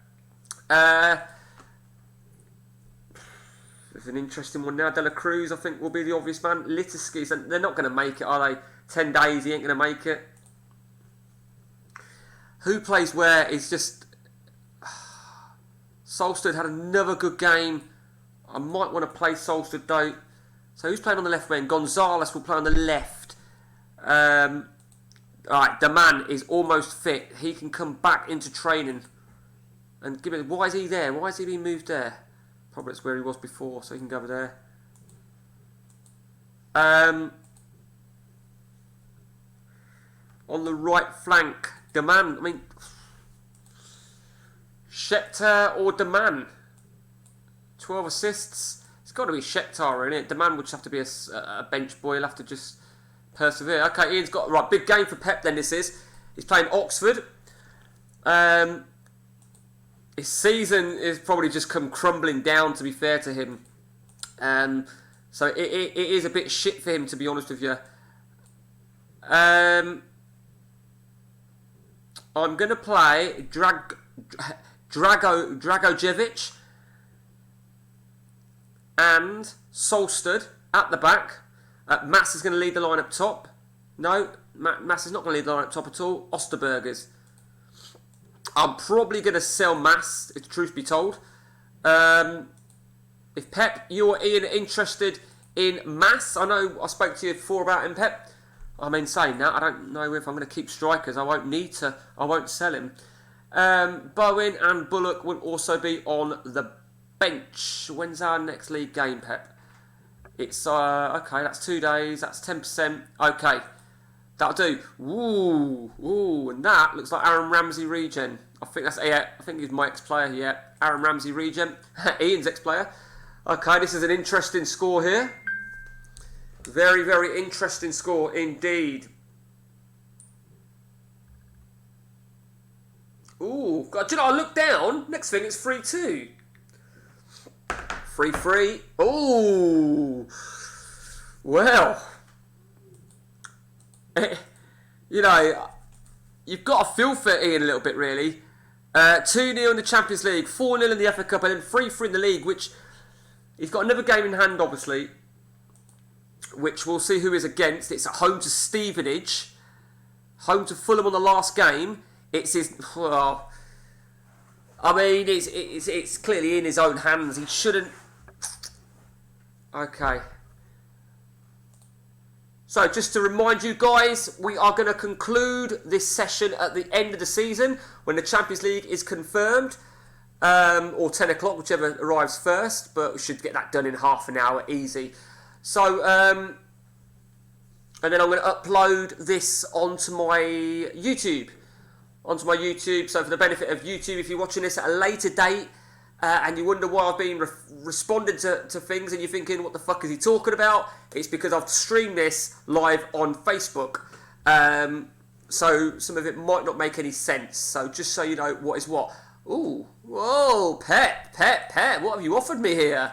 There's an interesting one now. De La Cruz, I think, will be the obvious man. Litiski, they're not going to make it, are they? 10 days, he ain't going to make it. Who plays where is just... Solstead had another good game. I might want to play Solstead, though. So who's playing on the left wing? Gonzalez will play on the left. Alright, the man is almost fit. He can come back into training. And give it... Why is he there? Why has he been moved there? Probably it's where he was before, so he can go over there. On the right flank, the man, I mean, Schechter or Deman? 12 assists. It's got to be Schechter, isn't it? Deman would just have to be a bench boy. He'll have to just persevere. Okay, Ian's got... Right, big game for Pep then this is. He's playing Oxford. His season is probably just come crumbling down, to be fair to him. So it is a bit shit for him, to be honest with you. I'm going to play Dragojevic and Solstad at the back. Mass is going to lead the line up top. No, Mass is not going to lead the line up top at all. Osterbergers. I'm probably going to sell Mass, if truth be told. If Pep, you or Ian are interested in Mass, I know I spoke to you before about him, Pep. I mean, saying that, I don't know if I'm going to keep strikers. I won't need to. I won't sell him. Bowen and Bullock will also be on the bench. When's our next league game, Pep? It's, okay, that's 2 days. That's 10%. Okay, that'll do. Ooh, and that looks like Aaron Ramsey regen. I think that's, yeah, I think he's my ex-player, yeah. Aaron Ramsey regen. Ian's ex-player. Okay, this is an interesting score here. Very, very interesting score indeed. Ooh, God, do you know, I look down. Next thing, it's 3-2. 3-3. Ooh. Well. You know, you've got to feel for Ian a little bit, really. 2-0 in the Champions League, 4-0 in the FA Cup, and then 3-3 in the league, which he's got another game in hand, obviously, which we'll see who is against. It's at home to Stevenage, home to Fulham on the last game. It's his... Well, I mean, it's clearly in his own hands. He shouldn't... Okay. So, just to remind you guys, we are going to conclude this session at the end of the season when the Champions League is confirmed. Or 10 o'clock, whichever arrives first. But we should get that done in half an hour, easy. So, and then I'm going to upload this onto my YouTube. So for the benefit of YouTube, if you're watching this at a later date and you wonder why I've been responding to things and you're thinking, what the fuck is he talking about? It's because I've streamed this live on Facebook. So some of it might not make any sense. So just so you know what is what. Ooh, whoa, Pep, what have you offered me here?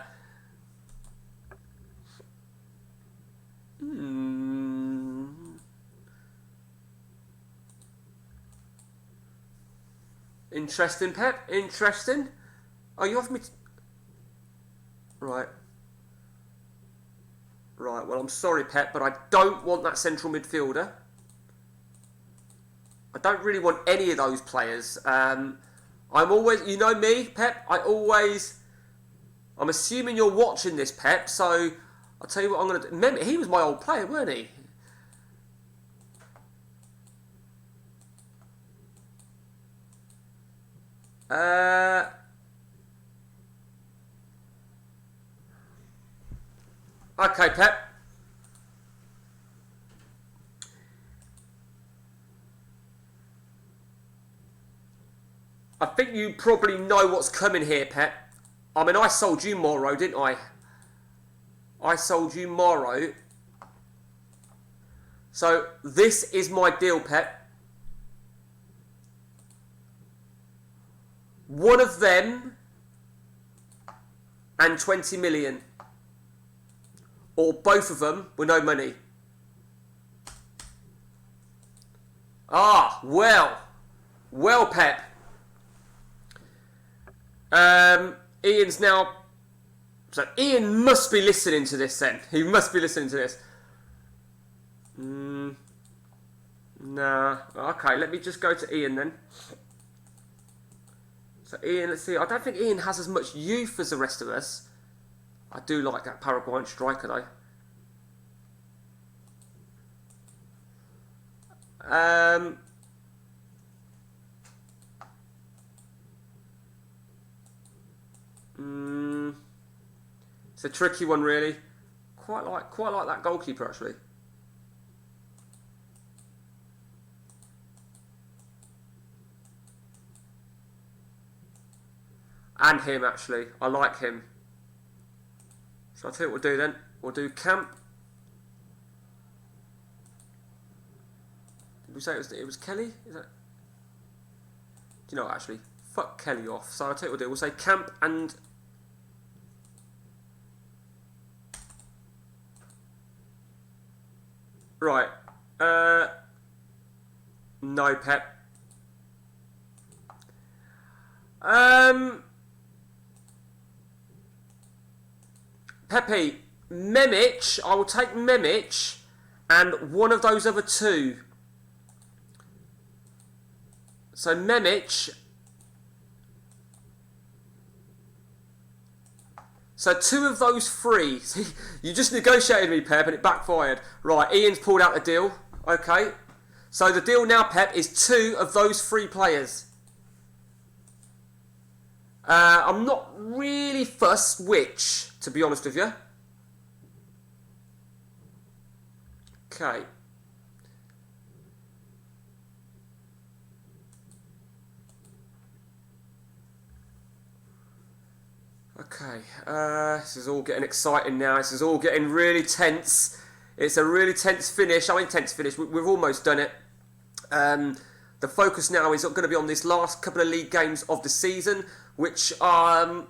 Interesting, Pep. Interesting. Oh, you offered me... Right. Right, well, I'm sorry, Pep, but I don't want that central midfielder. I don't really want any of those players. I'm always... You know me, Pep. I'm assuming you're watching this, Pep, so... I'll tell you what I'm going to do. Remember, he was my old player, weren't he? Okay, Pep. I think you probably know what's coming here, Pep. I mean, I sold you Morrow, didn't I? I sold you Morrow. So, this is my deal, Pep. One of them and 20 million. Or both of them with no money. Ah, well. Well, Pep. Ian's now... So Ian must be listening to this then. He must be listening to this. Nah. Okay, let me just go to Ian then. So Ian, let's see. I don't think Ian has as much youth as the rest of us. I do like that Paraguayan striker though. It's a tricky one, really. Quite like that goalkeeper actually. And him, actually. I like him. So I'll tell you what we'll do then. We'll do Camp. Did we say it was Kelly? Is that... Do you know what, actually? Fuck Kelly off. So I'll tell you what we'll do. We'll say Camp and... Right. No, Pep. Pepe, Memic, I will take Memic and one of those other two. So Memic. So two of those three. See, you just negotiated me, Pep, and it backfired. Right, Ian's pulled out the deal. Okay. So the deal now, Pep, is two of those three players. I'm not really fussed which, to be honest with you. Okay. Okay, this is all getting exciting now. This is all getting really tense. It's a really tense finish. I mean, tense finish. We've almost done it. The focus now is going to be on this last couple of league games of the season, which I'm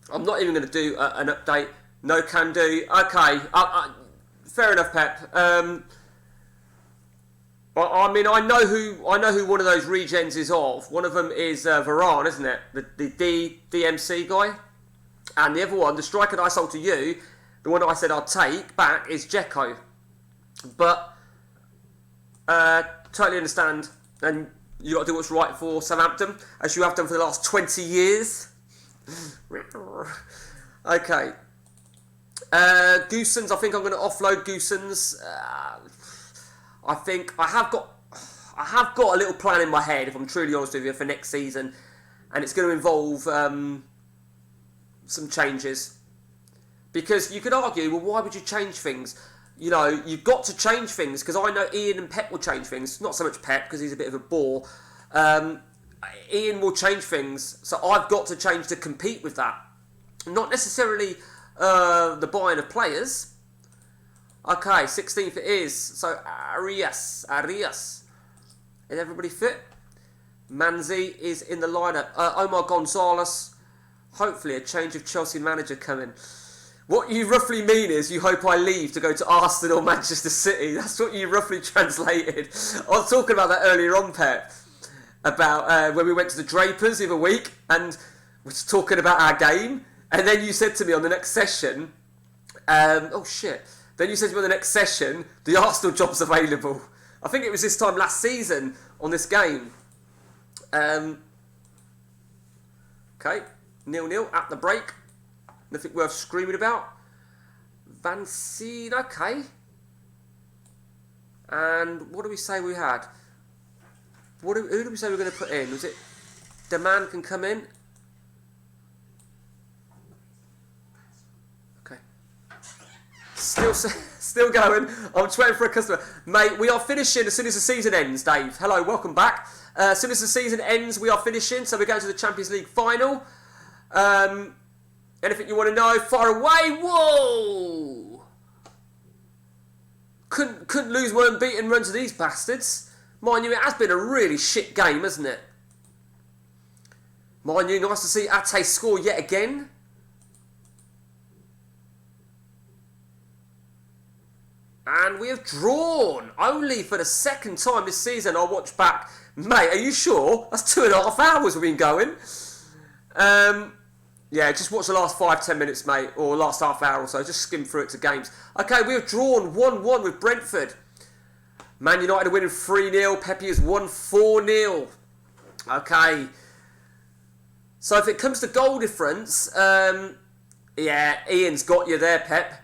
not even going to do an update. No can do. Okay, fair enough, Pep. I mean, I know who one of those regens is of. One of them is Varane, isn't it? The DMC guy, and the other one, the striker that I sold to you, the one that I said I'd take back is Dzeko. But totally understand, and you got to do what's right for Southampton, as you have done for the last 20 years. Okay. Goosens, I think I'm going to offload Goosens. I think I have got a little plan in my head, if I'm truly honest with you, for next season, and it's going to involve some changes. Because you could argue, well, why would you change things? You know, you've got to change things, because I know Ian and Pep will change things. Not so much Pep, because he's a bit of a bore. Ian will change things, so I've got to change to compete with that. Not necessarily the buying of players. Okay, 16th it is. So Arias. Is everybody fit? Manzi is in the lineup. Omar Gonzalez. Hopefully a change of Chelsea manager coming. What you roughly mean is you hope I leave to go to Arsenal or Manchester City. That's what you roughly translated. I was talking about that earlier on, Pep. About when we went to the Drapers the other week and was talking about our game. And then you said to me on the next session, oh shit. Then you said to me on the next session, the Arsenal job's available. I think it was this time last season on this game. Okay, 0-0 at the break. Nothing worth screaming about. Van Seen, okay. And what do we say we had? Who did we say we were going to put in? Was it the man can come in? Okay. Still going. I'm just waiting for a customer. Mate, we are finishing as soon as the season ends, Dave. Hello, welcome back. As soon as the season ends, we are finishing. So we're going to the Champions League final. Anything you want to know? Far away. Whoa! Couldn't lose one unbeaten run to these bastards. Mind you, it has been a really shit game, hasn't it? Mind you, nice to see Ate score yet again. And we have drawn. Only for the second time this season I'll watch back. Mate, are you sure? That's 2.5 hours we've been going. Yeah, just watch the last 5-10 minutes, mate. Or last half hour or so. Just skim through it to games. Okay, we have drawn 1-1 with Brentford. Man United are winning 3-0. Pepe has won 4-0. Okay. So if it comes to goal difference, yeah, Ian's got you there, Pep.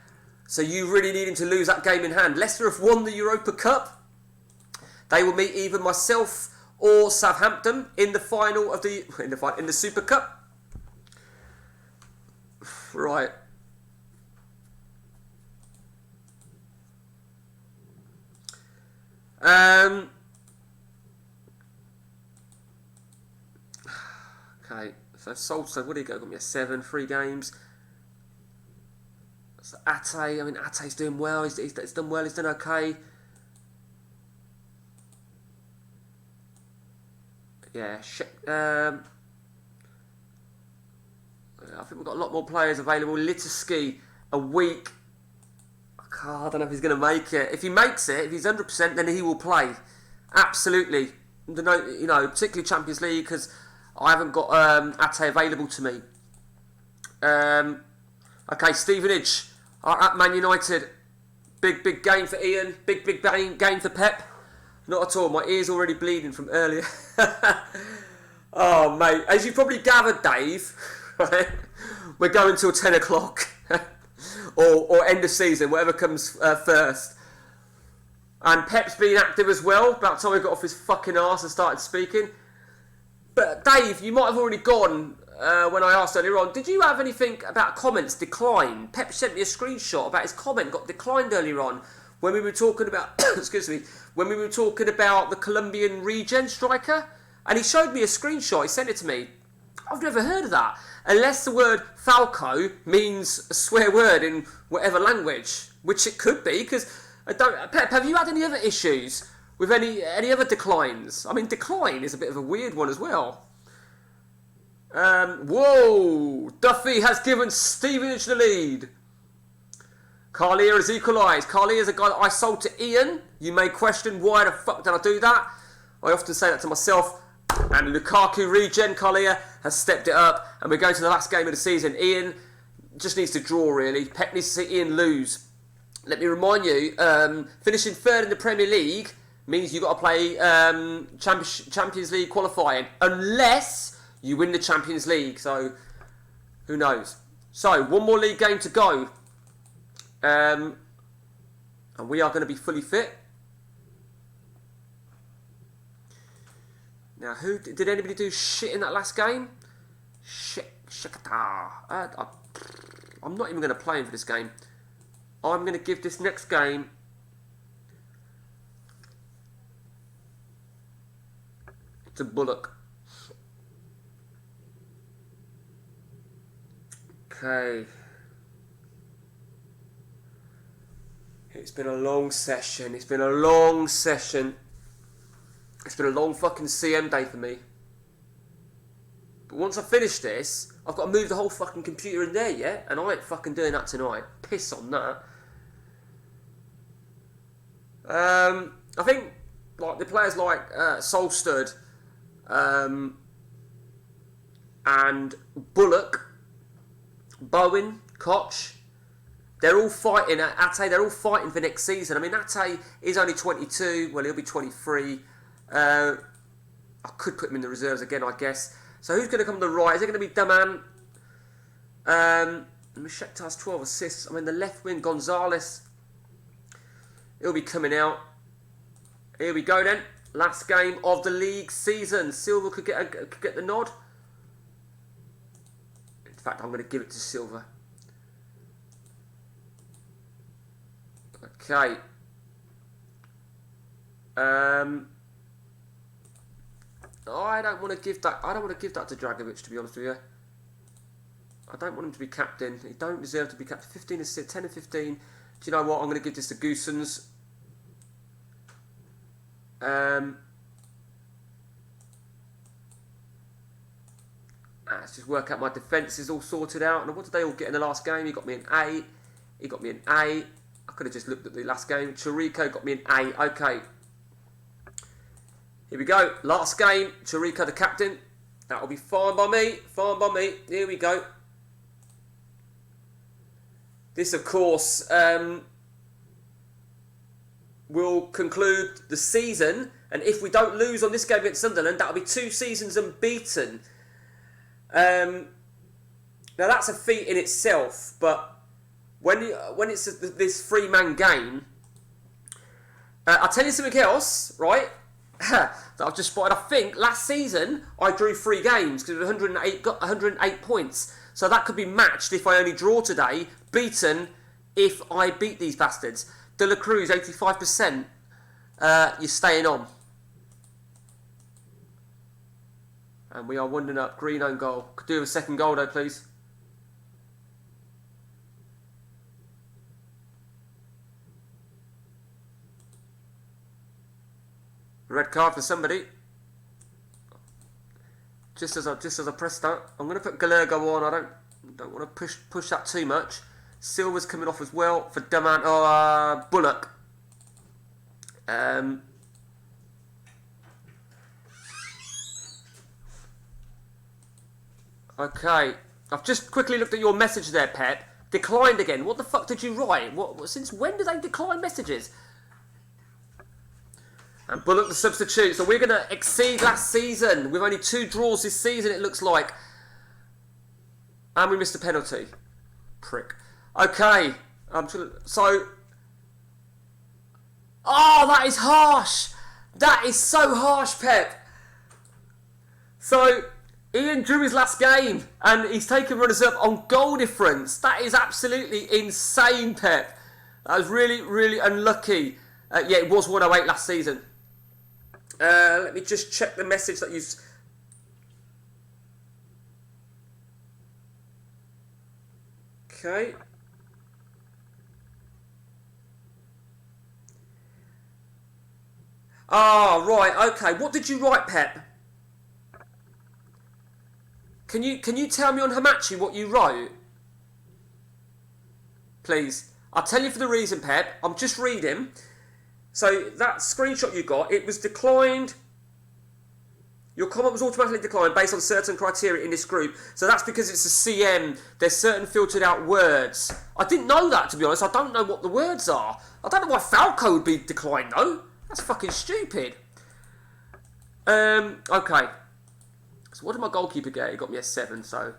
So you really need him to lose that game in hand. Leicester have won the Europa Cup. They will meet either myself or Southampton in the final of the in the Super Cup. Right. Okay, so Salto, what did he go? Got me a 7, 3 games. So Ate, I mean, Ate's doing well. He's done well. He's done okay. Yeah, I think we've got a lot more players available. Literski, a week. I don't know if he's going to make it. If he makes it, if he's 100%, then he will play. Absolutely. Particularly Champions League, because I haven't got Ate available to me. Okay, Stevenage at Man United. Big game for Ian. Big game for Pep. Not at all. My ear's already bleeding from earlier. Oh, mate. As you probably gathered, Dave, right, we're going till 10 o'clock. or end of season, whatever comes first. And Pep's been active as well. About time he got off his fucking arse and started speaking. But Dave, you might have already gone when I asked earlier on. Did you have anything about comments decline? Pep sent me a screenshot about his comment got declined earlier on when we were talking about when we were talking about the Colombian regen striker, and he showed me a screenshot. He sent it to me. I've never heard of that, unless the word Falco means a swear word in whatever language, which it could be. Because Pep, have you had any other issues with any other declines? I mean, decline is a bit of a weird one as well. Whoa! Duffy has given Stevenage the lead. Carlier has equalised. Carlier is a guy that I sold to Ian. You may question, why the fuck did I do that? I often say that to myself. And Lukaku regen, Carlier has stepped it up. And we're going to the last game of the season. Ian just needs to draw, really. Pep needs to see Ian lose. Let me remind you, finishing third in the Premier League means you've got to play Champions League qualifying. Unless you win the Champions League. So, who knows? So, one more league game to go. And we are going to be fully fit. Now, did anybody do shit in that last game? Shakhtar. I'm not even going to play him for this game. I'm going to give this next game to Bullock. Okay. It's been a long session. It's been a long session. It's been a long fucking CM day for me. But once I finish this, I've got to move the whole fucking computer in there, yeah? And I ain't fucking doing that tonight. Piss on that. I think like the players like Solsted and Bullock, Bowen, Koch, they're all fighting. Ate, they're all fighting for next season. I mean, Ate is only 22. Well, he'll be 23. I could put him in the reserves again, I guess. So who's going to come to the right? Is it going to be Daman? Shakhtar's 12 assists. I mean, the left wing, Gonzalez, he'll be coming out. Here we go then. Last game of the league season. Silva could get the nod. In fact, I'm going to give it to Silva. Okay. I don't want to give that. I don't want to give that to Dragovic, to be honest with you. I don't want him to be captain. He don't deserve to be captain. 15 assists, 10 and 15. Do you know what? I'm going to give this to Goossens. Let's just work out my defence is all sorted out. And what did they all get in the last game? He got me an A. He got me an A. I could have just looked at the last game. Chirico got me an A. Okay. Here we go. Last game. Chirico the captain. That'll be fine by me. Fine by me. Here we go. This, of course, will conclude the season. And if we don't lose on this game against Sunderland, that'll be 2 seasons unbeaten. Now, that's a feat in itself. But when it's this 3-man game, I'll tell you something else, right? That I've just spotted. I think last season I drew 3 games because it was 108 points. So that could be matched if I only draw today, beaten if I beat these bastards. De La Cruz, 85%. You're staying on. And we are 1-0 up. Green own goal. Could do with a second goal though, please. Red card for somebody. Just as I press that, I'm going to put Galergo on. I don't want to push that too much. Silva's coming off as well for Daman. Bullock. Okay, I've just quickly looked at your message there, Pep. Declined again. What the fuck did you write? Since when do they decline messages? And Bullock the substitute. So we're going to exceed last season. With only 2 draws this season, it looks like. And we missed a penalty. Prick. Okay. So... Oh, that is harsh. That is so harsh, Pep. So... Ian drew his last game and he's taken runners up on goal difference. That is absolutely insane, Pep. That was really, really unlucky. Yeah, it was 108 last season. Let me just check the message that you've... Okay. Ah, right, okay. What did you write, Pep? Can you tell me on Hamachi what you wrote? Please. I'll tell you for the reason, Pep. I'm just reading. So that screenshot you got, it was declined. Your comment was automatically declined based on certain criteria in this group. So that's because it's a CM. There's certain filtered out words. I didn't know that, to be honest. I don't know what the words are. I don't know why Falco would be declined, though. That's fucking stupid. Okay. So what did my goalkeeper get? He got me a 7, so...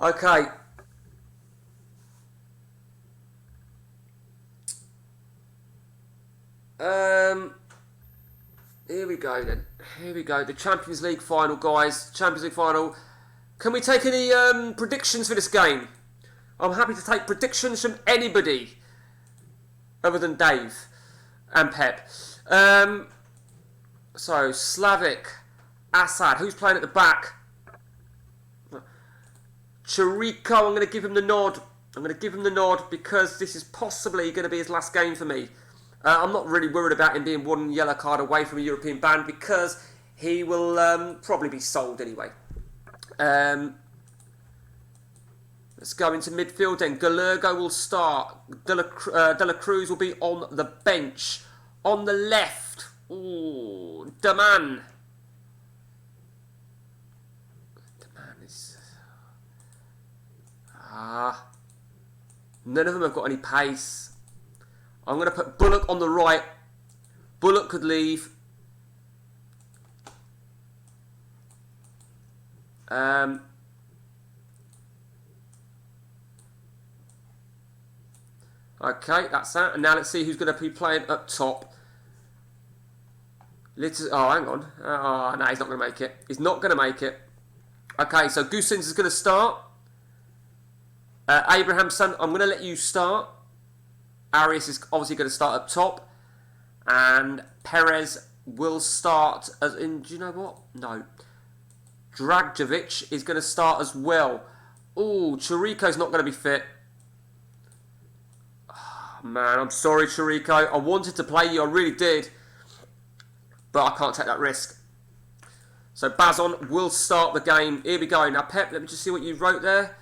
Okay. Here we go then. Here we go. The Champions League final, guys. Champions League final. Can we take any predictions for this game? I'm happy to take predictions from anybody other than Dave and Pep. So, Slavic... Assad, who's playing at the back? Chirico, I'm going to give him the nod. I'm going to give him the nod because this is possibly going to be his last game for me. I'm not really worried about him being 1 yellow card away from a European ban because he will probably be sold anyway. Let's go into midfield then. Galergo will start. De La Cruz will be on the bench. On the left. Ooh, Daman. None of them have got any pace. I'm going to put Bullock on the right. Bullock could leave. Okay, that's that. And now let's see who's going to be playing up top. Oh, hang on. Oh, no, he's not going to make it. He's not going to make it. Okay, so Goosens is going to start. Abrahamson, I'm going to let you start. Arias is obviously going to start up top. And Perez will start as in... Do you know what? No. Dragovic is going to start as well. Ooh, Chirico's not going to be fit. Oh, man, I'm sorry, Chirico. I wanted to play you, I really did. But I can't take that risk. So Bazon will start the game. Here we go. Now, Pep, let me just see what you wrote there.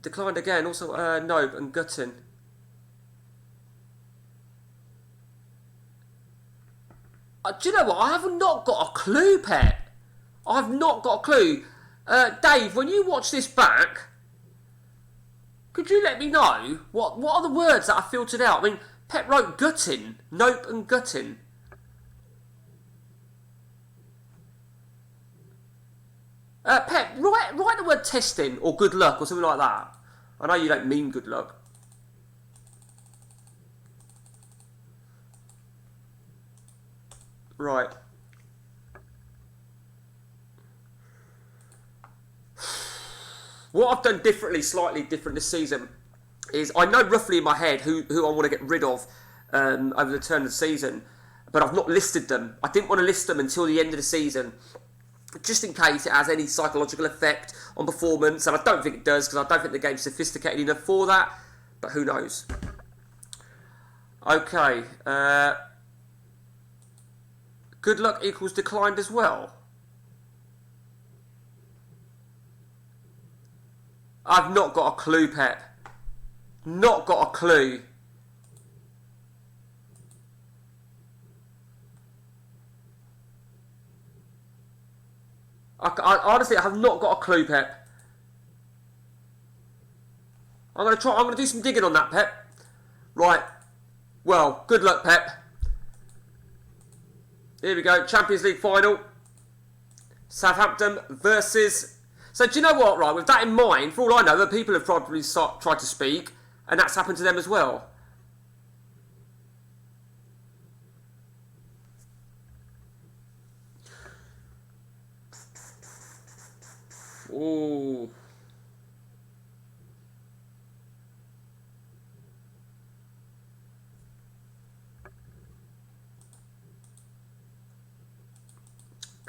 Declined again. Also, Nobe and Gutton. Do you know what? I have not got a clue, Pep. I've not got a clue. Dave, when you watch this back, could you let me know what are the words that I filtered out? I mean, Pep wrote Guttin, Nope and Guttin. Pep, write the word testing or good luck or something like that. I know you don't mean good luck. Right. What I've done differently, slightly different this season, is I know roughly in my head who I want to get rid of over the turn of the season, but I've not listed them. I didn't want to list them until the end of the season. just in case it has any psychological effect on performance, and I don't think it does, because I don't think the game's sophisticated enough for that, but who knows. Okay, good luck equals declined as well. I've not got a clue, Pep. Not got a clue. I honestly, I have not got a clue, Pep. I'm going to do some digging on that, Pep. Right. Well, good luck, Pep. Here we go. Champions League final. Southampton versus... So do you know what, right, with that in mind, for all I know, the people have probably tried to speak, and that's happened to them as well. Ooh.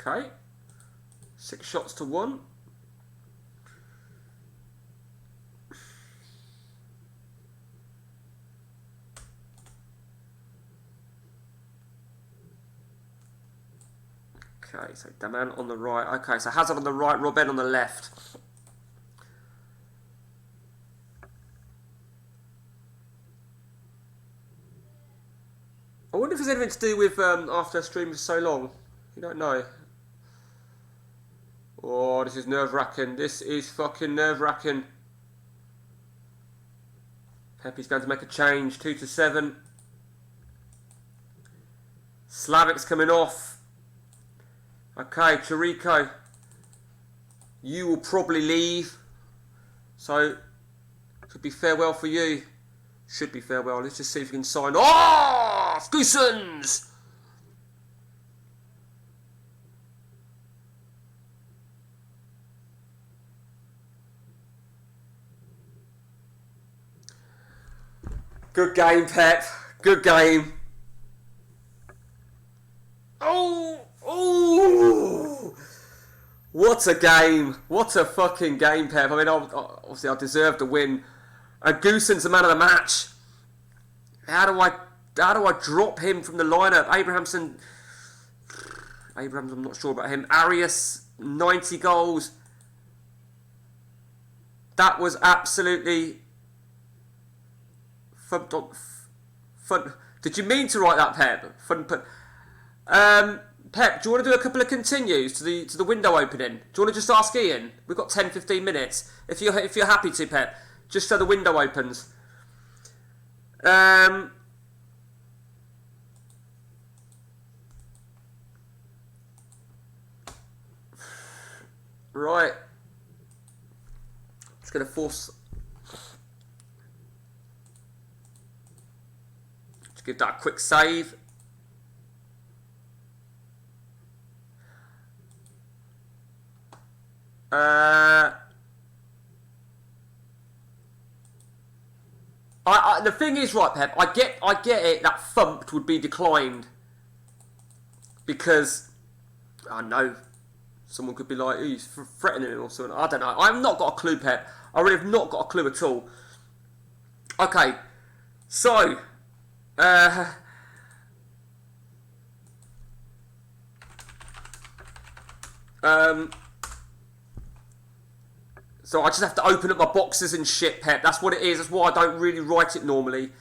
Okay. 6 shots to 1. Okay, so Daman on the right. Okay, so Hazard on the right, Robben on the left. I wonder if there's anything to do with after streaming for so long. You don't know. Oh, this is nerve-wracking. This is fucking nerve-wracking. Pepe's going to make a change. 2-7. Slavic's coming off. Okay, Chirico, you will probably leave, so could be farewell for you. Should be farewell. Let's just see if we can sign off. Goosens! Good game, Pep. Good game. Oh! Oh! What a game. What a fucking game, Pep. I mean, obviously I deserved the win. And Goosen's the man of the match. How do I drop him from the lineup? Abrahamson, I'm not sure about him. Arias, 90 goals. That was absolutely fun. Did you mean to write that, Pep? Pep, do you want to do a couple of continues to the window opening? Do you want to just ask Ian? We've got 10-15 minutes. If you're happy to, Pep, just so the window opens. Right. Just going to force... Just give that a quick save. The thing is, right, Pep, I get it that thumped would be declined, because I know someone could be like, he's threatening him or something. I don't know. I've not got a clue, Pep. I really have not got a clue at all. Okay, so so I just have to open up my boxes and shit, Pep. That's what it is. That's why I don't really write it normally.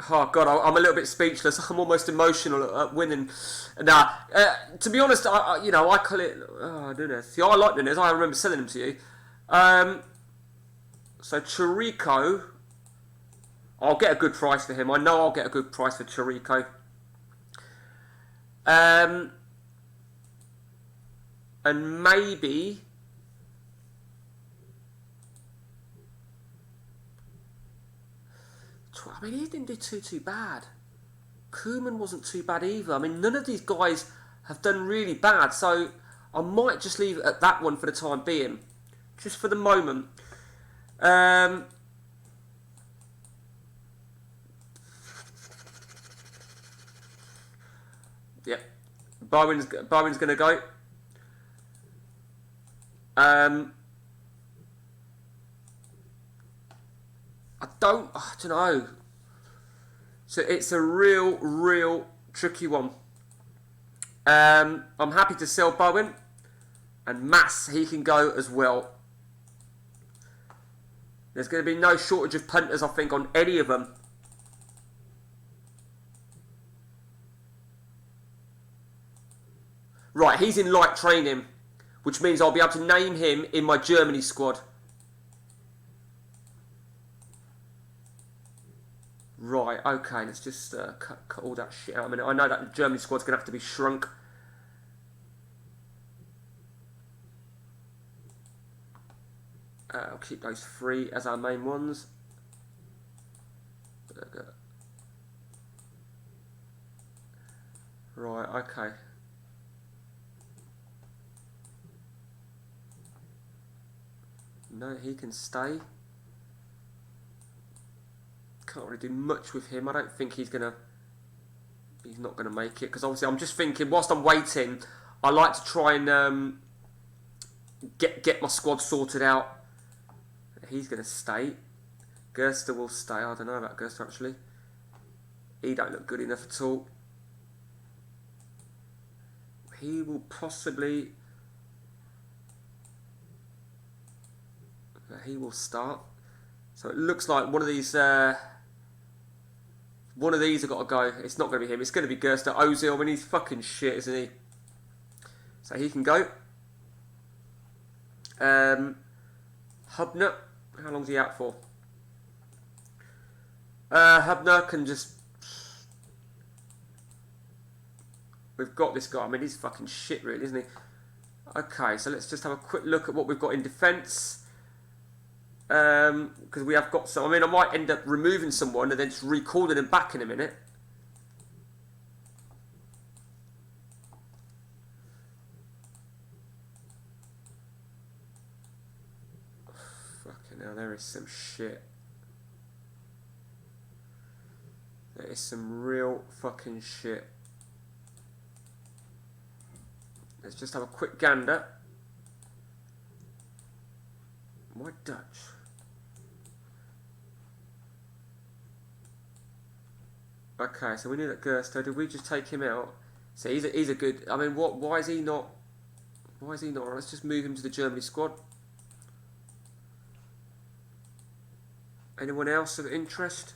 Oh, God, I'm a little bit speechless. I'm almost emotional at winning. Nah, to be honest, I call it... Oh, Nunez. See, I like Nunez. I remember selling them to you. So, Chirico... I'll get a good price for him. I know I'll get a good price for Chirico. And maybe... I mean, he didn't do too bad. Koeman wasn't too bad either. I mean, none of these guys have done really bad, so I might just leave it at that one for the time being. Just for the moment. Yeah, Bowen's going to go. I don't know. So it's a real tricky one. I'm happy to sell Bowen, and Mass, he can go as well. There's going to be no shortage of punters, I think, on any of them. Right, he's in light training, which means I'll be able to name him in my Germany squad. Right, okay, let's just cut all that shit out a minute. I know that the Germany squad's going to have to be shrunk. I'll keep those 3 as our main ones. Right, okay. No, he can stay. Can't really do much with him. I don't think he's not gonna make it, because obviously I'm just thinking whilst I'm waiting, I like to try and get my squad sorted out. He's gonna stay. Gerster will stay. I don't know about Gerster actually. He don't look good enough at all. He will possibly. He will start. So it looks like one of these have got to go. It's not going to be him. It's going to be Gerster. Ozil, I mean, he's fucking shit, isn't he? So he can go. Hubner, how long's he out for? Hubner can just. We've got this guy. I mean, he's fucking shit, really, isn't he? Okay, so let's just have a quick look at what we've got in defence. Because we have got some. I mean, I might end up removing someone and then just recalling them back in a minute. Fucking hell, there is some shit. There is some real fucking shit. Let's just have a quick gander. Why Dutch? Okay, so we knew that Gerster. Did we just take him out? So he's a good. I mean, what? Why is he not? Why is he not? Let's just move him to the Germany squad. Anyone else of interest?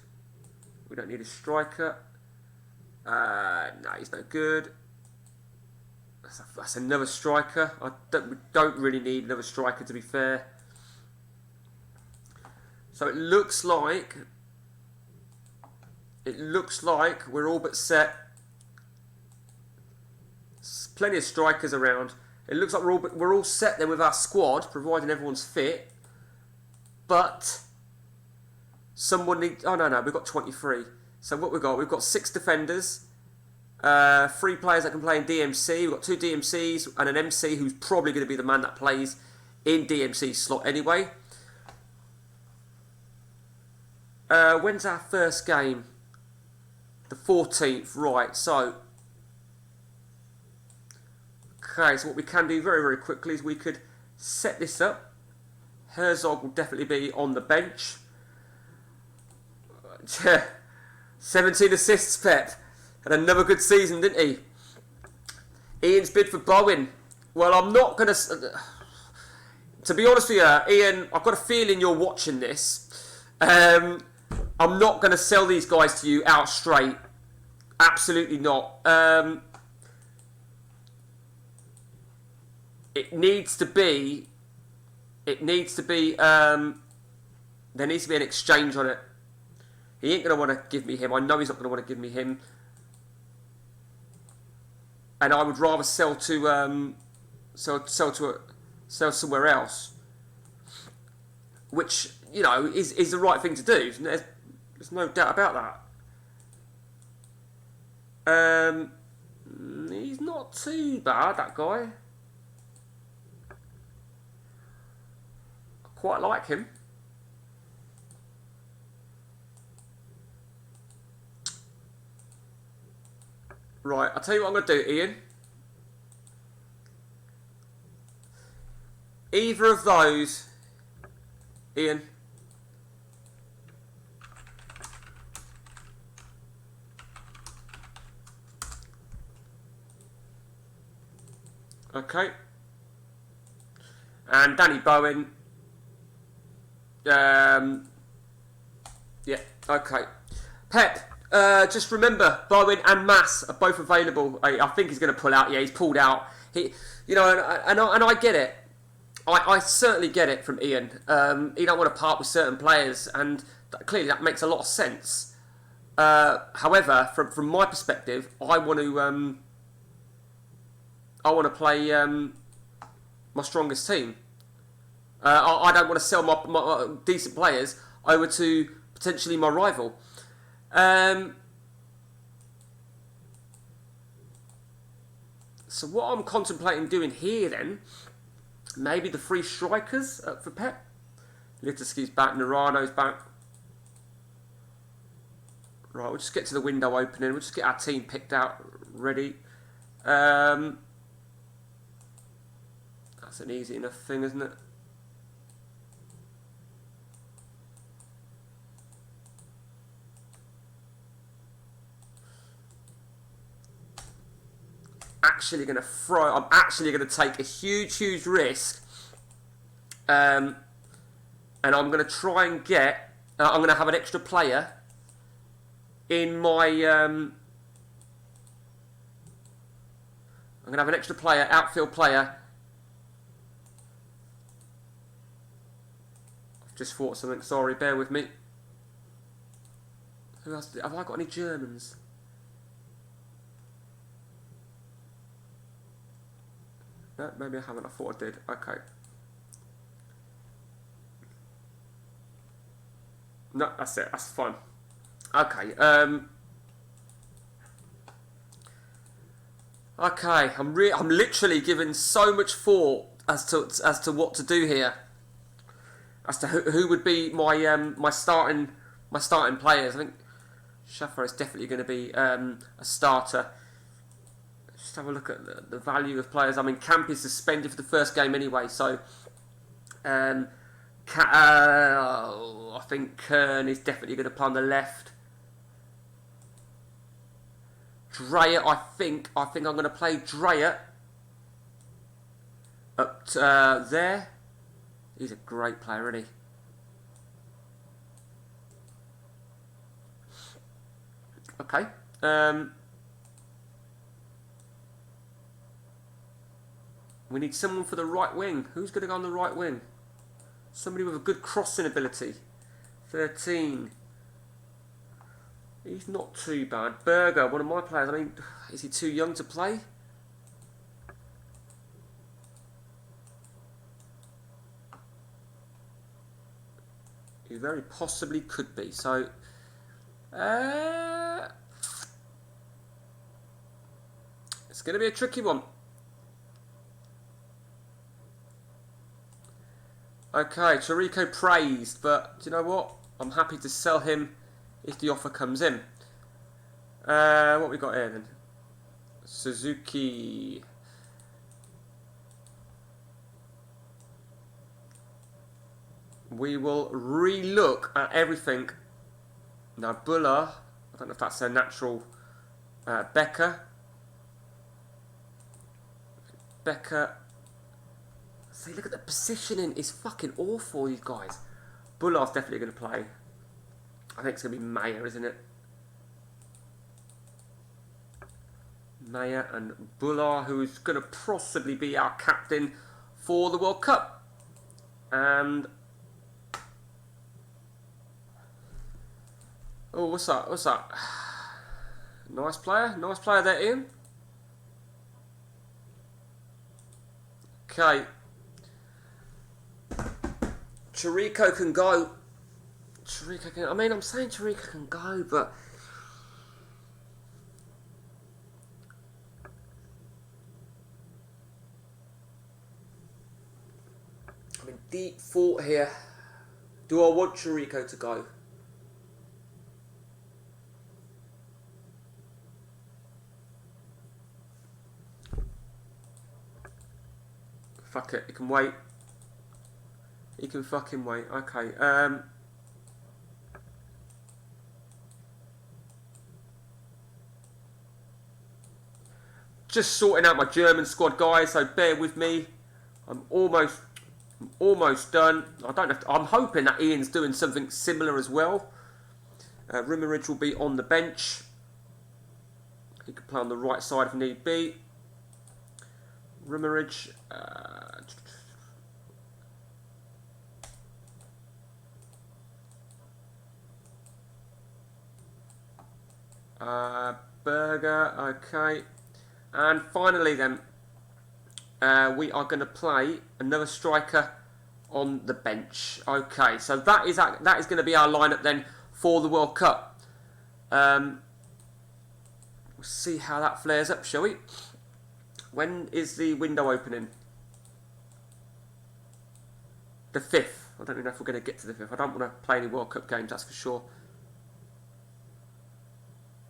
We don't need a striker. No, he's no good. That's another striker. We don't really need another striker, to be fair. So it looks like we're all but set. There's plenty of strikers around. It looks like we're all set then with our squad, providing everyone's fit. But someone needs. Oh no, we've got 23. So what we've got 6 defenders, 3 players that can play in DMC. We've got 2 DMCs and an MC who's probably going to be the man that plays in DMC slot anyway. When's our first game? The 14th, right, so. Okay, so what we can do very, very quickly is we could set this up. Herzog will definitely be on the bench. 17 assists, Pep. Had another good season, didn't he? Ian's bid for Bowen. Well, I'm not going to... To be honest with you, Ian, I've got a feeling you're watching this. I'm not going to sell these guys to you out straight. Absolutely not. It needs to be... there needs to be an exchange on it. He ain't going to want to give me him. I know he's not going to want to give me him. And I would rather sell to sell somewhere else, which, you know, is the right thing to do. There's no doubt about that. He's not too bad, that guy. I quite like him. Right, I'll tell you what I'm going to do, Ian. Either of those, Ian. Okay. And Danny Bowen. Yeah, okay. Pep, just remember, Bowen and Mass are both available. I think he's going to pull out. Yeah, he's pulled out. You know, and I get it. I certainly get it from Ian. He don't want to part with certain players, and clearly that makes a lot of sense. However, from my perspective, I want to play my strongest team. I don't want to sell my decent players over to potentially my rival. So what I'm contemplating doing here then, maybe the three strikers for Pep. Litiski's back, Narano's back. Right, we'll just get to the window opening. We'll just get our team picked out, ready. That's an easy enough thing, isn't it? I'm actually going to take a huge risk, and I'm going to try and get. I'm going to have an extra player in my. I'm going to have an extra player, outfield player. I've just thought of something. Sorry, bear with me. Who else? Have I got any Germans? No, maybe I haven't. I thought I did. Okay. No, that's it. That's fine. Okay. Okay. I'm literally giving so much thought as to what to do here. As to who would be my starting players. I think Schaffer is definitely going to be a starter. Just have a look at the value of players. I mean, Camp is suspended for the first game anyway, so I think Kern is definitely going to play on the left. Dreyer, I think I'm going to play Dreyer up there. He's a great player, isn't he? Okay. We need someone for the right wing. Who's going to go on the right wing? Somebody with a good crossing ability. 13. He's not too bad. Berger, one of my players. I mean, is he too young to play? He very possibly could be. So, it's going to be a tricky one. Okay, Chirico praised, but do you know what? I'm happy to sell him if the offer comes in. What we got here then? Suzuki. We will re-look at everything. Now, Buller, I don't know if that's a natural. Becker. See, look at the positioning. It's fucking awful, you guys. Bullard's definitely going to play. I think it's going to be Mayer, isn't it? Mayer and Bullard, who is going to possibly be our captain for the World Cup. And... oh, what's that? What's that? Nice player. Nice player there, Ian. Okay. Chirico can go. I mean, I'm saying Chirico can go, but... I'm in deep thought here. Do I want Chirico to go? Fuck it, you can wait. He can fucking wait. Okay. Just sorting out my German squad, guys. So bear with me. I'm almost done. I don't have to, I'm hoping that Ian's doing something similar as well. Rimmerich will be on the bench. He could play on the right side if need be. Rimmerich. Berger, okay. And finally then, we are going to play another striker on the bench. Okay, so that is going to be our lineup then for the World Cup. We'll see how that flares up, shall we? When is the window opening? The 5th. I don't know if we're going to get to the 5th. I don't want to play any World Cup games, that's for sure.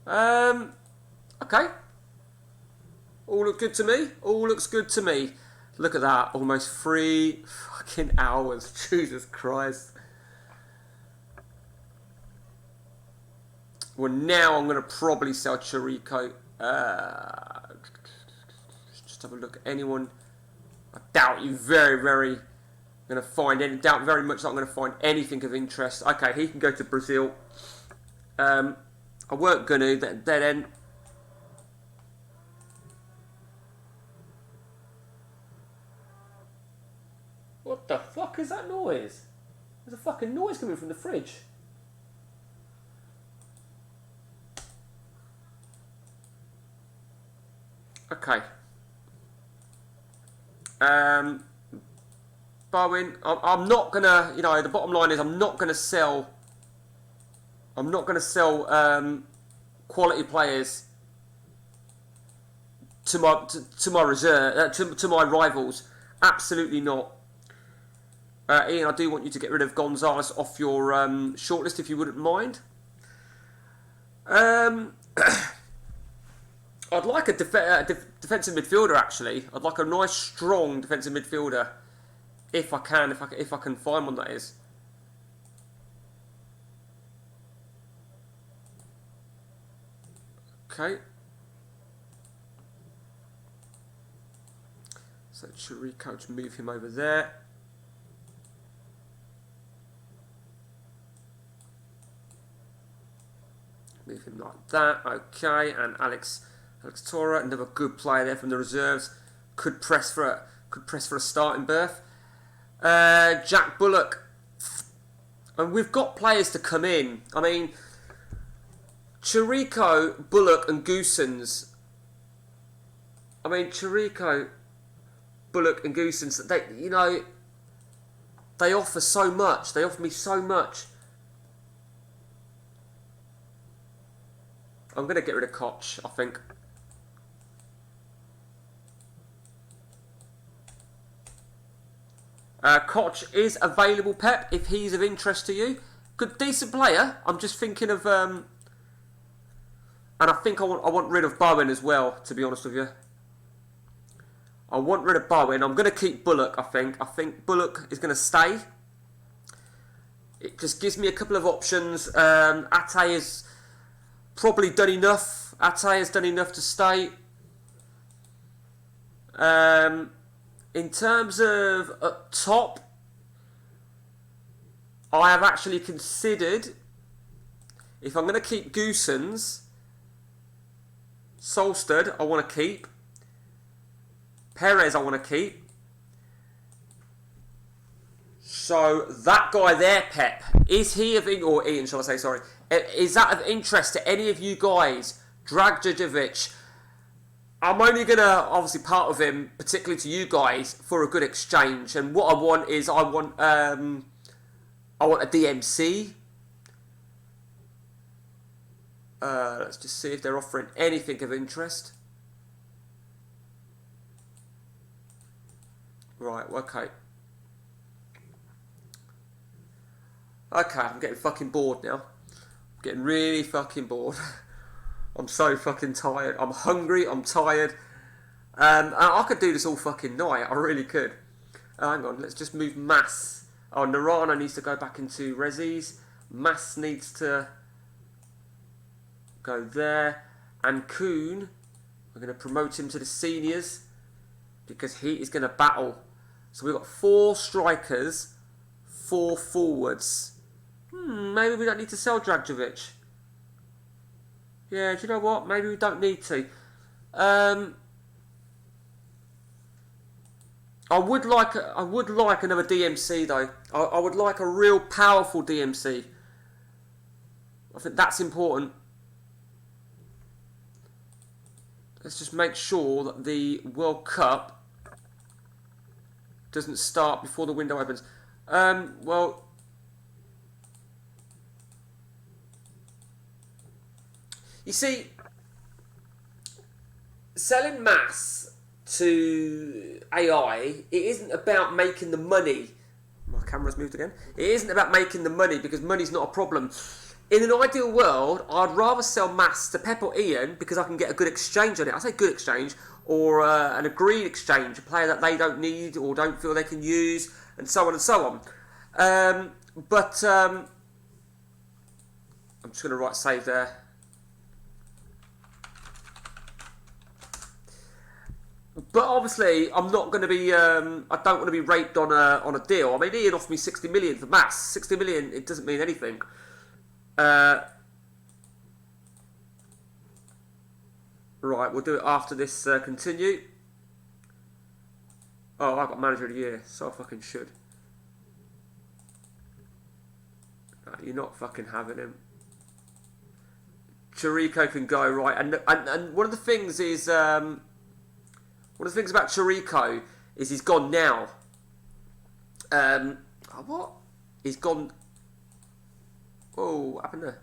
Okay. All looks good to me. All looks good to me. Look at that. Almost 3 fucking hours. Jesus Christ. Well, now I'm going to probably sell Chirico. Just have a look at anyone. I doubt you very going to find any. Doubt very much that I'm going to find anything of interest. Okay, he can go to Brazil. I weren't going to. Dead end. What the fuck is that noise? There's a fucking noise coming from the fridge. Okay. Bowen, I'm not gonna, you know, the bottom line is I'm not gonna sell quality players to my reserve, to my rivals. Absolutely not. Ian, I do want you to get rid of Gonzalez off your shortlist if you wouldn't mind. I'd like a defensive midfielder actually. I'd like a nice, strong defensive midfielder, if I can find one, that is. Okay. So Chirico, to move him over there. Move him like that. Okay, and Alex Tora, another good player there from the reserves, could press for a starting berth. Jack Bullock, and we've got players to come in. I mean, Chirico, Bullock, and Goossens. I mean, Chirico, Bullock, and Goossens. They offer so much. They offer me so much. I'm going to get rid of Koch, I think. Koch is available, Pep, if he's of interest to you. Good, decent player. I'm just thinking of... and I think I want rid of Bowen as well, to be honest with you. I want rid of Bowen. I'm going to keep Bullock, I think. I think Bullock is going to stay. It just gives me a couple of options. Ate is... probably done enough. Ate has done enough to stay. In terms of up top, I have actually considered, if I'm going to keep Goossens, Solstad I want to keep, Perez I want to keep. So that guy there, Pep, is he of, or Ian, shall I say, sorry, is that of interest to any of you guys? Dragicevic, I'm only going to obviously part of him, particularly to you guys, for a good exchange. And what I want is, I want a DMC. Let's just see if they're offering anything of interest. Right, okay. Okay, I'm getting fucking bored now. I'm getting really fucking bored. I'm so fucking tired. I'm hungry. I'm tired. I could do this all fucking night. I really could. Hang on. Let's just move Mass Oh, Narana needs to go back into Resis. Mas needs to go there. And Kuhn, we're going to promote him to the seniors because he is going to battle. So we've got 4 strikers, 4 forwards. Maybe we don't need to sell Dragovic. Yeah, do you know what? Maybe we don't need to. I would like another DMC though. I would like a real powerful DMC. I think that's important. Let's just make sure that the World Cup doesn't start before the window opens. Well, you see, selling Mas to AI, it isn't about making the money. My camera's moved again. It isn't about making the money because money's not a problem. In an ideal world, I'd rather sell Mas to Pep or Ian because I can get a good exchange on it. I say good exchange or an agreed exchange, a player that they don't need or don't feel they can use, and so on and so on. I'm just going to write save there. But obviously, I'm not going to be. I don't want to be raped on a deal. I mean, Ian offered me 60 million for Mas. 60 million, it doesn't mean anything. Right, we'll do it after this. Continue. Oh, I got manager of the year, so I fucking should. No, you're not fucking having him. Chirico can go right, and one of the things is. One of the things about Chirico is he's gone now. What? He's gone. Oh, what happened there?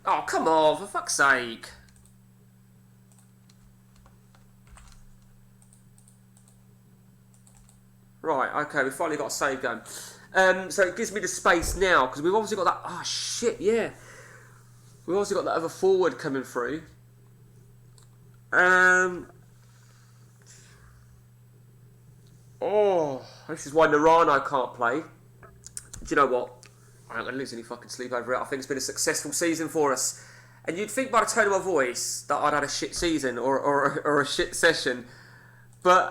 Oh, come on, for fuck's sake. Right, okay, we finally got a save going. So it gives me the space now, because we've obviously got that... Oh, shit, yeah. We've obviously got that other forward coming through. Oh, this is why Narano can't play. Do you know what? I ain't going to lose any fucking sleep over it. I think it's been a successful season for us. And you'd think by the tone of my voice that I'd had a shit season or a shit session. But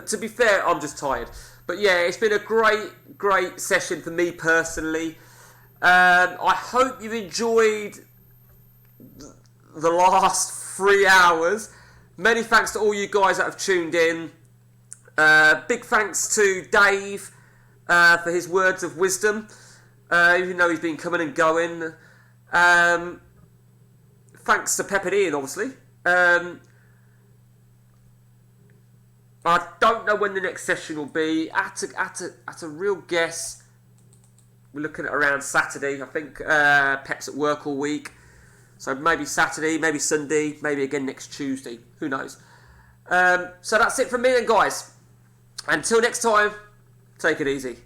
to be fair, I'm just tired. But yeah, it's been a great session for me personally. I hope you've enjoyed the last 3 hours. Many thanks to all you guys that have tuned in. Big thanks to Dave for his words of wisdom, even though he's been coming and going. Thanks to Pep and Ian, obviously. I don't know when the next session will be. At a real guess, we're looking at around Saturday. I think Pep's at work all week. So maybe Saturday, maybe Sunday, maybe again next Tuesday. Who knows? So that's it from me then, guys. Until next time, take it easy.